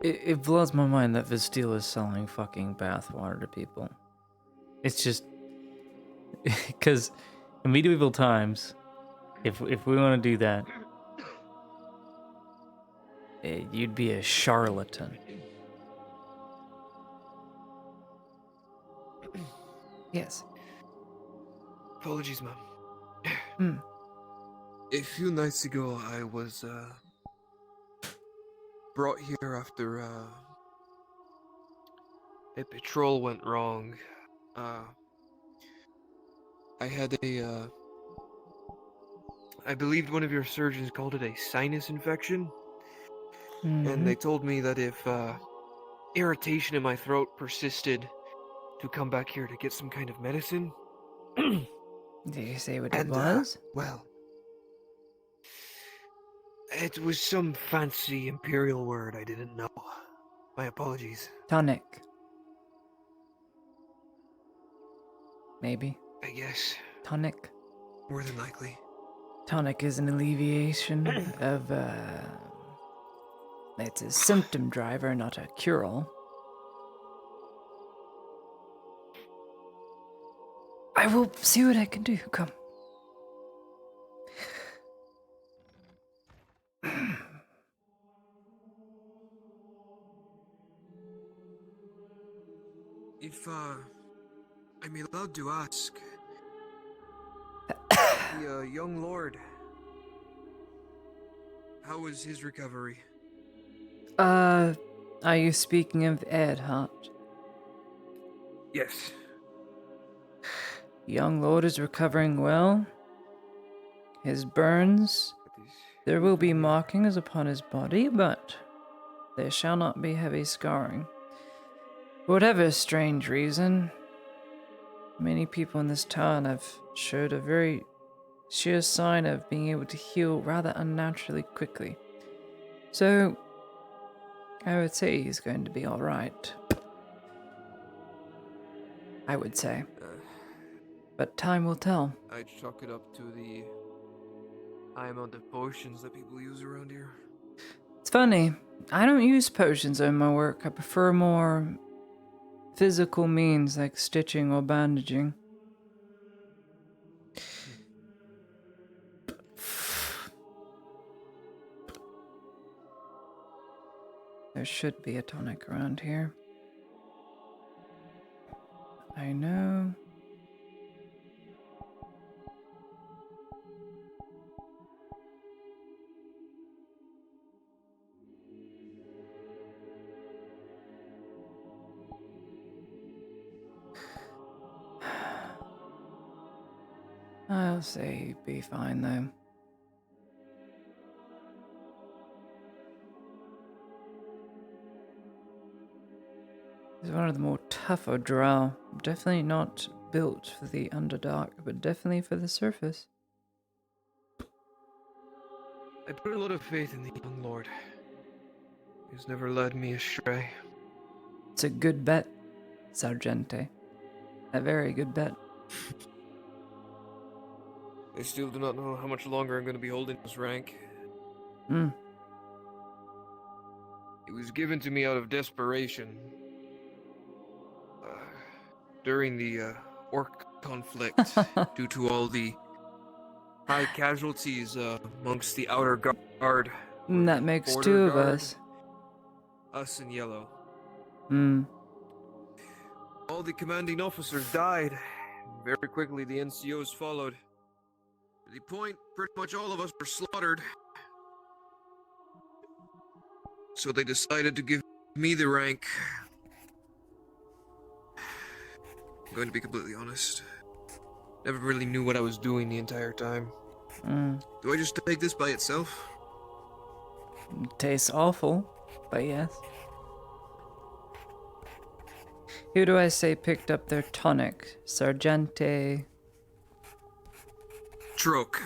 It blows my mind that Visteel is selling fucking bathwater to people. It's just... Because in medieval times, if we want to do that, you'd be a charlatan. Yes. Apologies, Mom. A few nights ago, I was brought here after a patrol went wrong. I had I believe one of your surgeons called it a sinus infection. And they told me that if irritation in my throat persisted, to come back here to get some kind of medicine. Did you say what it was? Well, it was some fancy imperial word I didn't know. My apologies. Tonic. Maybe. I guess. Tonic. More than likely. Tonic is an alleviation of, it's a symptom driver, not a cure-all. will see what I can do. Come. If, I'm allowed to ask, the, young lord, how was his recovery? Are you speaking of Earhart? Yes. Young lord is recovering well. His burns, there will be markings upon his body, but there shall not be heavy scarring. For whatever strange reason, many people in this town have showed a very sheer sign of being able to heal rather unnaturally quickly. So, I would say he's going to be alright. I would say. But time will tell. I'd chalk it up to the high amount of potions that people use around here. It's funny, I don't use potions in my work. I prefer more physical means like stitching or bandaging. There should be a tonic around here. I know. I'll say he'd be fine though. He's one of the more tougher drow. Definitely not built for the Underdark, but definitely for the surface. I put a lot of faith in the young lord. He's never led me astray. It's a good bet, Sargente. A very good bet. I still do not know how much longer I'm going to be holding this rank. Hmm. It was given to me out of desperation. During the orc conflict, due to all the high casualties amongst the outer guard. That makes Border two of guard, us. Us in yellow. Hmm. All the commanding officers died. Very quickly, the NCOs followed. To the point, pretty much all of us were slaughtered. So they decided to give me the rank. I'm going to be completely honest. Never really knew what I was doing the entire time. Do I just take this by itself? Tastes awful, but yes. Who do I say picked up their tonic? Sargente. Troke.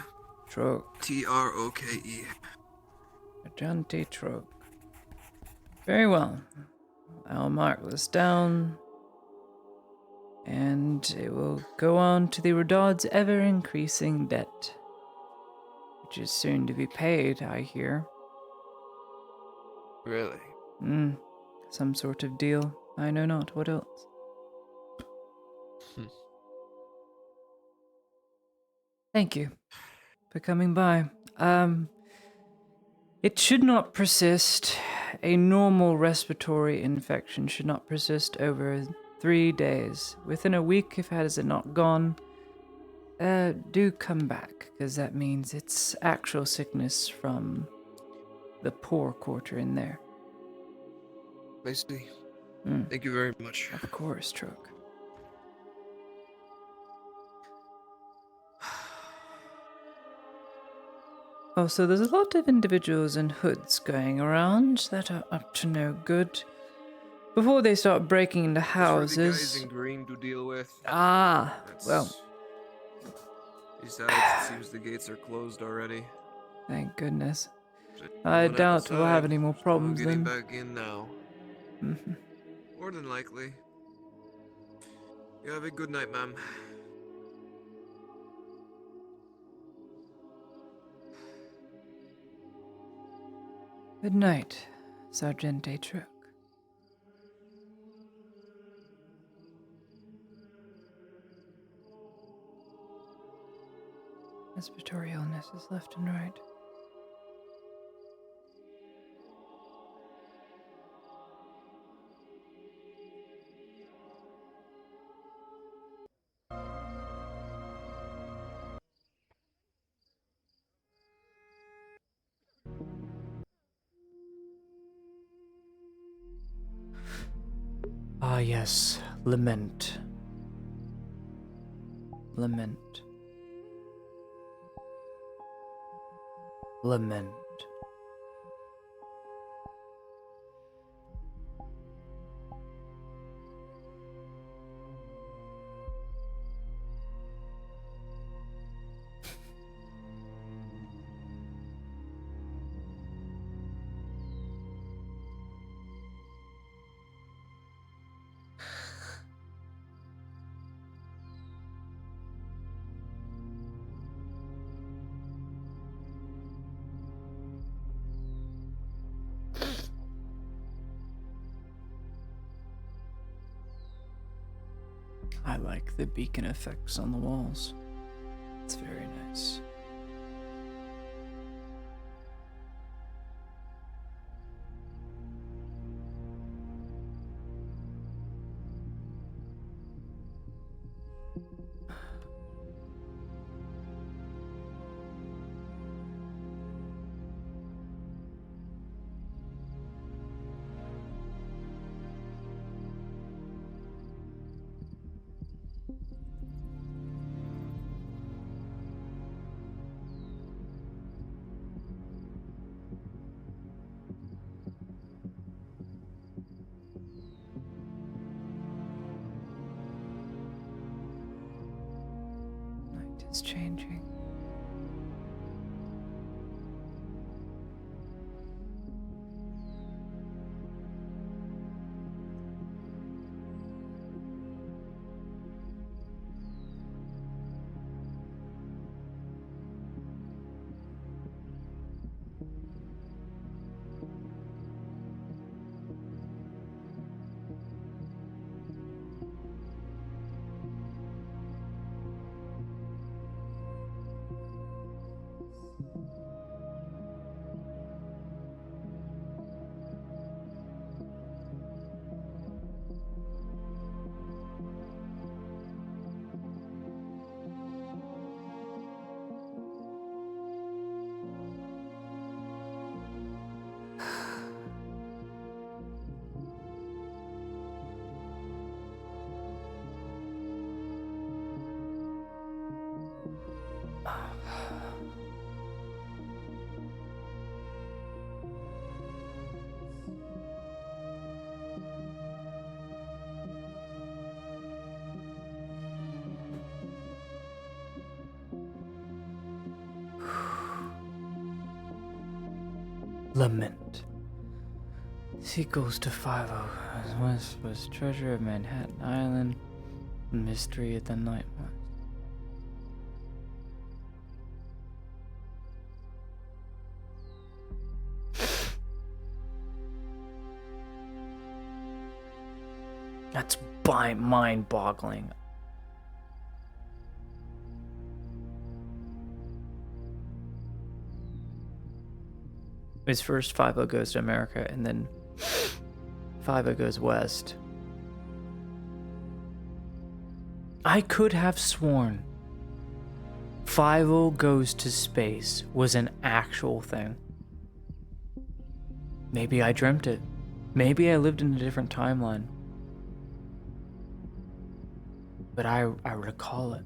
Troke. Troke. Sargente Troke. Very well. I'll mark this down. And it will go on to the Redod's ever-increasing debt. Which is soon to be paid, I hear. Really? Some sort of deal. I know not. What else? Thank you for coming by. It should not persist. A normal respiratory infection should not persist over 3 days. Within a week, if it has not gone, do come back, because that means it's actual sickness from the poor quarter in there. I see. Thank you very much. Of course, Troke. Oh, so there's a lot of individuals in hoods going around that are up to no good. Before they start breaking into houses. For the guys in green to deal with. Well. Besides, it seems the gates are closed already. Thank goodness. Just I one doubt we'll have outside, any more problems so getting then. back in now. More than likely. You have a good night, ma'am. Good night, Sergeant Troke. respiratory illnesses left and right. Ah, yes, lament. Lament. Lament. I like the beacon effects on the walls. It's very nice. Night is changing. Lament. Sequels to 50. West was Treasure of Manhattan Island. Mystery at the Night One. That's mind-boggling. It's first 50 goes to America, and then 50 goes west. I could have sworn 50 goes to space was an actual thing. Maybe I dreamt it. Maybe I lived in a different timeline. But I recall it.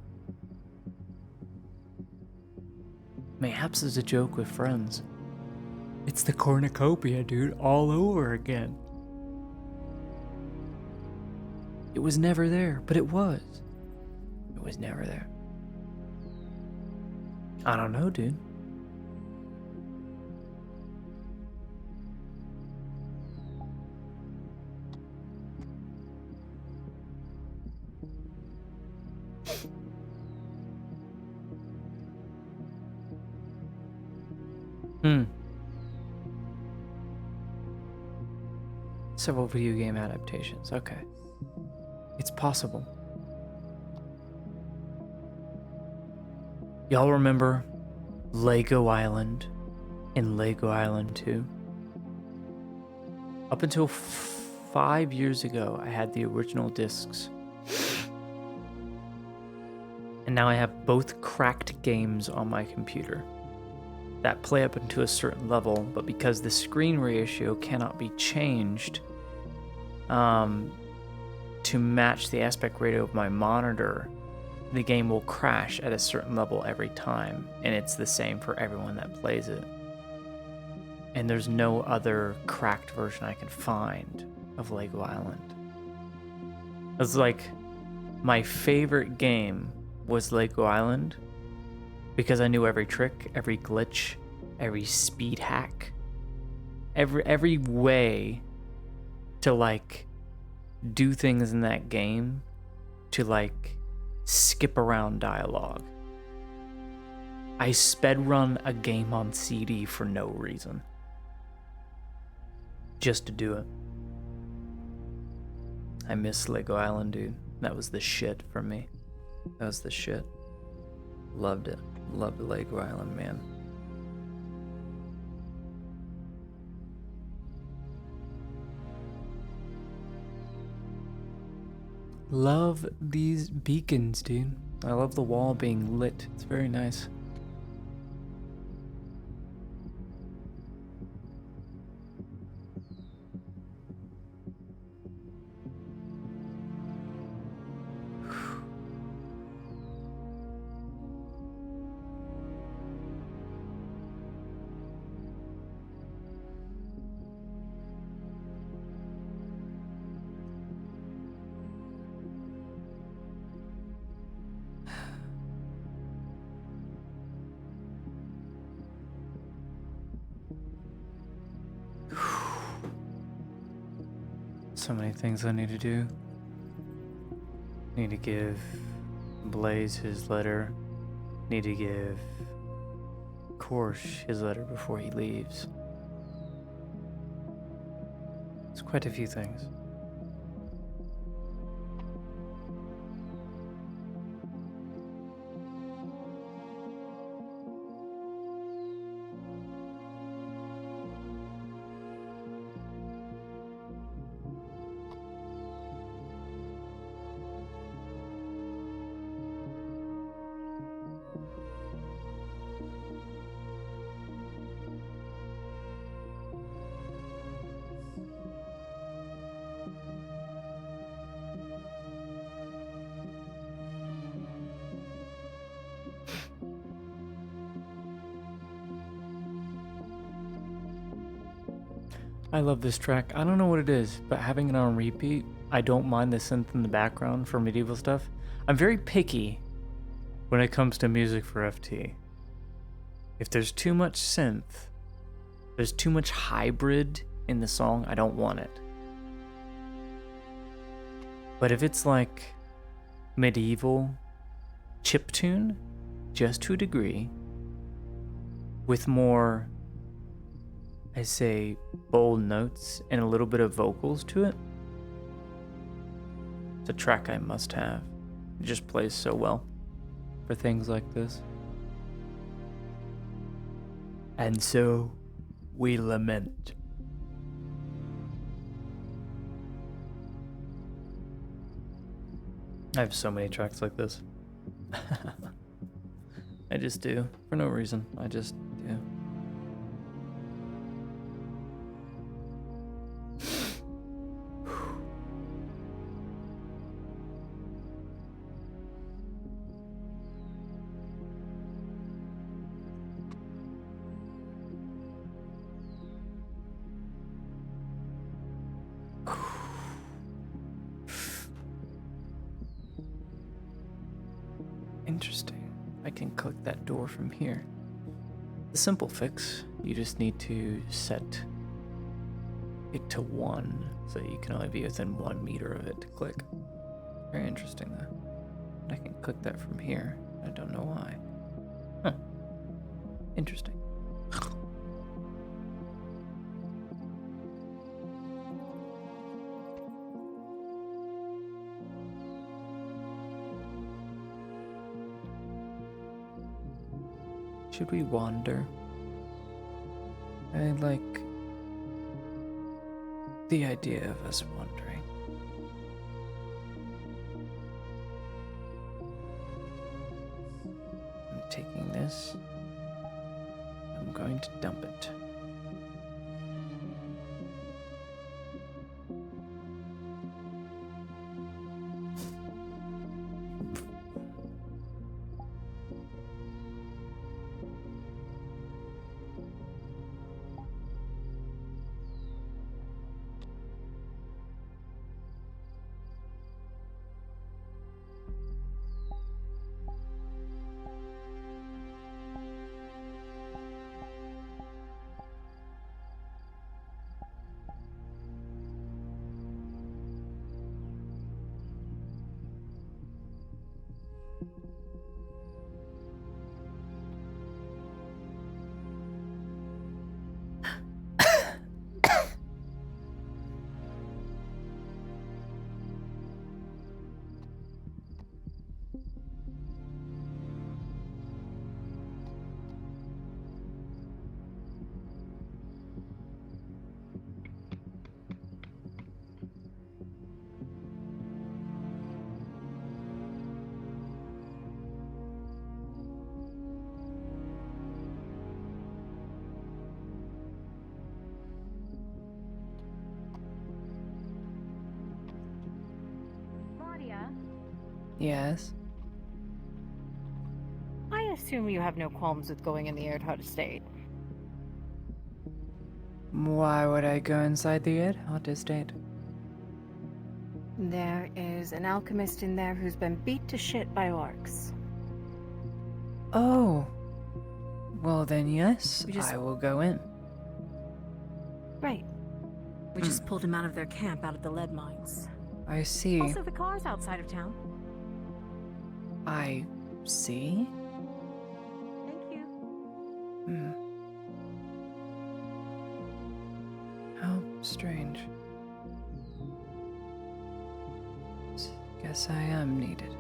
Mayhaps it's a joke with friends. It's the cornucopia, dude, all over again. It was never there, but it was. It was never there. I don't know, dude. Several video game adaptations. Okay. It's possible. Y'all remember Lego Island and Lego Island 2? Up until 5 years ago, I had the original discs. And now I have both cracked games on my computer that play up into a certain level, but because the screen ratio cannot be changed to match the aspect ratio of my monitor, the game will crash at a certain level every time, and it's the same for everyone that plays it. And there's no other cracked version I can find of Lego Island. It's like my favorite game was Lego Island because I knew every trick, every glitch, every speed hack, every way to like do things in that game to like skip around dialogue. I sped run a game on CD for no reason. Just to do it. I miss Lego Island, dude. That was the shit for me. That was the shit. Loved it. Loved Lego Island, man. Love these beacons, dude. I love the wall being lit. It's very nice. So many things I need to do. Need to give Blaze his letter. Need to give Korsh his letter before he leaves. It's quite a few things. I love this track. I don't know what it is, but having it on repeat, I don't mind the synth in the background for medieval stuff. I'm very picky when it comes to music for FT. If there's too much synth, there's too much hybrid in the song, I don't want it. But if it's like medieval chiptune, just to a degree, with more, I say, bold notes and a little bit of vocals to it, it's a track I must have. It just plays so well for things like this. And so we lament. I have so many tracks like this. I just do, for no reason. I just do. Interesting. I can click that door from here. The simple fix, you just need to set it to 1, so you can only be within 1 meter of it to click. Very interesting though. And I can click that from here. I don't know why. Huh. Interesting. Should we wander? I like the idea of us wandering. I'm taking this. I'm going to dump it. Yes. I assume you have no qualms with going in the Erdhut estate. Why would I go inside the Erdhut estate? There is an alchemist in there who's been beat to shit by orcs. Oh. Well then, yes, We just- I will go in. Right. We just pulled him out of their camp, out of the lead mines. I see. Also, the car's outside of town. I see. Thank you. Hmm. How strange. Guess I am needed.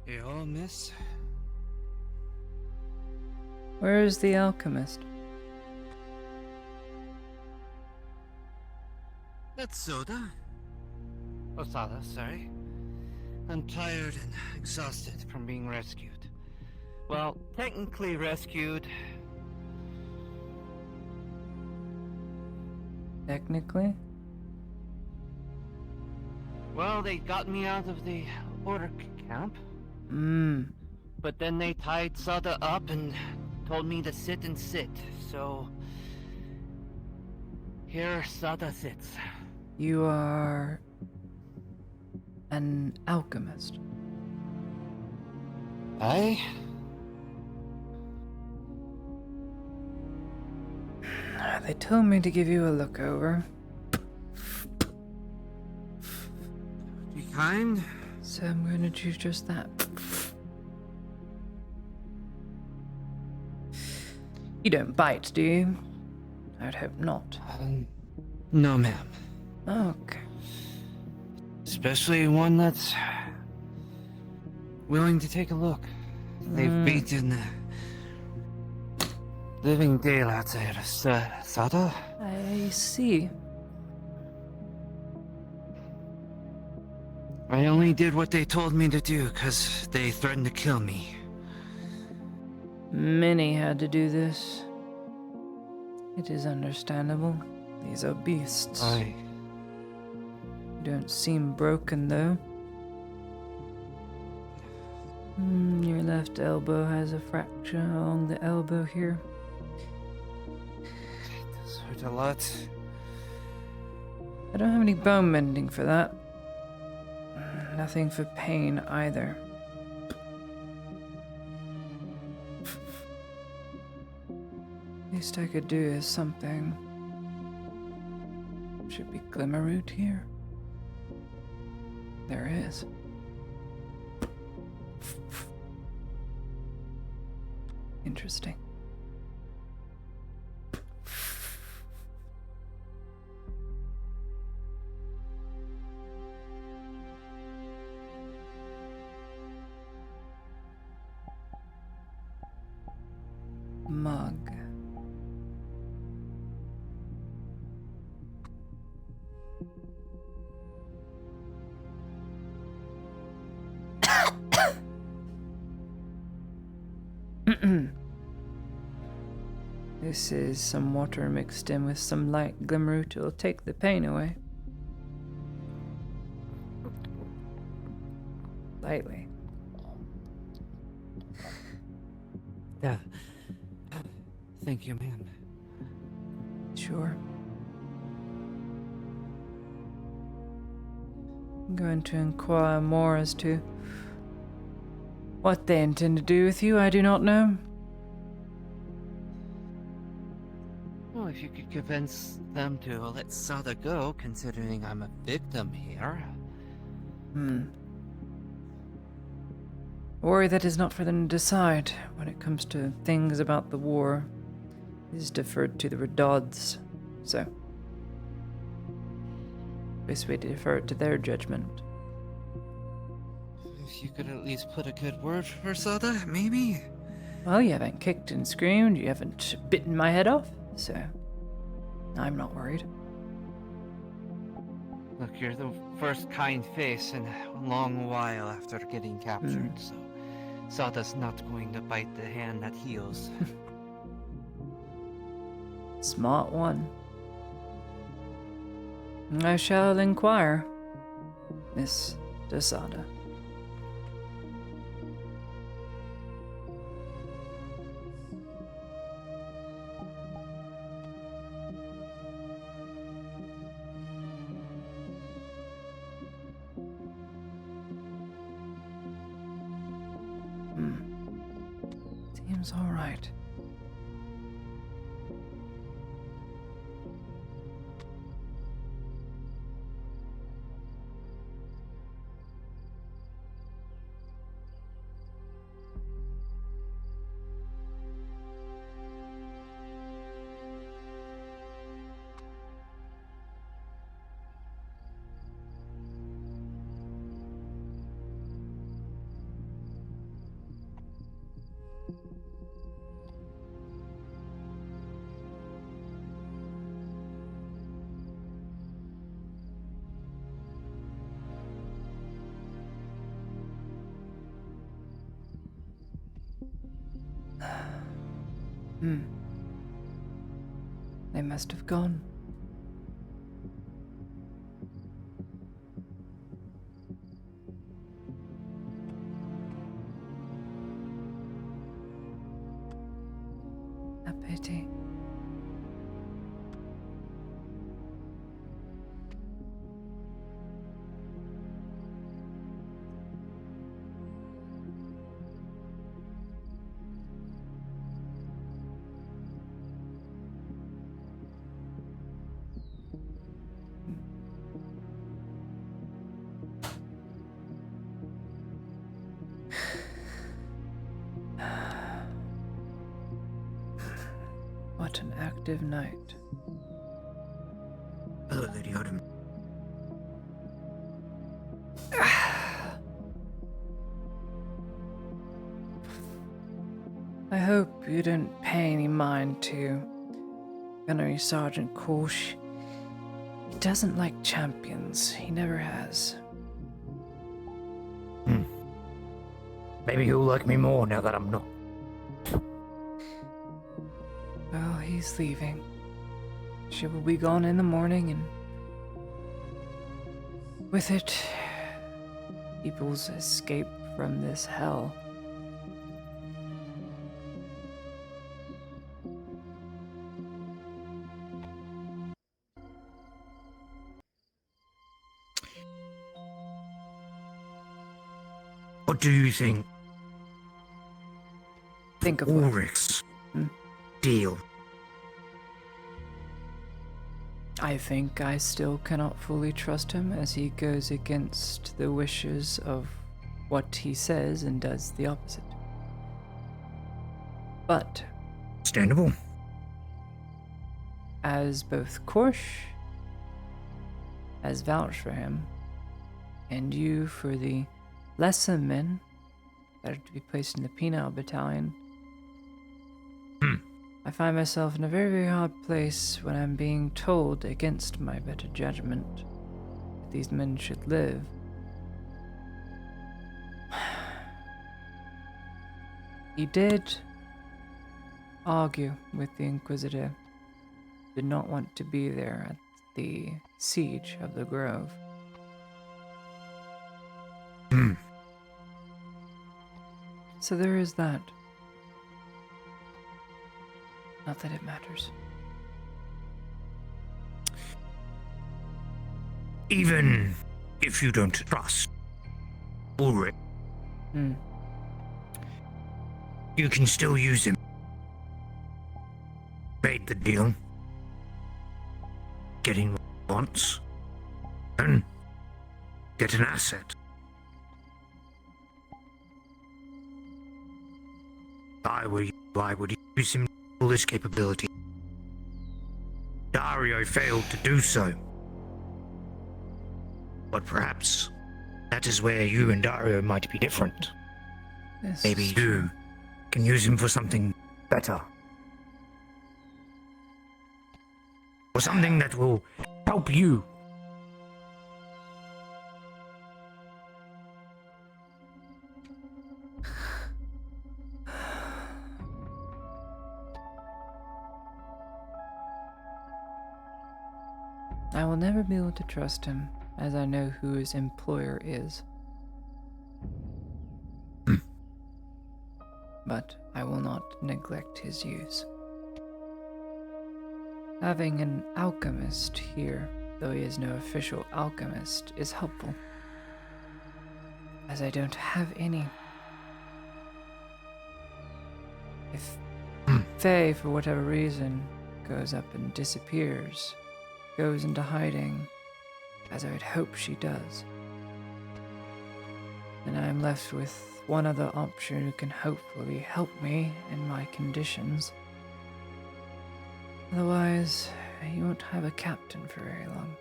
You all, miss? Where is the alchemist? That's Soda. Osada, sorry. I'm tired and exhausted from being rescued. Well, technically rescued. Technically? Well, they got me out of the orc camp. But then they tied Sada up and told me to sit and sit, so... Here Sada sits. You are... an alchemist. Aye? They told me to give you a look over. Be kind? So I'm going to do just that. You don't bite, do you? I'd hope not. No, ma'am. Okay. Especially one that's willing to take a look. They've beaten the living daylights out of Sada. I see. I only did what they told me to do because they threatened to kill me. Many had to do this. It is understandable. These are beasts. Aye. You don't seem broken, though. Your left elbow has a fracture along the elbow here. This hurt a lot. I don't have any bone mending for that. Nothing for pain either. Least I could do is something. Should be Glimmerroot here. There is. Interesting. Mug. This is some water mixed in with some light Glimmerroot. It'll take the pain away. Lightly. Yeah. Thank you, man. Sure. I'm going to inquire more as to what they intend to do with you. I do not know. Well, if you could convince them to let Sada go, considering I'm a victim here. Worry that is not for them to decide. When it comes to things about the war, it is deferred to the Redods. So, best way to defer it to their judgment. If you could at least put a good word for Sada, maybe? Well, you haven't kicked and screamed, you haven't bitten my head off, so I'm not worried. Look, you're the first kind face in a long while after getting captured, so Sada's not going to bite the hand that heals. Smart one. I shall inquire, Miss Sada. Seems all right. They must have gone. A pity. What an active night. Hello, Lady Odom. I hope you didn't pay any mind to Gunnery Sergeant Korsh. He doesn't like champions. He never has. Maybe he'll like me more now that I'm not. Well, he's leaving. She will be gone in the morning, and with it, people's escape from this hell. What do you think? Think of Ulrich's deal. I think I still cannot fully trust him as he goes against the wishes of what he says and does the opposite. But Understandable. as both Korsh has vouched for him, and you for the lesser men that are to be placed in the penal battalion, I find myself in a very, very hard place when I'm being told against my better judgment that these men should live. He did argue with the Inquisitor, did not want to be there at the siege of the Grove. So there is that. Not that it matters. Even if you don't trust Ulrich, you can still use him. Made the deal. Getting what he wants. And get an asset. If I were you, I would use him to full his capability. Dario failed to do so. But perhaps that is where you and Dario might be different. Yes. Maybe you can use him for something better. Or something that will help you. I will never be able to trust him, as I know who his employer is. But I will not neglect his use. Having an alchemist here, though he is no official alchemist, is helpful, as I don't have any. If Faye, for whatever reason, goes up and disappears, goes into hiding, as I would hope she does, then I am left with one other option who can hopefully help me in my conditions. Otherwise, you won't have a captain for very long.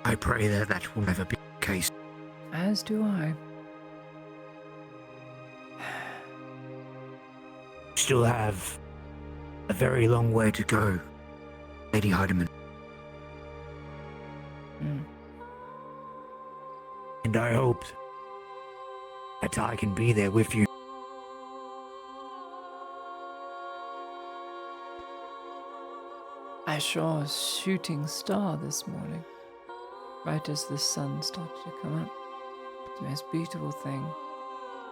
I pray that that will never be the case. As do I. Still have a very long way to go, Lady Heidemann. And I hope that I can be there with you. I saw a shooting star this morning, right as the sun started to come up. It's the most beautiful thing.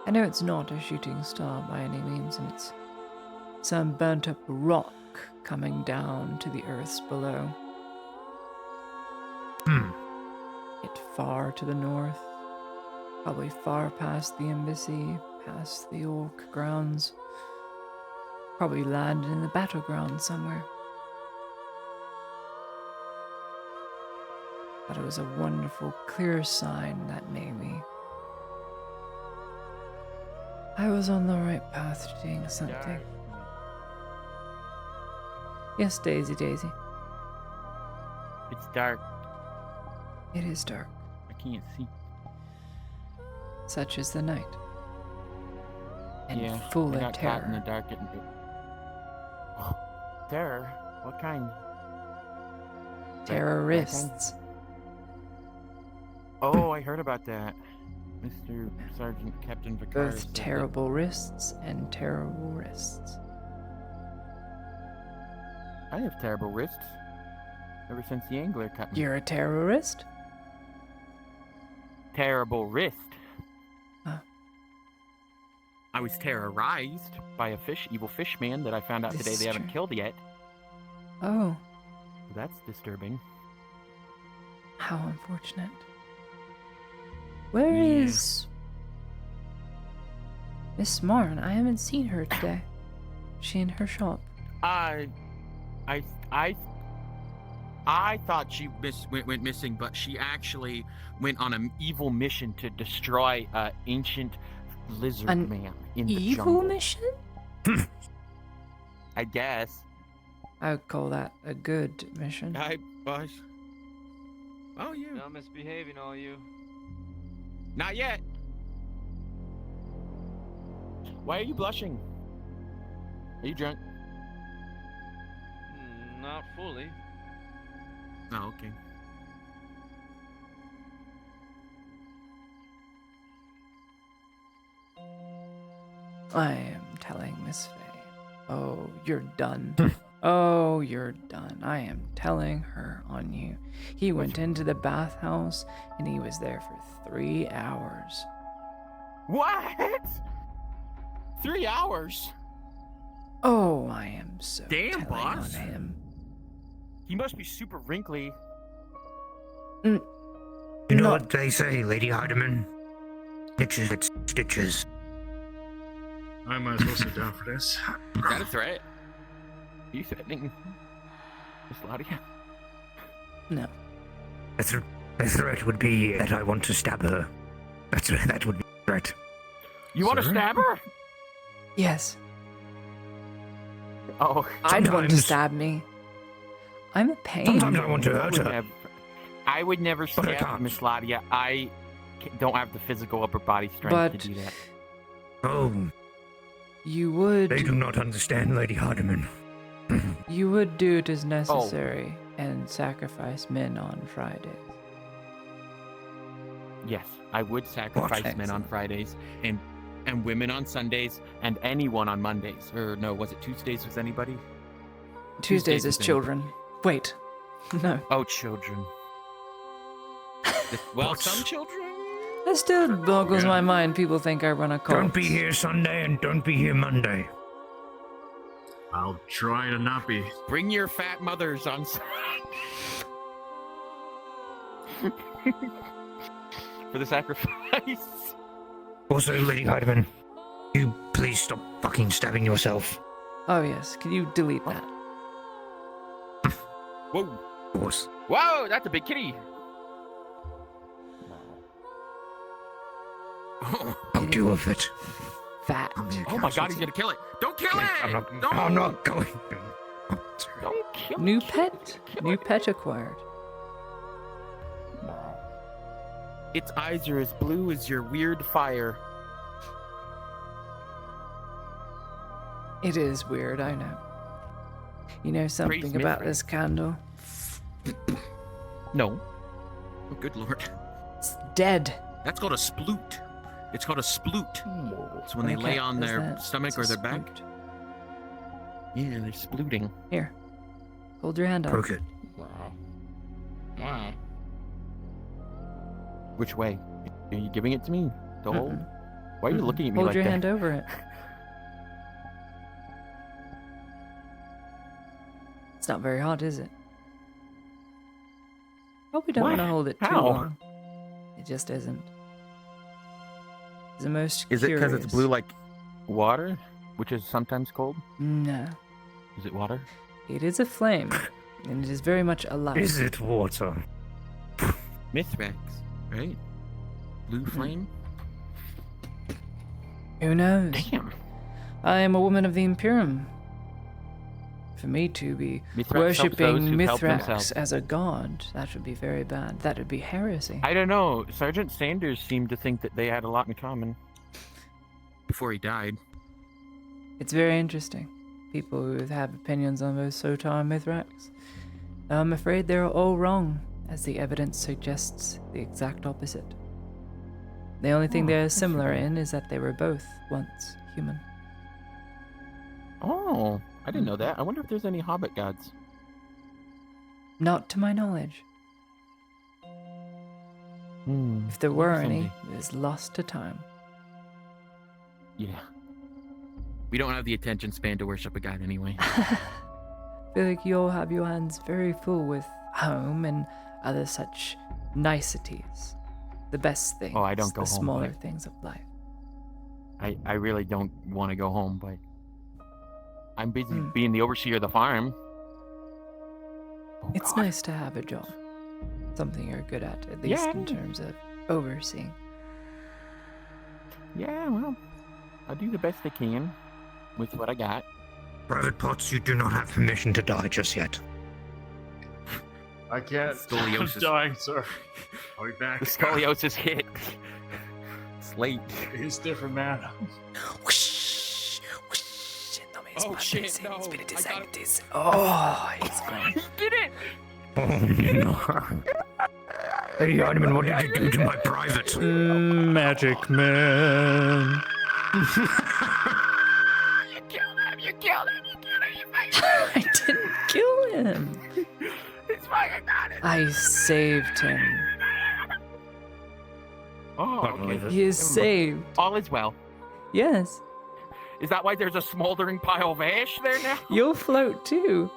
I know it's not a shooting star by any means, and it's some burnt up rock coming down to the earths below. It far to the north, probably far past the embassy, past the orc grounds, probably landed in the battleground somewhere. But it was a wonderful, clear sign that maybe I was on the right path to doing something. Yes, Daisy. It's dark. It is dark. I can't see. Such is the night. And yeah, full I of got terror. caught in the dark getting terror? What kind? Terrorists. Oh, I heard about that. Mr. Sergeant Captain Vicar. Both terrible wrists and terrible wrists. I have terrible wrists. Ever since the angler cut me. You're a terrorist? Terrible wrist. Huh. I was terrorized by a evil fish man that I found out This today is they haven't true. killed yet. Oh, That's disturbing. how unfortunate. Where Yeah. is Miss Marn? I haven't seen her today. Is she in her shop? I thought she went missing, but she actually went on an evil mission to destroy an ancient lizard An man in the evil jungle. mission? I guess. I would call that a good mission. Oh, you. Not misbehaving, all you. Not yet. Why are you blushing? Are you drunk? Not fully. Oh, okay. I am telling Miss Faye. Oh, you're done. Oh, you're done. I am telling her on you. He went into the bathhouse and he was there for 3 hours. What? 3 hours? Oh, I am so Damn, telling boss. on him. He must be super wrinkly. You know what they say, Lady Heidemann? Stitches at stitches. I might as well sit down for this. Is that a threat? Are you threatening Miss Ladia? No. A threat would be that I want to stab her. That would be a threat. You want to stab her? Yes. Oh, I'd want to sometimes. stab me. I'm a pain. Sometimes I want to hurt her. I would never But I stab can't. Miss Ladia. I don't have the physical upper body strength But- to do that. Oh, You would. they do not understand, Lady Heidemann. You would do it as necessary and sacrifice men on Fridays. Yes, I would sacrifice men on Fridays and women on Sundays and anyone on Mondays. Or no, was it Tuesdays with anybody? Tuesdays is with children. Wait. No. Oh, children. Well, some children. That still boggles Yeah. my mind. People think I run a cult. Don't be here Sunday and don't be here Monday. I'll try to not be. Bring your fat mothers on. For the sacrifice. Also, Lady Heidemann, you please stop fucking stabbing yourself. Oh, yes. Can you delete that? Whoa. Of course. Whoa, that's a big kitty. I'll deal with it. Fat. Oh my god, he's gonna kill it. Don't kill it! I'm not, Don't! I'm not going. Don't kill New it. pet. New pet acquired. Its eyes are as blue as your weird fire. It is weird, I know. You know something Praise about Mithra. this candle? No. Oh, good lord. It's dead. That's called a sploot. It's called a sploot. It's when they Okay, lay on is their that- stomach it's or a their back. sploot. Yeah, they're splooting. Here. Hold your hand up. Poke it. Wow. Which way? Are you giving it to me to hold? Why are you looking at me Hold like your that? hand over it. It's not very hot, is it? Probably don't What? want to hold it too How? long. It just isn't. It's the most Is it because it's curious. blue like water, which is sometimes cold? No. Is it water? It is a flame, and it is very much alive. Is it water? Mithrax, right? Blue flame? Who knows? Damn. I am a woman of the Imperium. For me to be Mithrax helps those worshipping who help Mithrax themselves. as a god, that would be very bad. That would be heresy. I don't know. Sergeant Sanders seemed to think that they had a lot in common before he died. It's very interesting. People who have opinions on both Sotar and Mithrax. I'm afraid they're all wrong, as the evidence suggests the exact opposite. The only thing they're similar in is that they were both once human. Oh, I didn't know that. I wonder if there's any Hobbit gods. Not to my knowledge. If there were any, it is lost to time. Yeah. We don't have the attention span to worship a god anyway. I feel like you all have your hands very full with home and other such niceties. the best things. Oh, I don't go the home, smaller but- things of life. I really don't want to go home, but I'm busy Hmm. being the overseer of the farm. It's nice to have a job, something you're good at least Yeah. in terms of overseeing. Yeah, well, I'll do the best I can with what I got. Private Potts, you do not have permission to die just yet. I can't. Scoliosis. I'm dying, sir. I'll be back. The scoliosis hit. It's late. He's different, man. Oh shit! No, I got it. Oh, he's gone. Get it! Oh no. Lady Heinemann, what did you do to my private? Magic man. You killed him! You killed him! You killed him! You fucking I didn't kill him. He's fucking got it! I saved him. Oh, okay. He is saved. All is well. Yes. Is that why there's a smoldering pile of ash there now? You'll float too.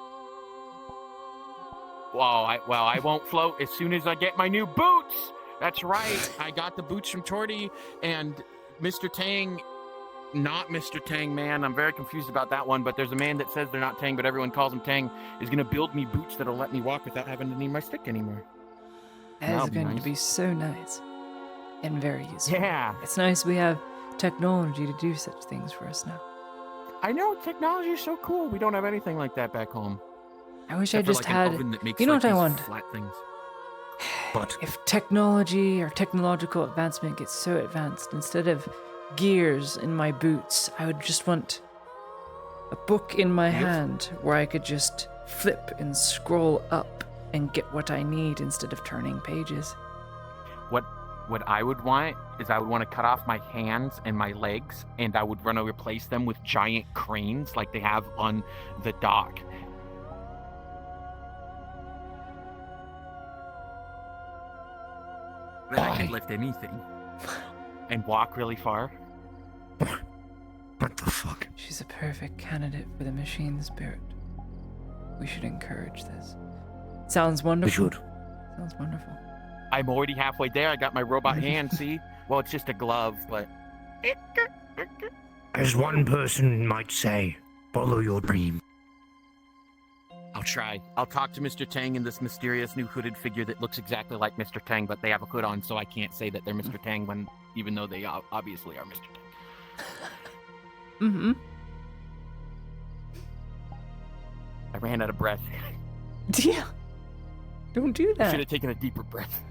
Well, I won't float as soon as I get my new boots. That's right. I got the boots from Torty and Mr. Tang. Not Mr. Tang, man. I'm very confused about that one, but there's a man that says they're not Tang, but everyone calls him Tang, is going to build me boots that'll let me walk without having to need my stick anymore. That is That'll be going to nice. be so nice and very useful. Yeah. It's nice we have technology to do such things for us now. I know, technology is so cool. We don't have anything like that back home. I wish Except I for, just like, an had. oven that makes, You know like, what I these want? Flat things. But If technology or technological advancement gets so advanced, instead of gears in my boots, I would just want a book in my hand where I could just flip and scroll up and get what I need instead of turning pages. What I would want is I would want to cut off my hands and my legs, and I would want to replace them with giant cranes like they have on the dock. Then I could lift anything and walk really far. what the fuck? She's a perfect candidate for the machine spirit. We should encourage this. Sounds wonderful. We should. Sounds wonderful. I'm already halfway there. I got my robot hand, see? Well, it's just a glove, but... As one person might say, follow your dream. I'll try. I'll talk to Mr. Tang and this mysterious new hooded figure that looks exactly like Mr. Tang, but they have a hood on, so I can't say that they're Mr. Tang when, even though they obviously are Mr. Tang. Mm-hmm. I ran out of breath. Yeah. Don't do I should that. have taken a deeper breath.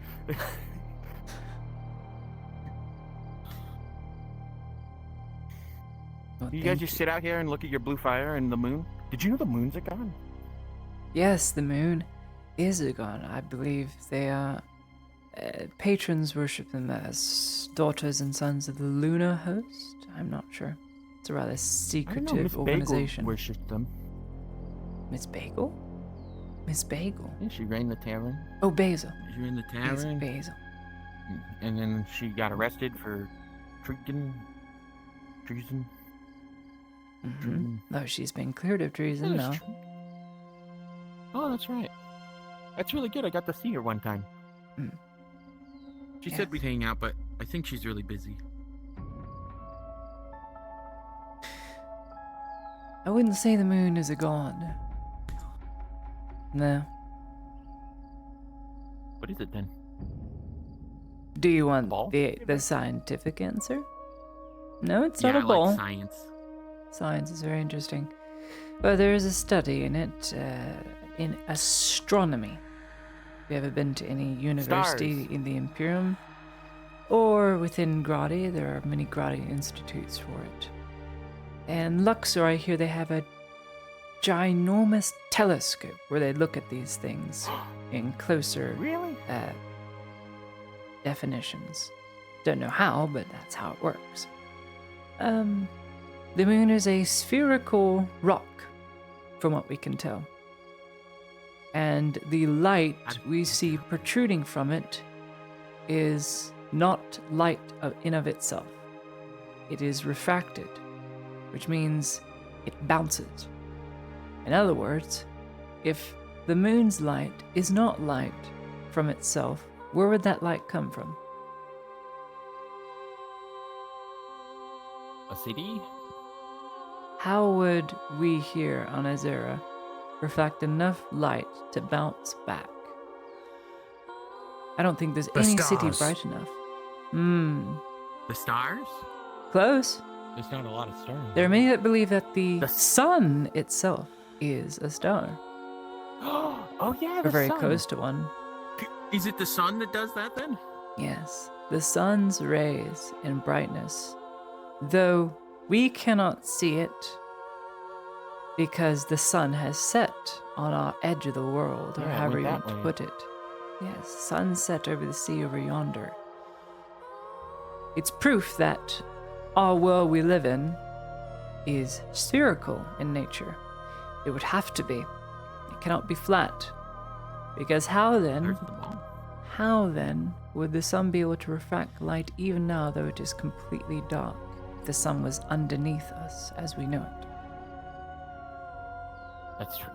Well, You guys thank just sit out here and look at your blue fire and the moon? Did you know the moons are gone? Yes, the moon is a god. I believe they are. Patrons worship them as daughters and sons of the lunar host. I'm not sure. It's a rather I don't know, secretive Miss organization. Bagel worshipped them. Miss Bagel? Miss Bagel? Yeah, she ran the tavern. Oh, Basil. She ran the Basil. tavern. Basil. And then she got arrested for treason. Mm-hmm. Though she's been cleared of treason now. Oh, that's right. That's really good. I got to see her one time. Mm. She said we'd hang out, but I think she's really busy. I wouldn't say the moon is a god. No. What is it then? Do you want the scientific answer? No, it's not a I ball. like science. Science is very interesting. Well, there is a study in it, in astronomy. Have you ever been to any university in the Imperium? Or within Gradi? There are many Gradi institutes for it. And Luxor, I hear they have a ginormous telescope where they look at these things in closer definitions. Don't know how, but that's how it works. The moon is a spherical rock, from what we can tell. And the light we see protruding from it is not light in of itself. It is refracted, which means it bounces. In other words, if the moon's light is not light from itself, where would that light come from? city? How would we here on Azera reflect enough light to bounce back? I don't think there's any city stars. bright enough. Hmm. The stars? Close. There's not a lot of stars. There are many that believe that the sun itself is a star. Oh yeah, We're the very sun. close to one. Is it the sun that does that then? Yes, the sun's rays and brightness, though we cannot see it because the sun has set on our edge of the world, or Yeah, it however went you that want to way. put it. Yes, sun set over the sea over yonder. It's proof that our world we live in is spherical in nature. It would have to be. It cannot be flat. Because how then would the sun be able to refract light even now, though it is completely dark, if the sun was underneath us as we know it? That's true.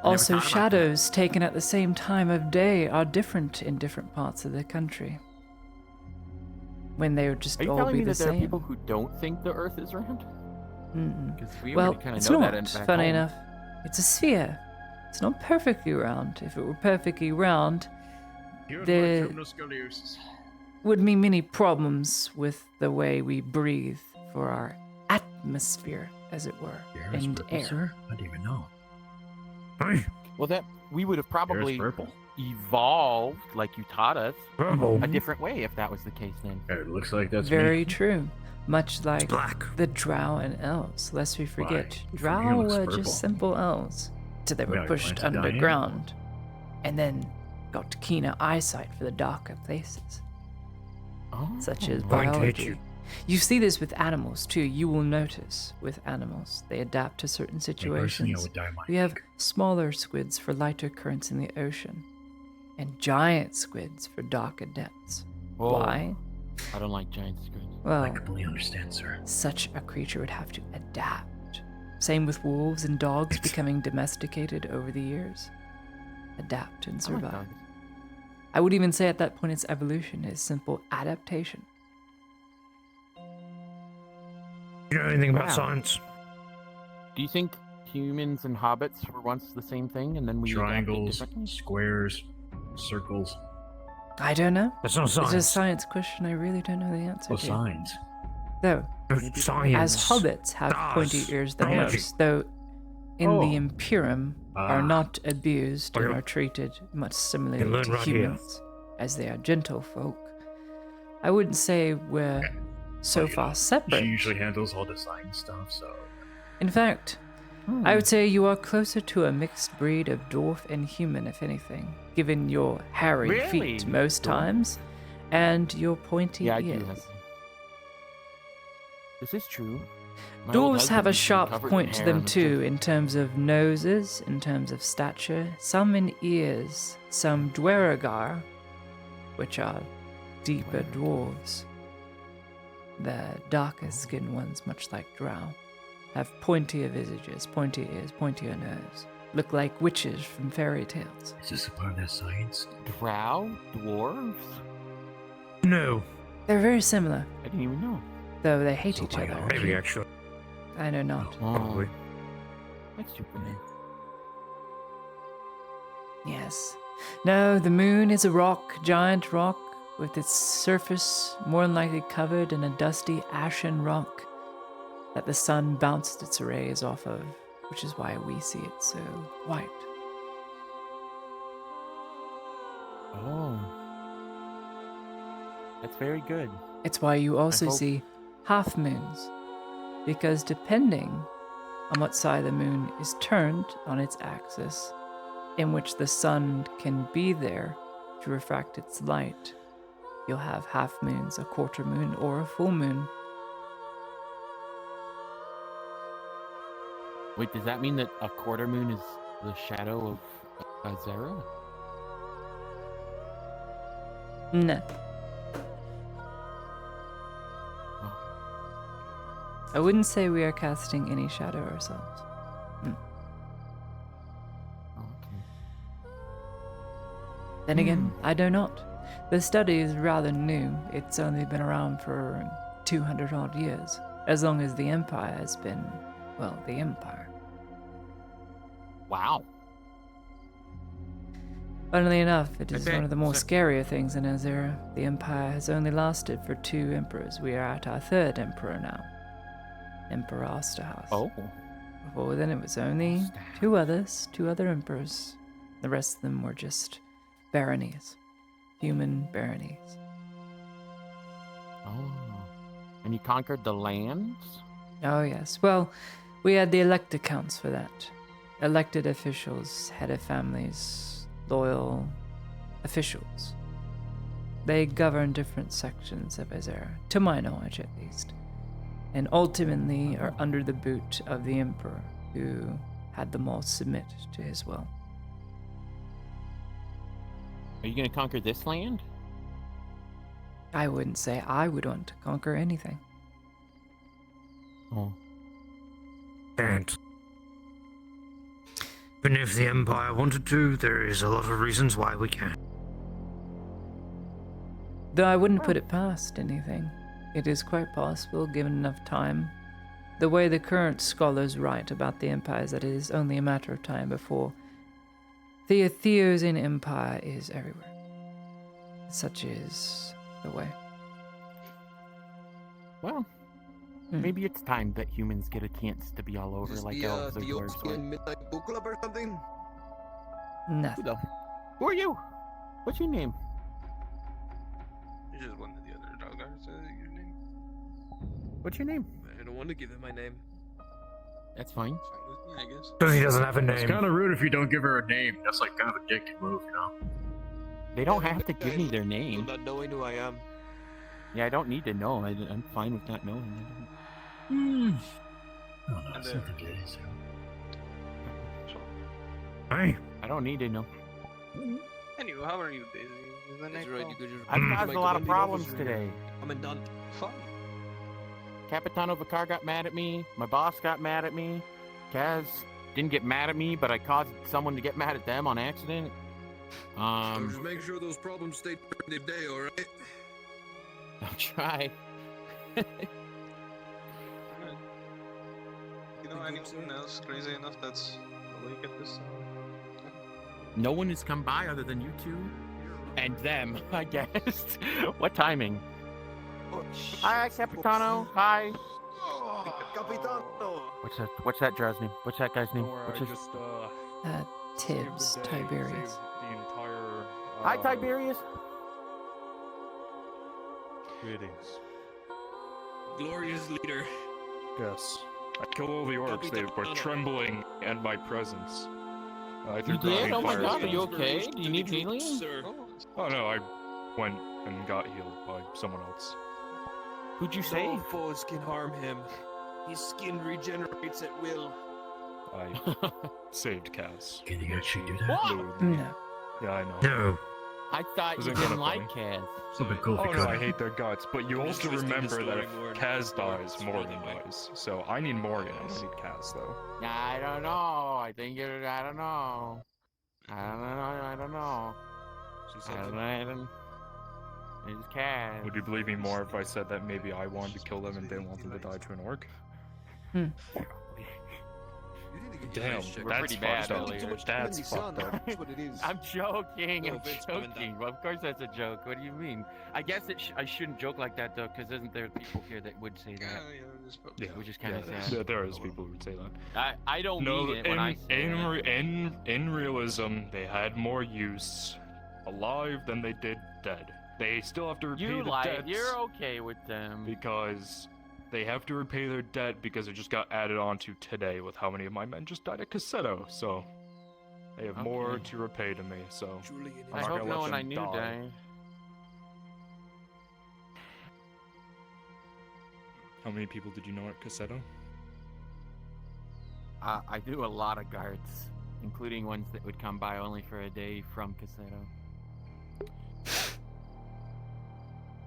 Also, shadows taken at the same time of day are different in different parts of the country. When they would just Are you all telling be me the that there are same. people who don't think the Earth is round? Because we Well, already kind of it's know not, that back funny home. enough. It's a sphere. It's not perfectly round. If it were perfectly round, there would be many problems with the way we breathe for our atmosphere, as it were, and air. I didn't even know. Well, that we would have probably purple. evolved, like you taught us, Purple. a different way if that was the case then. It looks like that's Very me. true. Much like the Drow and Elves, lest we forget. Why? Drow Your looks were purple. just simple elves. So they were Well, you pushed plan to die underground, and then got keener eyesight for the darker places, such as Point hit biology. you. You see this with animals too. You will notice with animals, they adapt to certain personally, I situations. would dye my We have smaller squids for lighter currents in the ocean, and giant squids for darker depths. Oh, Why? I don't like giant squids. Well, I completely understand, sir. such a creature would have to adapt. Same with wolves and dogs becoming domesticated over the years. Adapt and I like survive. dogs. I would even say at that point its evolution is simple adaptation. You know anything about Wow. science? Do you think humans and hobbits were once the same thing, and then we adapted Triangles, differently? squares, circles. I don't know. That's not It's a science. science question I really don't know the answer Oh, to. signs. Though, Science. as hobbits have Stars. pointy ears the Biology. most, though in Oh. the Imperium are Ah. not abused and Okay. are treated much similarly Can learn to right here. humans, as they are gentle folk. I wouldn't say we're so far separate. She usually handles all the science stuff, so. In fact, I would say you are closer to a mixed breed of dwarf and human, if anything, given your hairy Really? feet most Dwarf? times and your pointy Yeah, I ears. do have. This is true. My old Dwarves have husband a used to be sharp covered in point to hair them on the too, in terms of noses, in terms of stature, some in ears, some dwergar, which are deeper dwarves. The darker skinned ones, much like drow, have pointier visages, pointier ears, pointier nose. Look like witches from fairy tales. Is this a part of that science? Drow? Dwarves? No. They're very similar, I didn't even know. though they hate each other. Maybe actually. I know not. Probably. That's Superman. Yes. No, the moon is a rock, giant rock, with its surface more than likely covered in a dusty, ashen rock that the sun bounced its rays off of, which is why we see it so white. Oh. That's very good. It's why you also hope- see half moons, because depending on what side the moon is turned on its axis, in which the sun can be there to refract its light, you'll have half moons, a quarter moon, or a full moon. Wait, does that mean that a quarter moon is the shadow of Azera? No. I wouldn't say we are casting any shadow ourselves. Then again, I do not. The study is rather new. It's only been around for 200 odd years. as long as the Empire has been, well, the Empire. Wow. Funnily enough, it is Okay, one of the more so- scarier things in Azera. The Empire has only lasted for 2 emperors. We are at our 3rd emperor now. Emperor Osterhaus. Oh. Before then it was only 2 other emperors. The rest of them were just baronies. Human baronies. Oh. And you conquered the lands? Oh yes. Well, we had the elected counts for that. Elected officials, head of families, loyal officials. They govern different sections of Azera, to my knowledge at least, and ultimately are under the boot of the Emperor, who had them all submit to his will. Are you going to conquer this land? I wouldn't say I would want to conquer anything. Oh. Can't. Even if the Empire wanted to, there is a lot of reasons why we can't. Though I wouldn't put it past anything. It is quite possible, given enough time. The way the current scholars write about the Empire is that it is only a matter of time before the Theosin Empire is everywhere. Such is the way. Well, maybe it's time that humans get a chance to be all over like elves or dwarves. Or... Midnight Book Club or something? Nothing. Who are you? What's your name? You're just one of the other dog guards. Your name? What's your name? I don't want to give him my name. That's fine. I guess. Because he doesn't have a It's name. kind of rude if you don't give her a name. That's like kind of a dick move, you know? They don't have to give me their name. Not knowing who I am. Yeah, I don't need to know. I'm fine with not knowing. Oh, no, And, it's nothing to do. Hey. I don't need to know. Anyway, how are you, Daisy? Is the next right, I've caused a lot of problems today. I'm done. Fun. Capitano Vicar got mad at me. My boss got mad at me. Kaz didn't get mad at me, but I caused someone to get mad at them on accident. Just make sure those problems stay during the day, alright? I'll try. You know anything else crazy enough that's awake at this time? No one has come by other than you two and them, I guess. What timing? Hi, Capitano. Hi. Capitano. What's that guy's name? What's that guy's name? What's his... Tibbs, Tiberius. The entire. Hi, Tiberius. Greetings. Glorious leader. Yes. I killed all the orcs. They were trembling at my presence. You did? Oh my god, are you okay? Do you need healing? Oh no, I went and got healed by someone else. Who'd you save? No foes can harm him. His skin regenerates at will. I saved Kaz. Can you actually do that? What? No. Yeah, I know. No. I thought you Isn't didn't kinda like funny. Kaz. It's a bit cool if Oh you no, could. I hate their guts, but you also remember that if Kaz dies, Morgan dies. So I need Morgan, I don't need Kaz though. I don't know. I think you're. I don't know. I don't know. It's Kaz. Would you believe me more if I said that maybe I wanted to kill them and didn't want them to die to an orc? Damn, We're that's pretty bad fucked up. earlier. That's fucked up. I'm joking. No I'm offense, coming joking. Well, of course that's a joke. What do you mean? I guess I shouldn't joke like that though, because isn't there people here that would say that? Yeah, Which is kind of yeah, sad. there is people who would say that. I don't No, mean it when I say that. in realism, they had more use alive than they did dead. They still have to repay You the lied. debts You're okay with them. because they have to repay their debt because it just got added on to today with how many of my men just died at Cassetto. So they have more Okay. to repay to me. So I'm I not hope gonna no let one them I knew die. died. How many people did you know at Cassetto? I do a lot of guards, including ones that would come by only for a day from Cassetto.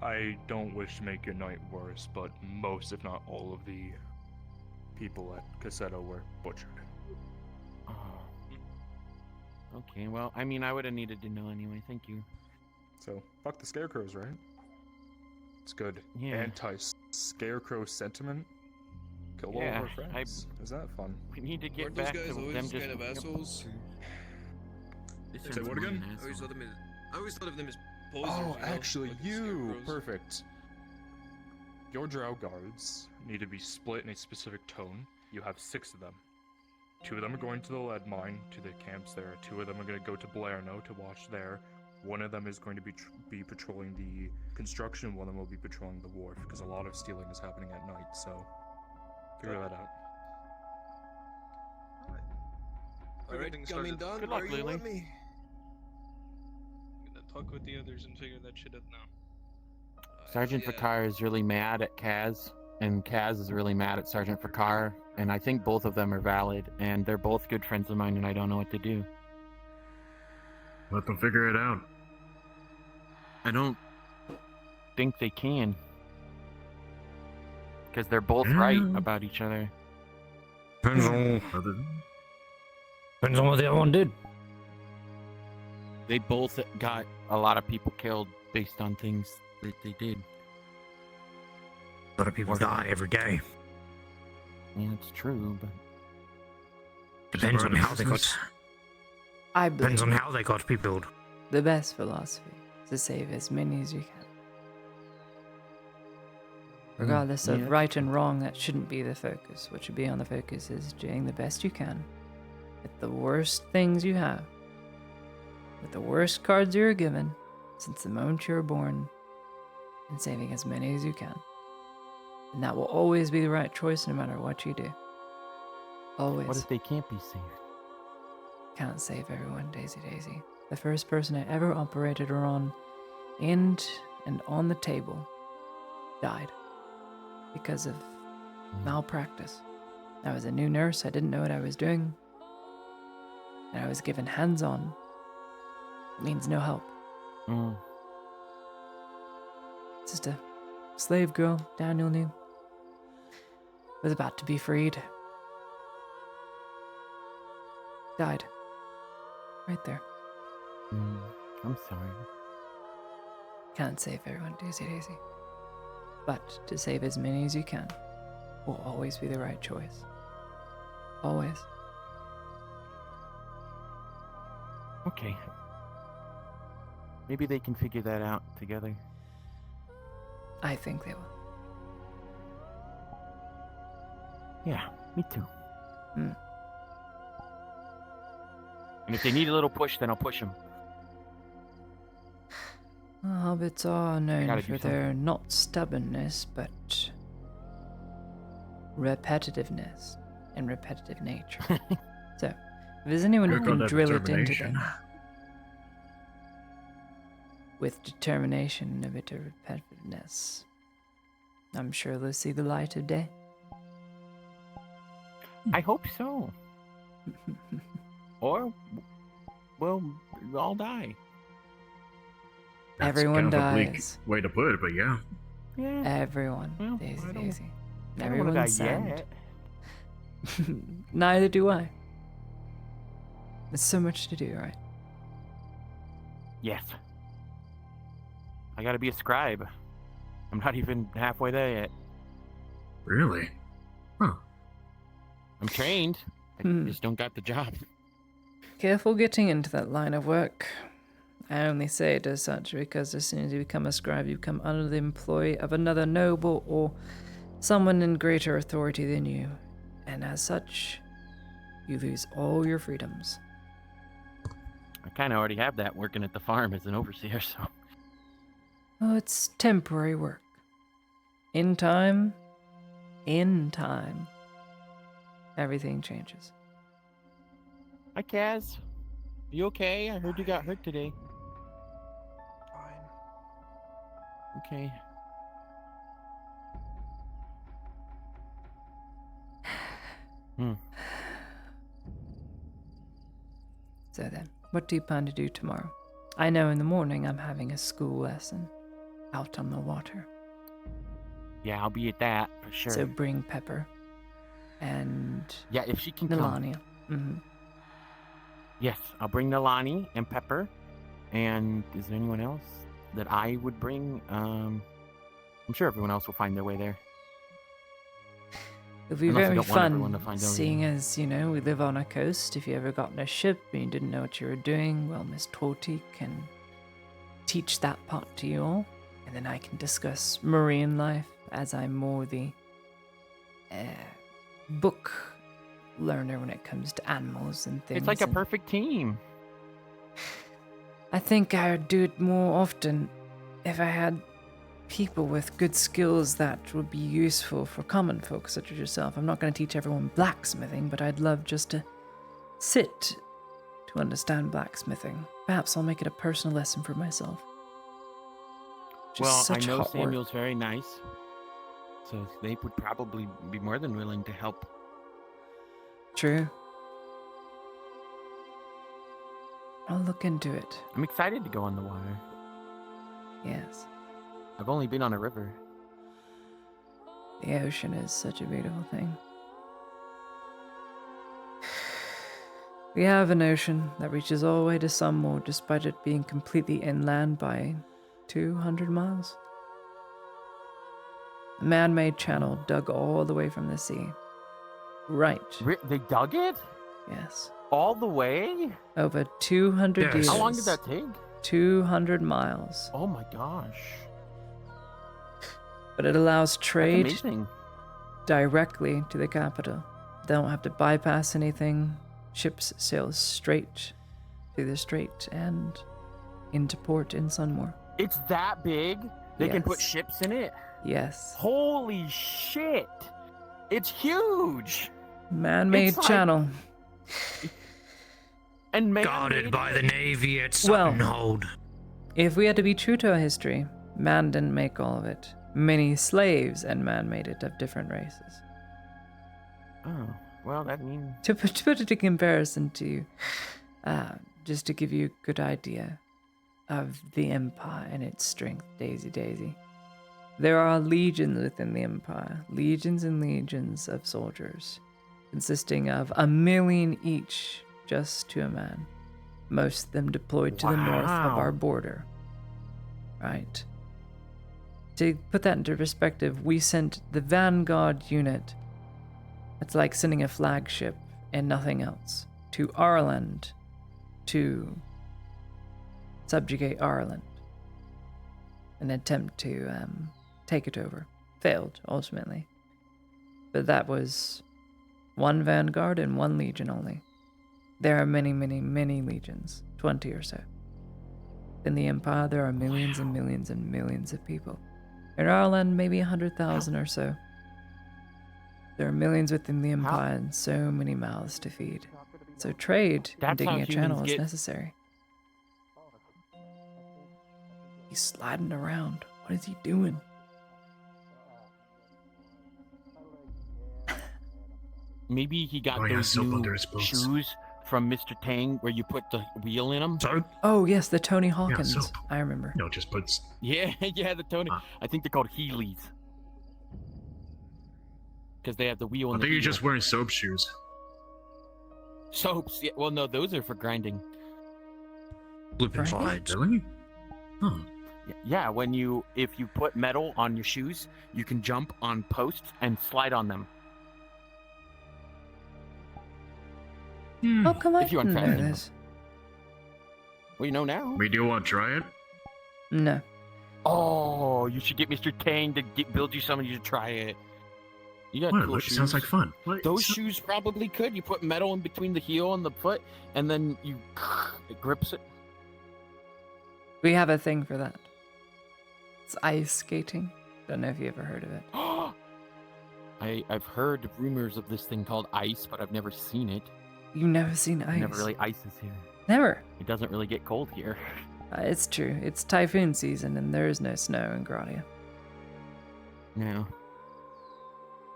I don't wish to make your night worse, but most, if not all, of the people at Cassetto were butchered. Oh. Okay, well, I mean, I would have needed to know anyway. Thank you. So, fuck the scarecrows, right? It's good. Yeah. Anti-scarecrow sentiment. Killed all of our friends. Is that fun? We need to get Aren't back those guys to always them just kind of assholes? Say what again? I always thought of them as posers. Oh, you know, actually, like you! scarecrows. Perfect. Your drow guards need to be split in a specific tone. You have 6 of them. 2 of them are going to the lead mine, to the camps there. 2 of them are going to go to Blerno to watch there. 1 of them is going to be patrolling the construction. 1 of them will be patrolling the wharf, because a lot of stealing is happening at night, so figure that out. Alright, coming done. Good luck, Where you Lily. want me? I'm gonna talk with the others and figure that shit out now. Sergeant Fakar is really mad at Kaz, and Kaz is really mad at Sergeant Fakar, and I think both of them are valid, and they're both good friends of mine, and I don't know what to do. Let them figure it out. I don't think they can. Because they're both right about each other. Depends on what the other one did. They both got a lot of people killed based on things that they did. A lot of people die every day. Yeah, it's true, but Depends on how they got. I believe Depends on how they got people. the best philosophy is to save as many as you can. Regardless of yeah. right and wrong, that shouldn't be the focus. What should be on the focus is doing the best you can with the worst things you have, with the worst cards you were given since the moment you were born, and saving as many as you can. And that will always be the right choice no matter what you do. Always. what if they can't be saved? Can't save everyone, Daisy Daisy. The first person I ever operated her on and on the table died because of malpractice. I was a new nurse, I didn't know what I was doing, and I was given hands-on. It means no help. Just a slave girl Daniel knew was about to be freed. Died. Right there. I'm sorry. Can't save everyone, Daisy Daisy. But to save as many as you can will always be the right choice. Always. Okay. Maybe they can figure that out together. I think they will. Yeah, me too. Mm. And if they need a little push, then I'll push them. Hobbits are known gotta for do their not stubbornness, but repetitiveness and repetitive nature. So, if there's anyone who Could call can that drill it into determination. them with determination and a bit of repetitiveness, I'm sure they'll see the light of day. I hope so. Or, well, I'll die. That's Everyone kind of a bleak dies. way to put it, but yeah. Yeah. Everyone, Well, Daisy I don't- Daisy. I don't wanna die Everyone's sad. yet. Neither do I. There's so much to do, right? Yes. I gotta be a scribe. I'm not even halfway there yet. Really? Huh. I'm trained. I just don't got the job. Careful getting into that line of work. I only say it as such because as soon as you become a scribe, you become under the employ of another noble or someone in greater authority than you. And as such, you lose all your freedoms. I kind of already have that working at the farm as an overseer, so. Oh, it's temporary work. In time, everything changes. Hi, Kaz. You okay? I heard you got hurt today. Okay. So then, what do you plan to do tomorrow? I know in the morning I'm having a school lesson out on the water. Yeah, I'll be at that for sure. So bring Pepper and yeah, if she can Melania. come. Yes, I'll bring Nalani and Pepper. And is there anyone else that I would bring? I'm sure everyone else will find their way there. It'll be Unless I very don't want everyone to fun, find out, seeing yeah. as, you know, we live on a coast. If you ever got in a ship and you didn't know what you were doing, well, Miss Torty can teach that part to you all. And then I can discuss marine life, as I'm more the book learner when it comes to animals and things. It's like a and perfect team. I think I would do it more often if I had people with good skills that would be useful for common folk such as yourself. I'm not going to teach everyone blacksmithing, but I'd love just to sit to understand blacksmithing. Perhaps I'll make it a personal lesson for myself. Just Well, I such know hot work. Samuel's very nice, so they would probably be more than willing to help. True. I'll look into it. I'm excited to go on the water. Yes. I've only been on a river. The ocean is such a beautiful thing. We have an ocean that reaches all the way to Sunmore despite it being completely inland by 200 miles. A man-made channel dug all the way from the sea. Right. They dug it? Yes. All the way? Over 200 years. How long did that take? 200 miles. Oh my gosh. But it allows trade That's amazing. directly to the capital. They don't have to bypass anything. Ships sail straight through the strait and into port in Sunmore. It's that big? They can put Yes. ships in it? Yes. Holy shit! It's huge! Man-made It's like- channel. And Guarded by the Navy at Well, Sutton Hold. if we had to be true to our history, man didn't make all of it. Many slaves and man made it of different races. Oh, well, that means... To put it in comparison to you, just to give you a good idea of the Empire and its strength, Daisy. There are legions within the Empire, legions and legions of soldiers, consisting of 1 million each, just to a man. Most of them deployed to the north of our border. Right. To put that into perspective, we sent the Vanguard unit. It's like sending a flagship and nothing else to Ireland to subjugate Ireland. An attempt to take it over. Failed, ultimately. But that was one Vanguard and one Legion only. There are many, many, many legions, 20 or so. In the Empire, there are millions and millions and millions of people. In Ireland, maybe 100,000 or so. There are millions within the Empire and so many mouths to feed. So trade and That's digging how a channel humans is get- necessary. He's sliding around. What is he doing? Maybe he got Oh, yeah, those soap new under his boots. shoes from Mr. Tang where you put the wheel in them. Oh, yes, the Tony Hawkins. soap. I remember. No, just puts. Yeah, yeah, the Tony. I think they're called Heelys. Because they have the wheel I and think the you're just wearing soap shoes. soaps. Yeah, well, no, those are for grinding. Flipping slides. Really? Huh. Yeah, if you put metal on your shoes, you can jump on posts and slide on them. How come I If you didn't know unfasten them. this? Well, you know now. We do want to try it? No. Oh, you should get Mr. Tang to build you some and you should try it. You got What? cool What? shoes. Sounds like fun. What? Those shoes probably could. You put metal in between the heel and the foot, and then it grips it. We have a thing for that. It's ice skating. Don't know if you ever heard of it. I've heard rumors of this thing called ice, but I've never seen it. You've never seen It ice? never really ices here. Never. It doesn't really get cold here. It's true. It's typhoon season and there is no snow in Gradia. No.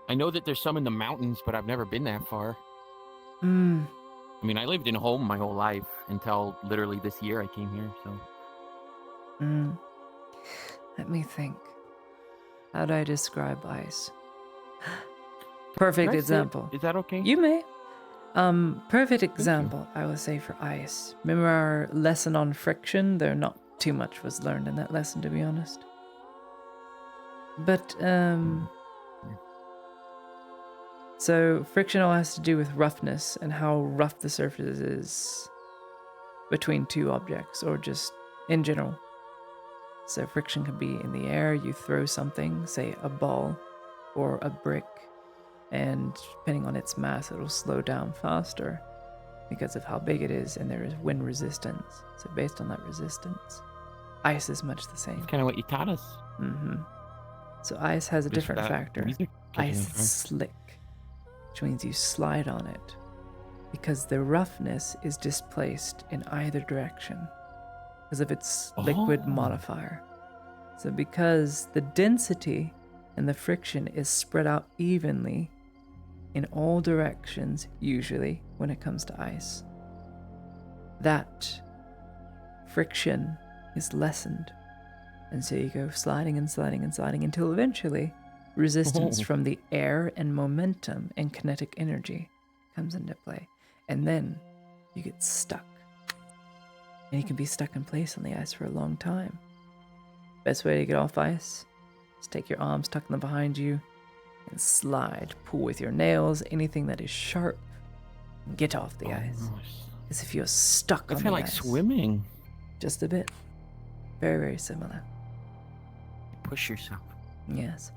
I know that there's some in the mountains, but I've never been that far. Hmm. I mean, I lived in a home my whole life until literally this year I came here, so. Hmm. Let me think. How do I describe ice? Perfect Can I say it? example. Is that okay? You may. Perfect example, I would say, for ice. Remember our lesson on friction? There not too much was learned in that lesson, to be honest. So friction all has to do with roughness and how rough the surface is between two objects, or just in general. So friction can be in the air, you throw something, say a ball or a brick, and depending on its mass, it'll slow down faster because of how big it is, and there is wind resistance. So based on that resistance, ice is much the same. That's kind of what you taught us. Mm-hmm. So ice has a Just different that factor. music Ice kicking in, is slick, which means you slide on it because the roughness is displaced in either direction because of its liquid modifier. So because the density and the friction is spread out evenly in all directions, usually when it comes to ice, that friction is lessened. And so you go sliding and sliding and sliding until eventually resistance from the air and momentum and kinetic energy comes into play. And then you get stuck. And you can be stuck in place on the ice for a long time. Best way to get off ice is take your arms, tuck them behind you, and slide. Pull with your nails, anything that is sharp, and get off the ice. As if you're stuck That's on kind the of like ice. swimming. Just a bit. Very, very similar. Push yourself. Yes.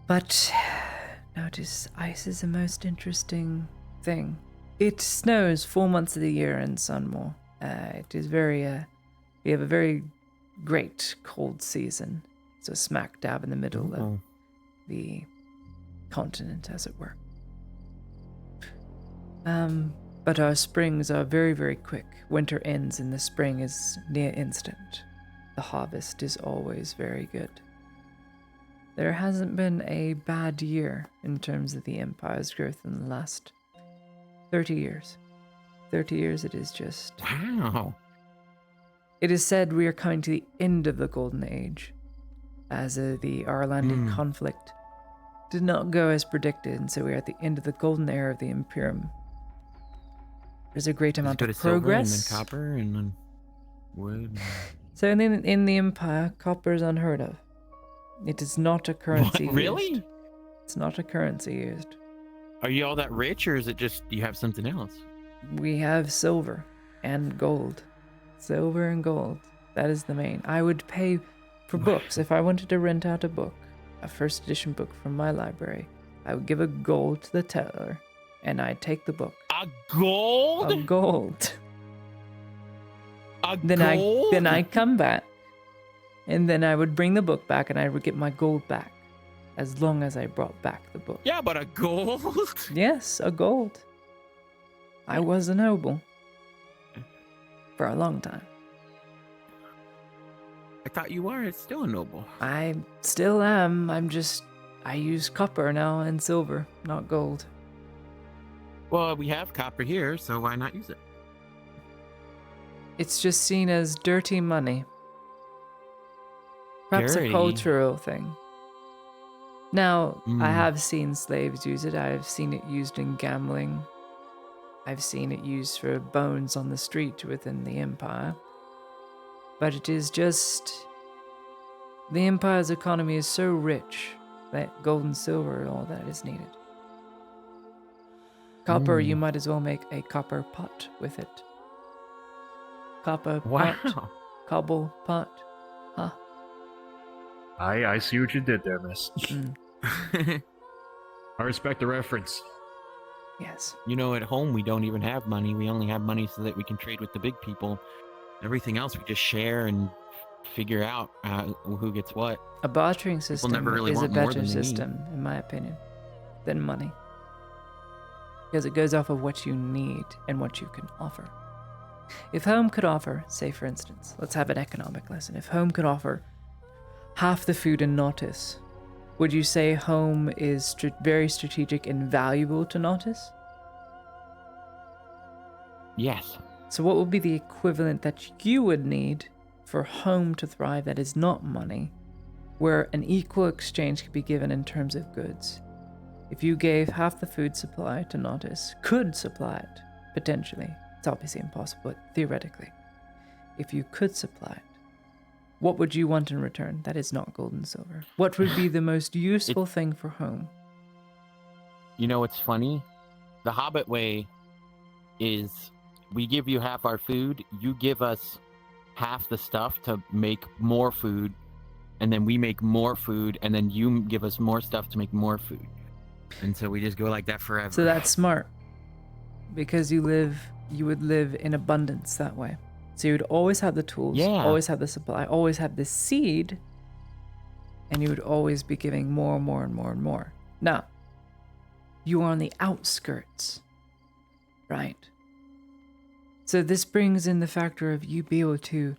But notice ice is the most interesting thing. It snows 4 months of the year in Sunmore. It is very, we have a very great cold season. So smack dab in the middle of the continent, as it were. But our springs are very, very quick. Winter ends and the spring is near instant. The harvest is always very good. There hasn't been a bad year in terms of the Empire's growth in the last 30 years. 30 years, it is just... Wow. It is said we are coming to the end of the Golden Age, as the Arlandic conflict did not go as predicted, and so we are at the end of the Golden Era of the Imperium. There's a great amount of progress. Silver and then copper and then wood. So in the Empire, copper is unheard of. It is not a currency What, really? used. It's not a currency used. Are you all that rich, or is it just you have something else? We have silver and gold. Silver and gold. That is the main. I would pay for books. If I wanted to rent out a book, a first edition book from my library, I would give a gold to the teller, and I'd take the book. A gold? A gold. Then I'd come back, and then I would bring the book back, and I would get my gold back, as long as I brought back the book. Yeah, but a gold? Yes, a gold. I was a noble. For a long time. I thought you were still a noble. I still am. I use copper now and silver, not gold. Well, we have copper here, so why not use it? It's just seen as dirty money. Perhaps Dirty? a cultural thing. Now, I have seen slaves use it. I have seen it used in gambling. I've seen it used for bones on the street within the Empire. But it is just... The Empire's economy is so rich that gold and silver are all that is needed. Copper, you might as well make a copper pot with it. Copper pot. Cobble pot. Huh. I see what you did there, miss. I respect the reference. Yes. You know, at home we don't even have money. We only have money so that we can trade with the big people. Everything else we just share and figure out who gets what. A bartering system never really is a want more better than they need. system, in my opinion, than money. Because it goes off of what you need and what you can offer. If home could offer, say for instance, let's have an economic lesson. If home could offer half the food in Nautis, would you say home is very strategic and valuable to Nautis? Yes. So what would be the equivalent that you would need for home to thrive that is not money, where an equal exchange could be given in terms of goods? If you gave half the food supply to Nautis, could supply it, potentially. It's obviously impossible, but theoretically. If you could supply it, what would you want in return? That is not gold and silver. What would be the most useful thing for home? You know what's funny? The Hobbit way is we give you half our food, you give us half the stuff to make more food, and then we make more food, and then you give us more stuff to make more food. And so we just go like that forever. So that's smart. Because you would live in abundance that way. So you would always have the tools, always have the supply, always have the seed, and you would always be giving more and more and more and more. Now, you are on the outskirts, right? So this brings in the factor of you be able to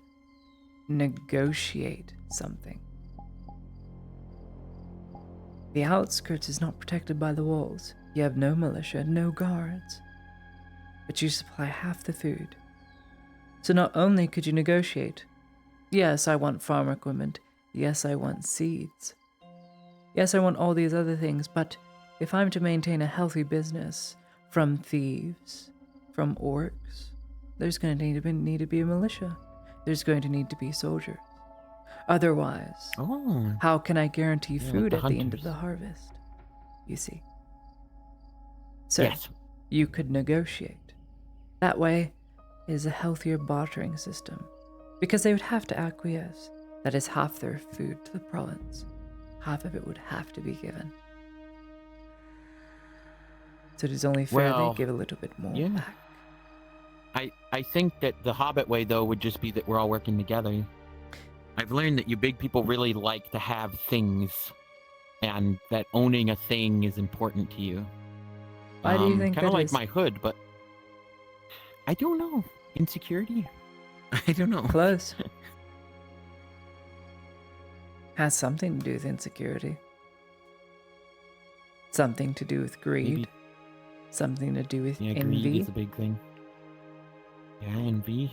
negotiate something. The outskirts is not protected by the walls. You have no militia, no guards. But you supply half the food. So not only could you negotiate, yes, I want farm equipment, yes, I want seeds, yes, I want all these other things, but if I'm to maintain a healthy business from thieves, from orcs, there's going to need to be a militia. There's going to need to be soldiers. Otherwise, how can I guarantee food at the end of the harvest? You see. So you could negotiate. That way is a healthier bartering system, because they would have to acquiesce. That is half their food to the province. Half of it would have to be given. So it is only fair they give a little bit more back. I think that the Hobbit way, though, would just be that we're all working together. I've learned that you big people really like to have things, and that owning a thing is important to you. Why do you think that kind of like is? my hood, but I don't know. Insecurity? I don't know. Close. Has something to do with insecurity. Something to do with greed. Maybe. Something to do with envy. Greed is a big thing. Yeah, envy.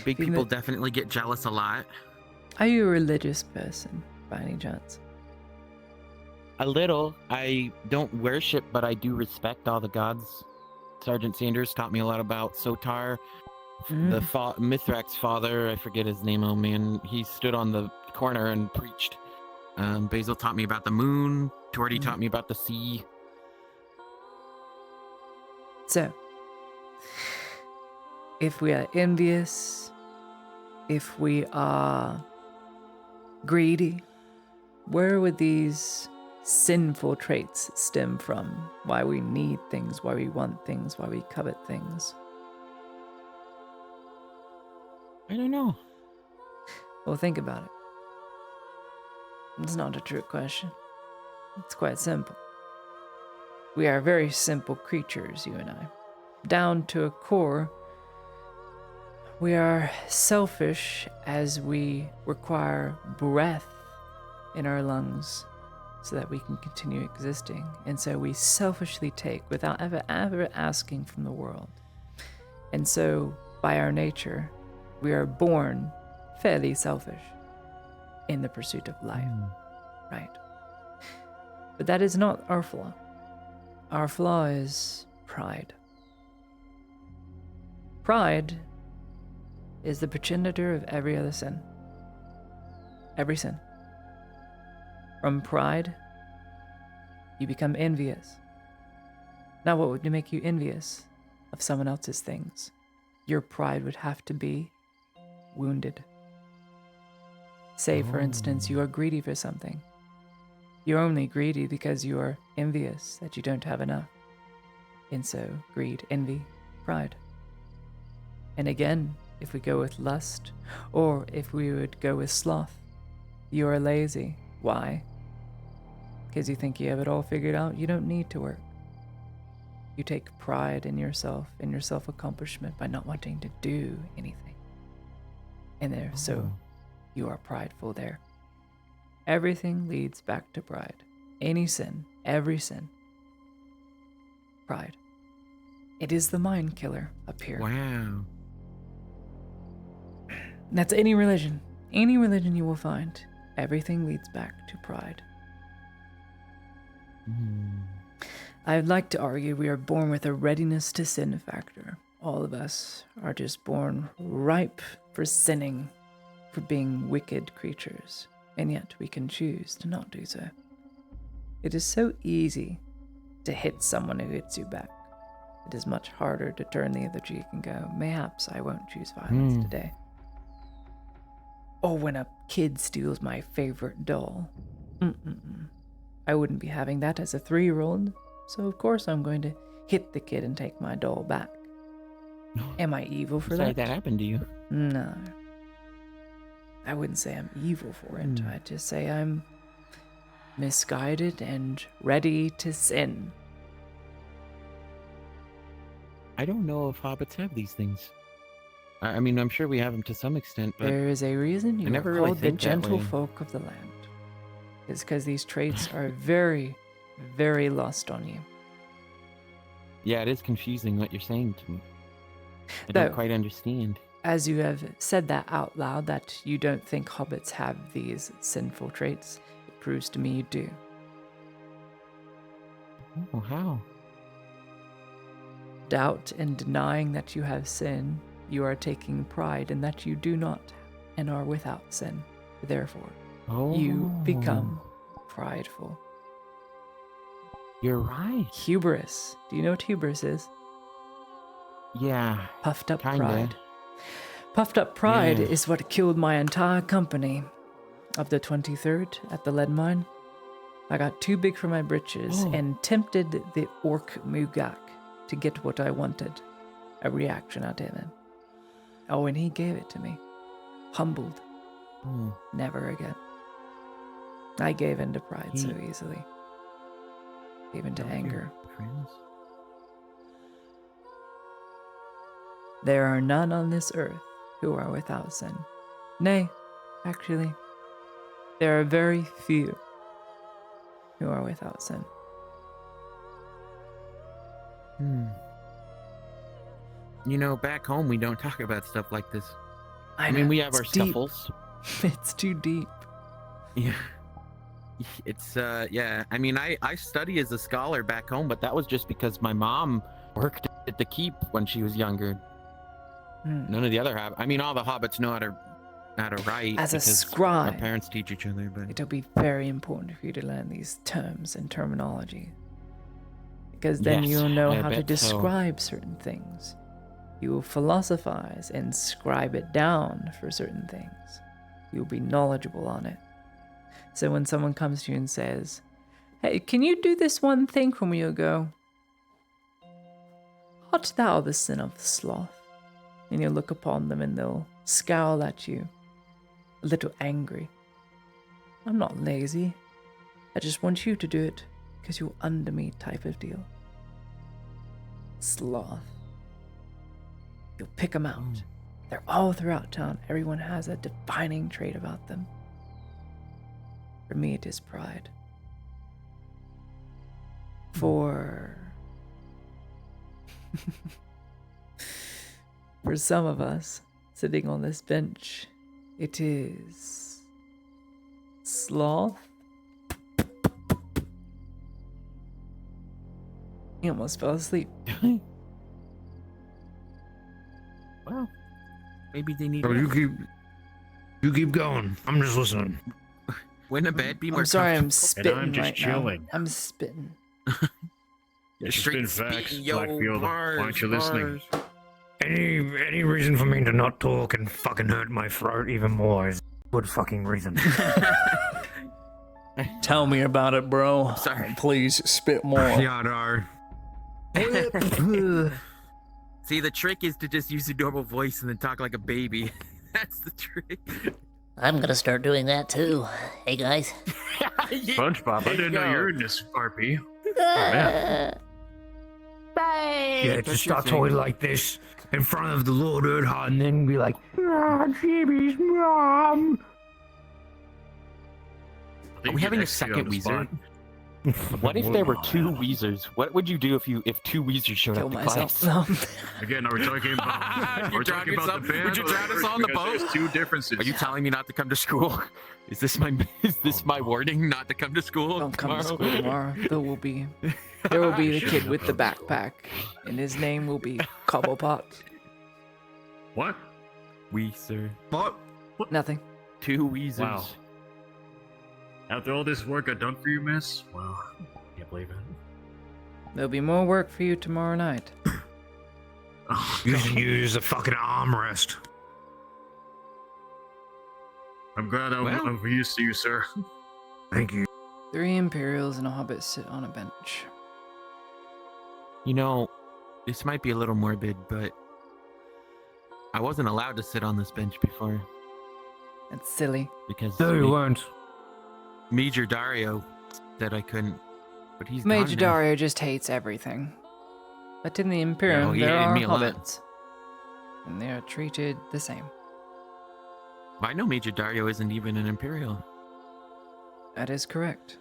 Big people definitely get jealous a lot. Are you a religious person, by any chance? A little. I don't worship, but I do respect all the gods. Sergeant Sanders taught me a lot about Sotar. The Mithrak's father, I forget his name, oh man, he stood on the corner and preached. Basil taught me about the moon. Tordy taught me about the sea. So, if we are envious, if we are greedy, where would these sinful traits stem from? Why we need things, why we want things, why we covet things? I don't know. Well, think about it. It's not a trick question. It's quite simple. We are very simple creatures, you and I. Down to a core, we are selfish as we require breath in our lungs so that we can continue existing. And so we selfishly take without ever asking from the world. And so, by our nature, we are born fairly selfish in the pursuit of life, right? But that is not our flaw. Our flaw is pride. Pride is the progenitor of every other sin. Every sin. From pride, you become envious. Now, what would make you envious of someone else's things? Your pride would have to be wounded. Say, for instance, you are greedy for something. You're only greedy because you are envious that you don't have enough. And so, greed, envy, pride. And again, if we go with lust, or if we would go with sloth, you are lazy. Why? Because you think you have it all figured out. You don't need to work. You take pride in yourself, in your self-accomplishment by not wanting to do anything. And there, so you are prideful there. Everything leads back to pride. Any sin, every sin. Pride. It is the mind killer up here. Wow. That's any religion. Any religion you will find. Everything leads back to pride. I'd like to argue we are born with a readiness to sin factor. All of us are just born ripe for sinning, for being wicked creatures, and yet we can choose to not do so. It is so easy to hit someone who hits you back. It is much harder to turn the other cheek and go, mayhaps I won't choose violence today. Or when a kid steals my favorite doll. I wouldn't be having that as a 3-year-old, so of course I'm going to hit the kid and take my doll back. Am I evil for Sorry that? that happened to you. No. I wouldn't say I'm evil for it. I'd just say I'm misguided and ready to sin. I don't know if hobbits have these things. I mean, I'm sure we have them to some extent, but There is a reason you I never are really called the think that gentle way. folk of the land. It's because these traits are very, very lost on you. Yeah, it is confusing what you're saying to me. I Though, don't quite understand. As you have said that out loud, that you don't think hobbits have these sinful traits, it proves to me you do. Oh, how? Doubt and denying that you have sin, you are taking pride in that you do not and are without sin. Therefore, you become prideful. You're right. Hubris. Do you know what hubris is? Yeah. Puffed up kinda. pride. Puffed up pride Yeah. is what killed my entire company. Of the 23rd at the lead mine, I got too big for my britches and tempted the orc Mugak to get what I wanted. A reaction out of him. Oh, and he gave it to me. Humbled. Never again. I gave in to pride so easily. Gave in to anger. There are none on this earth who are without sin. Nay, actually, there are very few who are without sin. You know, back home we don't talk about stuff like this. I know, mean, we have it's our deep. scuffles. It's too deep. Yeah. It's, yeah. I mean, I study as a scholar back home, but that was just because my mom worked at the keep when she was younger. None of the other I mean, all the hobbits know how to write. As a because scribe, our parents teach each other, but it'll be very important for you to learn these terms and terminology. Because then Yes, you'll know I how to bet so. describe certain things. You will philosophize and scribe it down for certain things. You'll be knowledgeable on it. So when someone comes to you and says, hey, can you do this one thing for me? You'll go, art thou the sin of sloth? And you'll look upon them and they'll scowl at you, a little angry. I'm not lazy. I just want you to do it because you're under me type of deal. Sloth. You'll pick them out. They're all throughout town. Everyone has a defining trait about them. For me, it is pride. For some of us sitting on this bench, it is sloth. He almost fell asleep. Well, maybe they need. So you keep going. I'm just listening. Wouldn't a bed be more I'm sorry, I'm comfortable? spitting I'm just right chilling. now. I'm spitting. It's Straight been facts, spitting, yo, Blackfield. Why aren't you listening? bars. Any reason for me to not talk and fucking hurt my throat even more is a good fucking reason. Tell me about it, bro. Sorry. Please spit more. Yadar. See, the trick is to just use a normal voice and then talk like a baby. That's the trick. I'm gonna start doing that too. Hey guys. SpongeBob, I didn't know you were in this RP. Yeah, just start talking like this in front of the Lord Erdha and then be like, Jimmy's mom. Are we having a second Weezer? What if there were two Weezers? What would you do if two Weezers showed Kill up to myself. class? Again, are we talking about? You're talking about the band? Would you drown us on the Because boat? There's two differences. Are you telling me not to come to school? Is this my warning not to come to school? Don't come to school tomorrow. There will be the kid with the backpack, and his name will be Cobblepot. What? Weezer. What? Nothing. Two Weezers. Wow. After all this work I've done for you, miss? Wow. Can't believe it. There'll be more work for you tomorrow night. You can use a fucking armrest. I'm glad I'm used to you, sir. Thank you. 3 Imperials and a Hobbit sit on a bench. You know, this might be a little morbid, but I wasn't allowed to sit on this bench before. That's silly. Because No, you weren't. Major Dario said I couldn't, but he's Major gone now. Dario just hates everything. But in the Imperium, he there hated are me a lot. hobbits. And they are treated the same. I know Major Dario isn't even an Imperial. That is correct.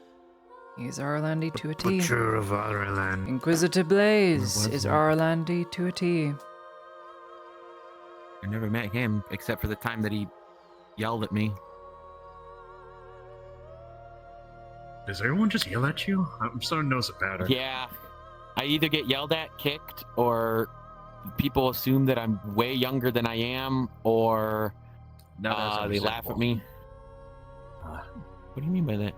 He's Arlandi to a T. Butcher of Ireland. Inquisitor Blaze is Arlandi to a T. I never met him, except for the time that he yelled at me. Does everyone just yell at you? I'm starting to notice a pattern. Yeah. I either get yelled at, kicked, or people assume that I'm way younger than I am, or they laugh at me. What do you mean by that?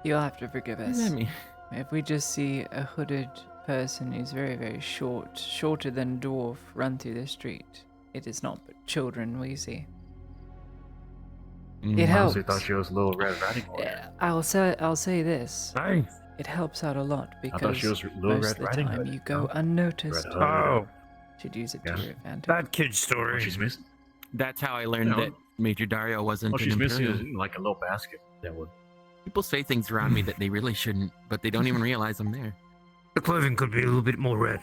You'll have to forgive What does us. that mean? If we just see a hooded person who's very, very short, shorter than a dwarf, run through the street, it is not but children we see. It I helps. honestly thought she was a little Red Riding Hood. I'll say this. Hey. It helps out a lot I thought because she was Little most Red of the Riding time Hood. you go No? unnoticed. Red Hood. Oh. Should use it to your advantage. That kid's story. She's missing. That's how I learned that Major Dario wasn't She's an missing Imperial. like a little basket. That would. People say things around me that they really shouldn't, but they don't even realize I'm there. The clothing could be a little bit more red.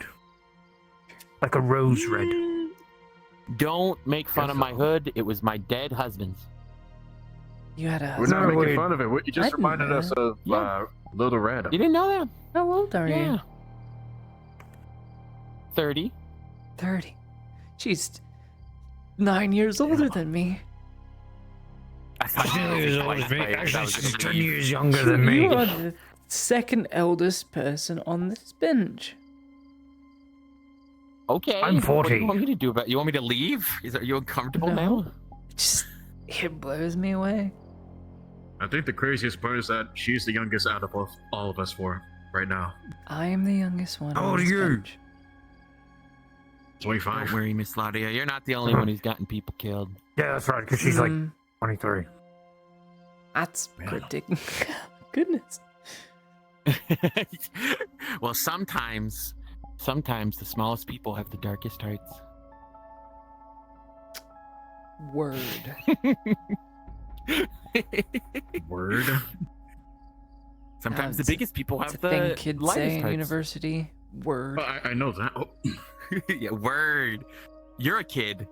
Like a rose red. Don't make fun of my hood. It was my dead husband's. You had a We're husband. not making fun of it. You I just didn't reminded know us that. of Little Red. You didn't know that? How old are Yeah. you? 30. 30. She's 9 years older than me. I thought She's nearly as old as me. Actually, she's 10 years younger So than me. you are the second eldest person on this bench. Okay. I'm What do 40. you want me to do about it? You want me to leave? Are you uncomfortable No. now? It blows me away. I think the craziest part is that she's the youngest out of all of us four right now. I am the youngest one. How on old are this you? bench. 25. Don't worry, Miss Laudia. You're not the only one who's gotten people killed. Yeah, that's right, because she's like 23. That's ridiculous. Goodness. Well, sometimes the smallest people have the darkest hearts. Word. Word. Sometimes the It's a- biggest people It's have a thing the kids lightest say in hearts. university. Word. I know that. Oh. Yeah, word. You're a kid.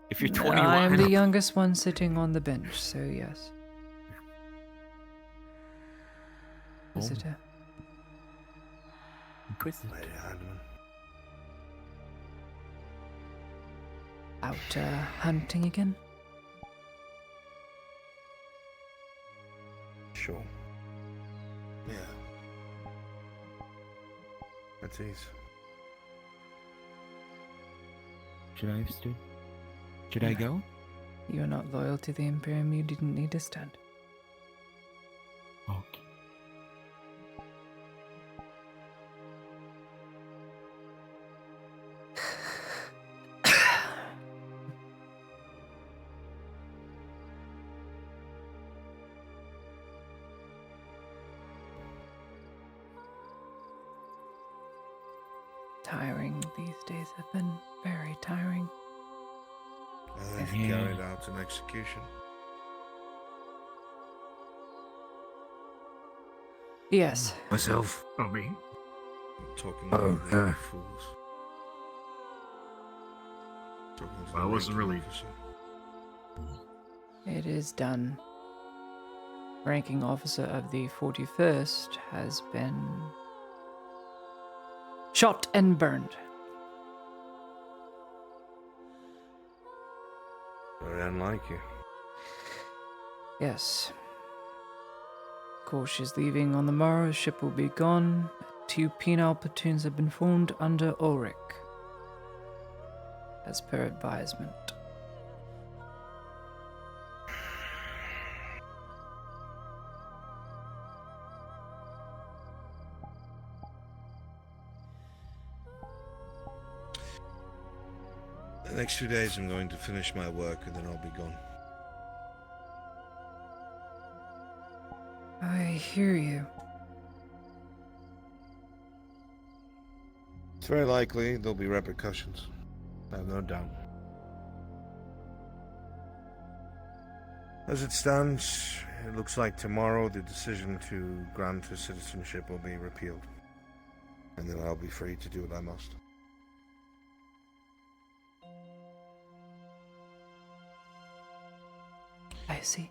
If you're 21. I am the youngest one sitting on the bench, so yes. Visitor. Inquisitor. Out hunting again? Sure. Yeah. That is. Should I have stood? Should I go? You are not loyal to the Imperium, you didn't need to stand. Okay. Tiring. These days have been very tiring. They've carried out an execution. Yes. Myself. Oh, me? I'm talking Oh, about the fools. Talking to Well, I the wasn't ranking really. officer. It is done. Ranking officer of the 41st has been shot and burned. Very unlike you. Yes. Of course, she's leaving on the morrow. Ship will be gone. 2 penal platoons have been formed under Ulrich, as per advisement. The next 2 days I'm going to finish my work and then I'll be gone. I hear you. It's very likely there'll be repercussions. I have no doubt. As it stands, it looks like tomorrow the decision to grant her citizenship will be repealed. And then I'll be free to do what I must. I see.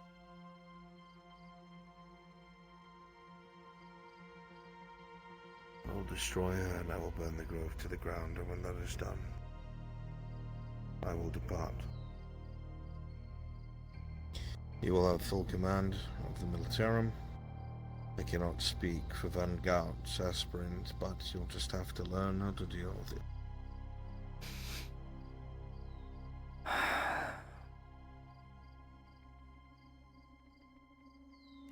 I will destroy her and I will burn the grove to the ground, and when that is done, I will depart. You will have full command of the militarum. I cannot speak for Vanguard's aspirant, but you'll just have to learn how to deal with it.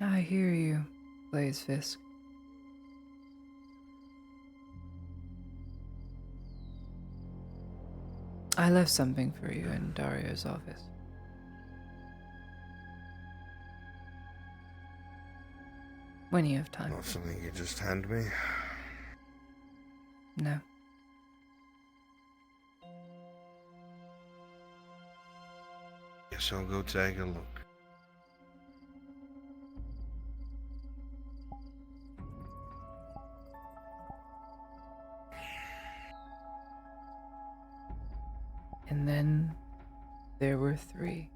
I hear you, Blaze Fisk. I left something for you in Dario's office. When you have time. Not something you just hand me. No. Guess I'll go take a look. And then there were 3.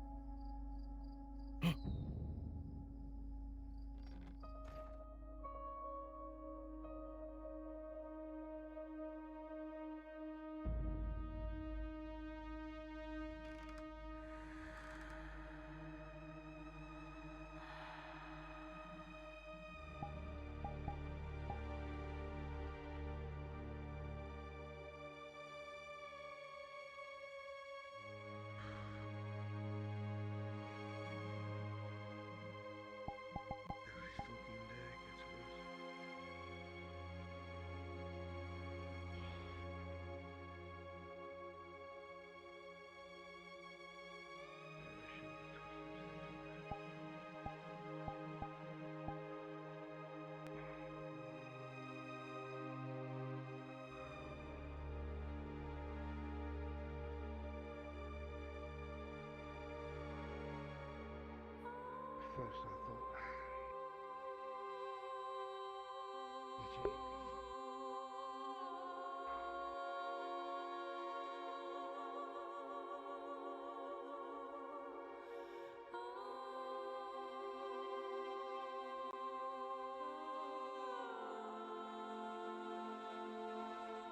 First I thought...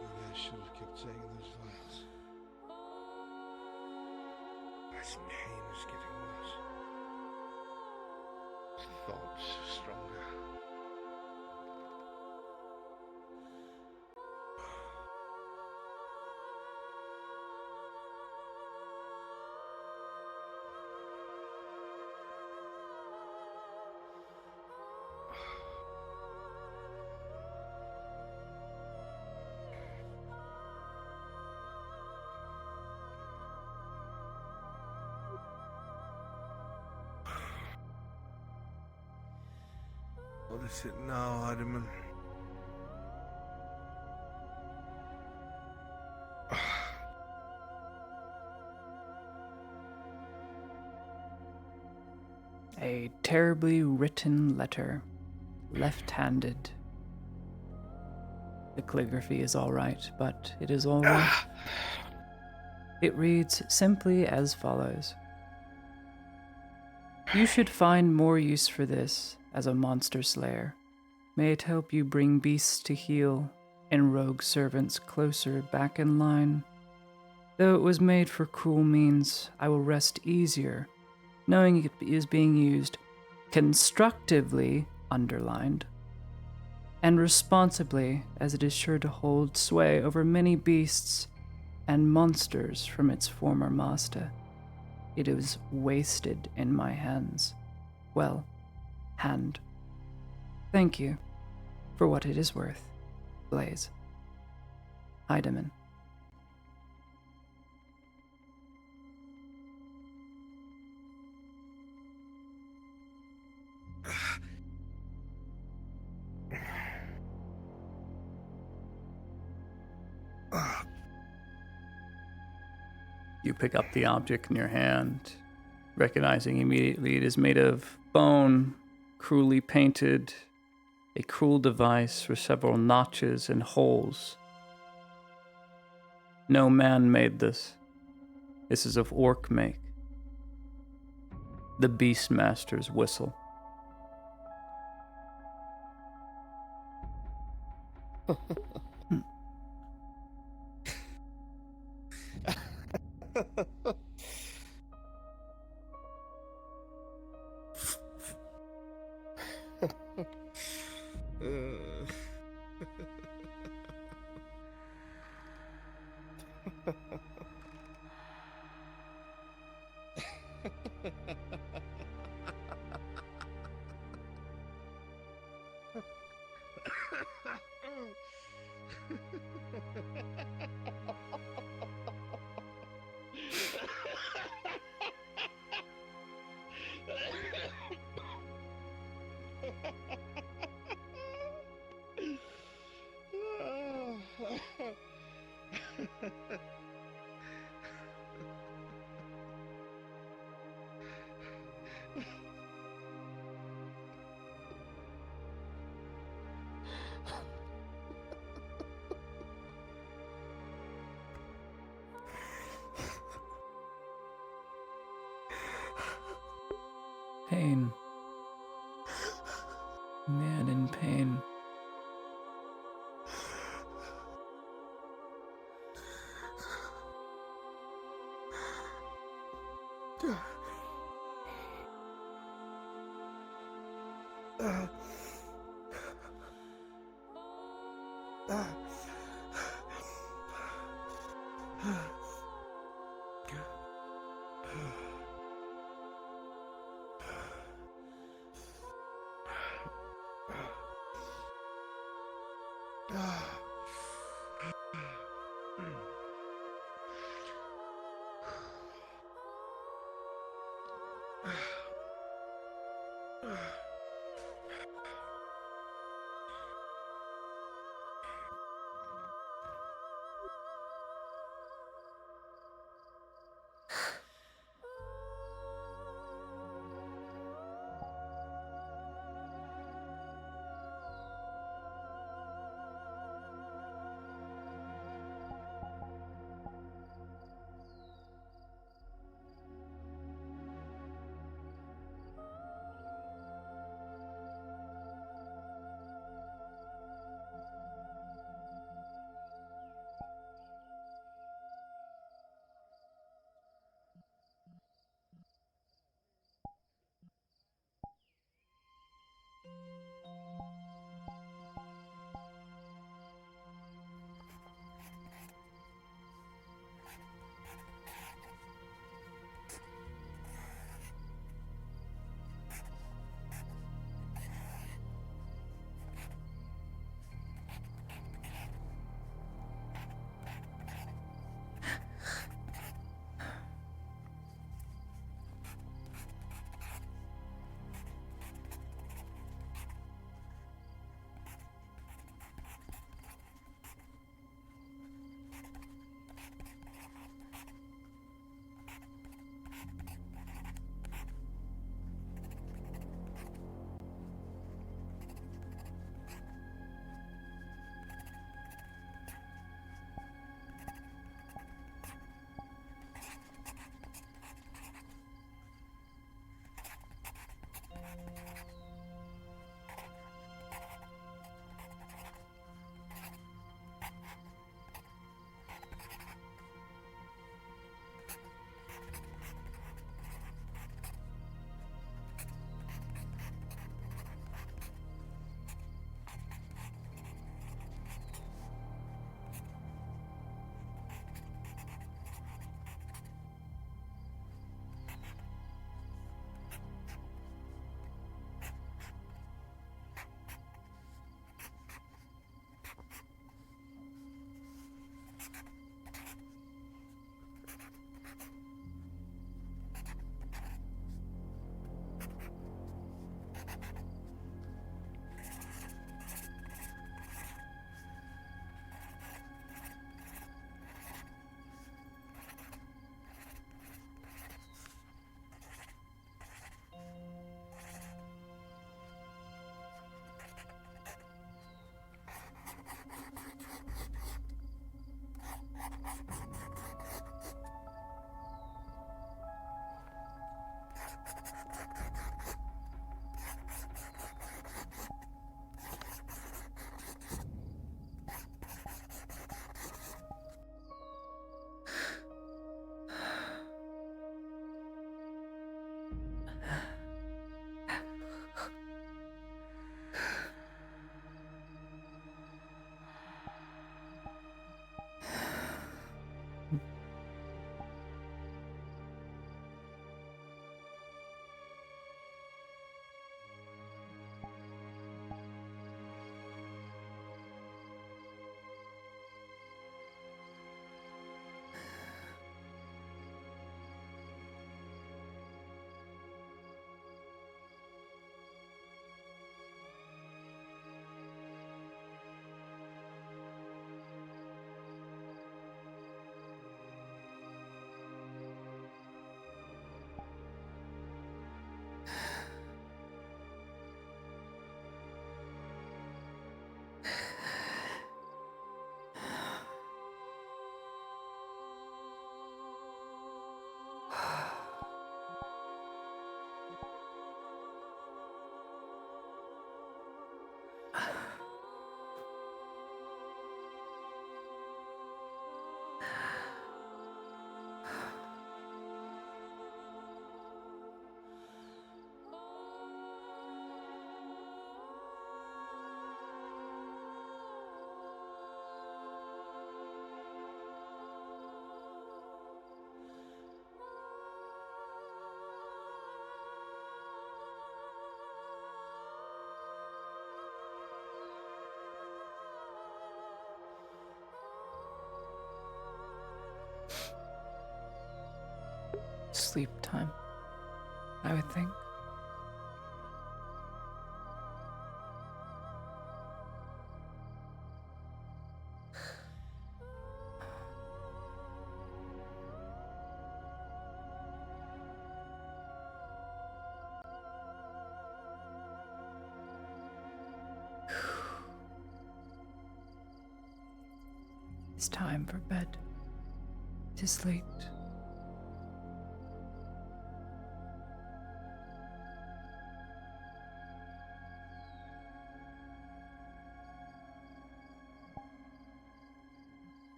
Maybe I should have kept taking those vials. My pain is getting worse. Thoughts stronger. What is it now, Heidemann? A terribly written letter, left-handed. The calligraphy is all right, but it is all right. It reads simply as follows. You should find more use for this as a monster slayer. May it help you bring beasts to heel and rogue servants closer back in line. Though it was made for cruel means, I will rest easier, knowing it is being used constructively, underlined, and responsibly, as it is sure to hold sway over many beasts and monsters from its former master. It is wasted in my hands. Well, hand. Thank you for what it is worth, Blaze. Heidemann. You pick up the object in your hand, recognizing immediately it is made of bone, cruelly painted, a cruel device with several notches and holes. No man made this. This is of orc make. The Beastmaster's whistle. Pain. Man in pain. sleep time, I would think. It's time for bed. It is late.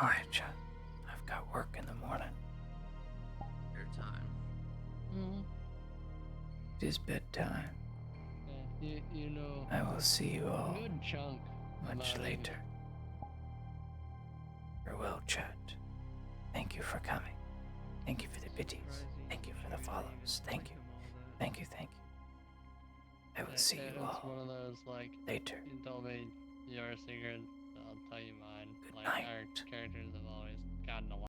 All right, Chad. I've got work in the morning. Your time. It is bedtime. You know. I will see you all a good chunk much about later. Farewell, chat. Thank you for coming. Thank you for the biddies. Thank you for the follows. Thank you. Thank you, thank you. I will see you It's all one of those, like, later. you told me your secret, I'll tell you mine.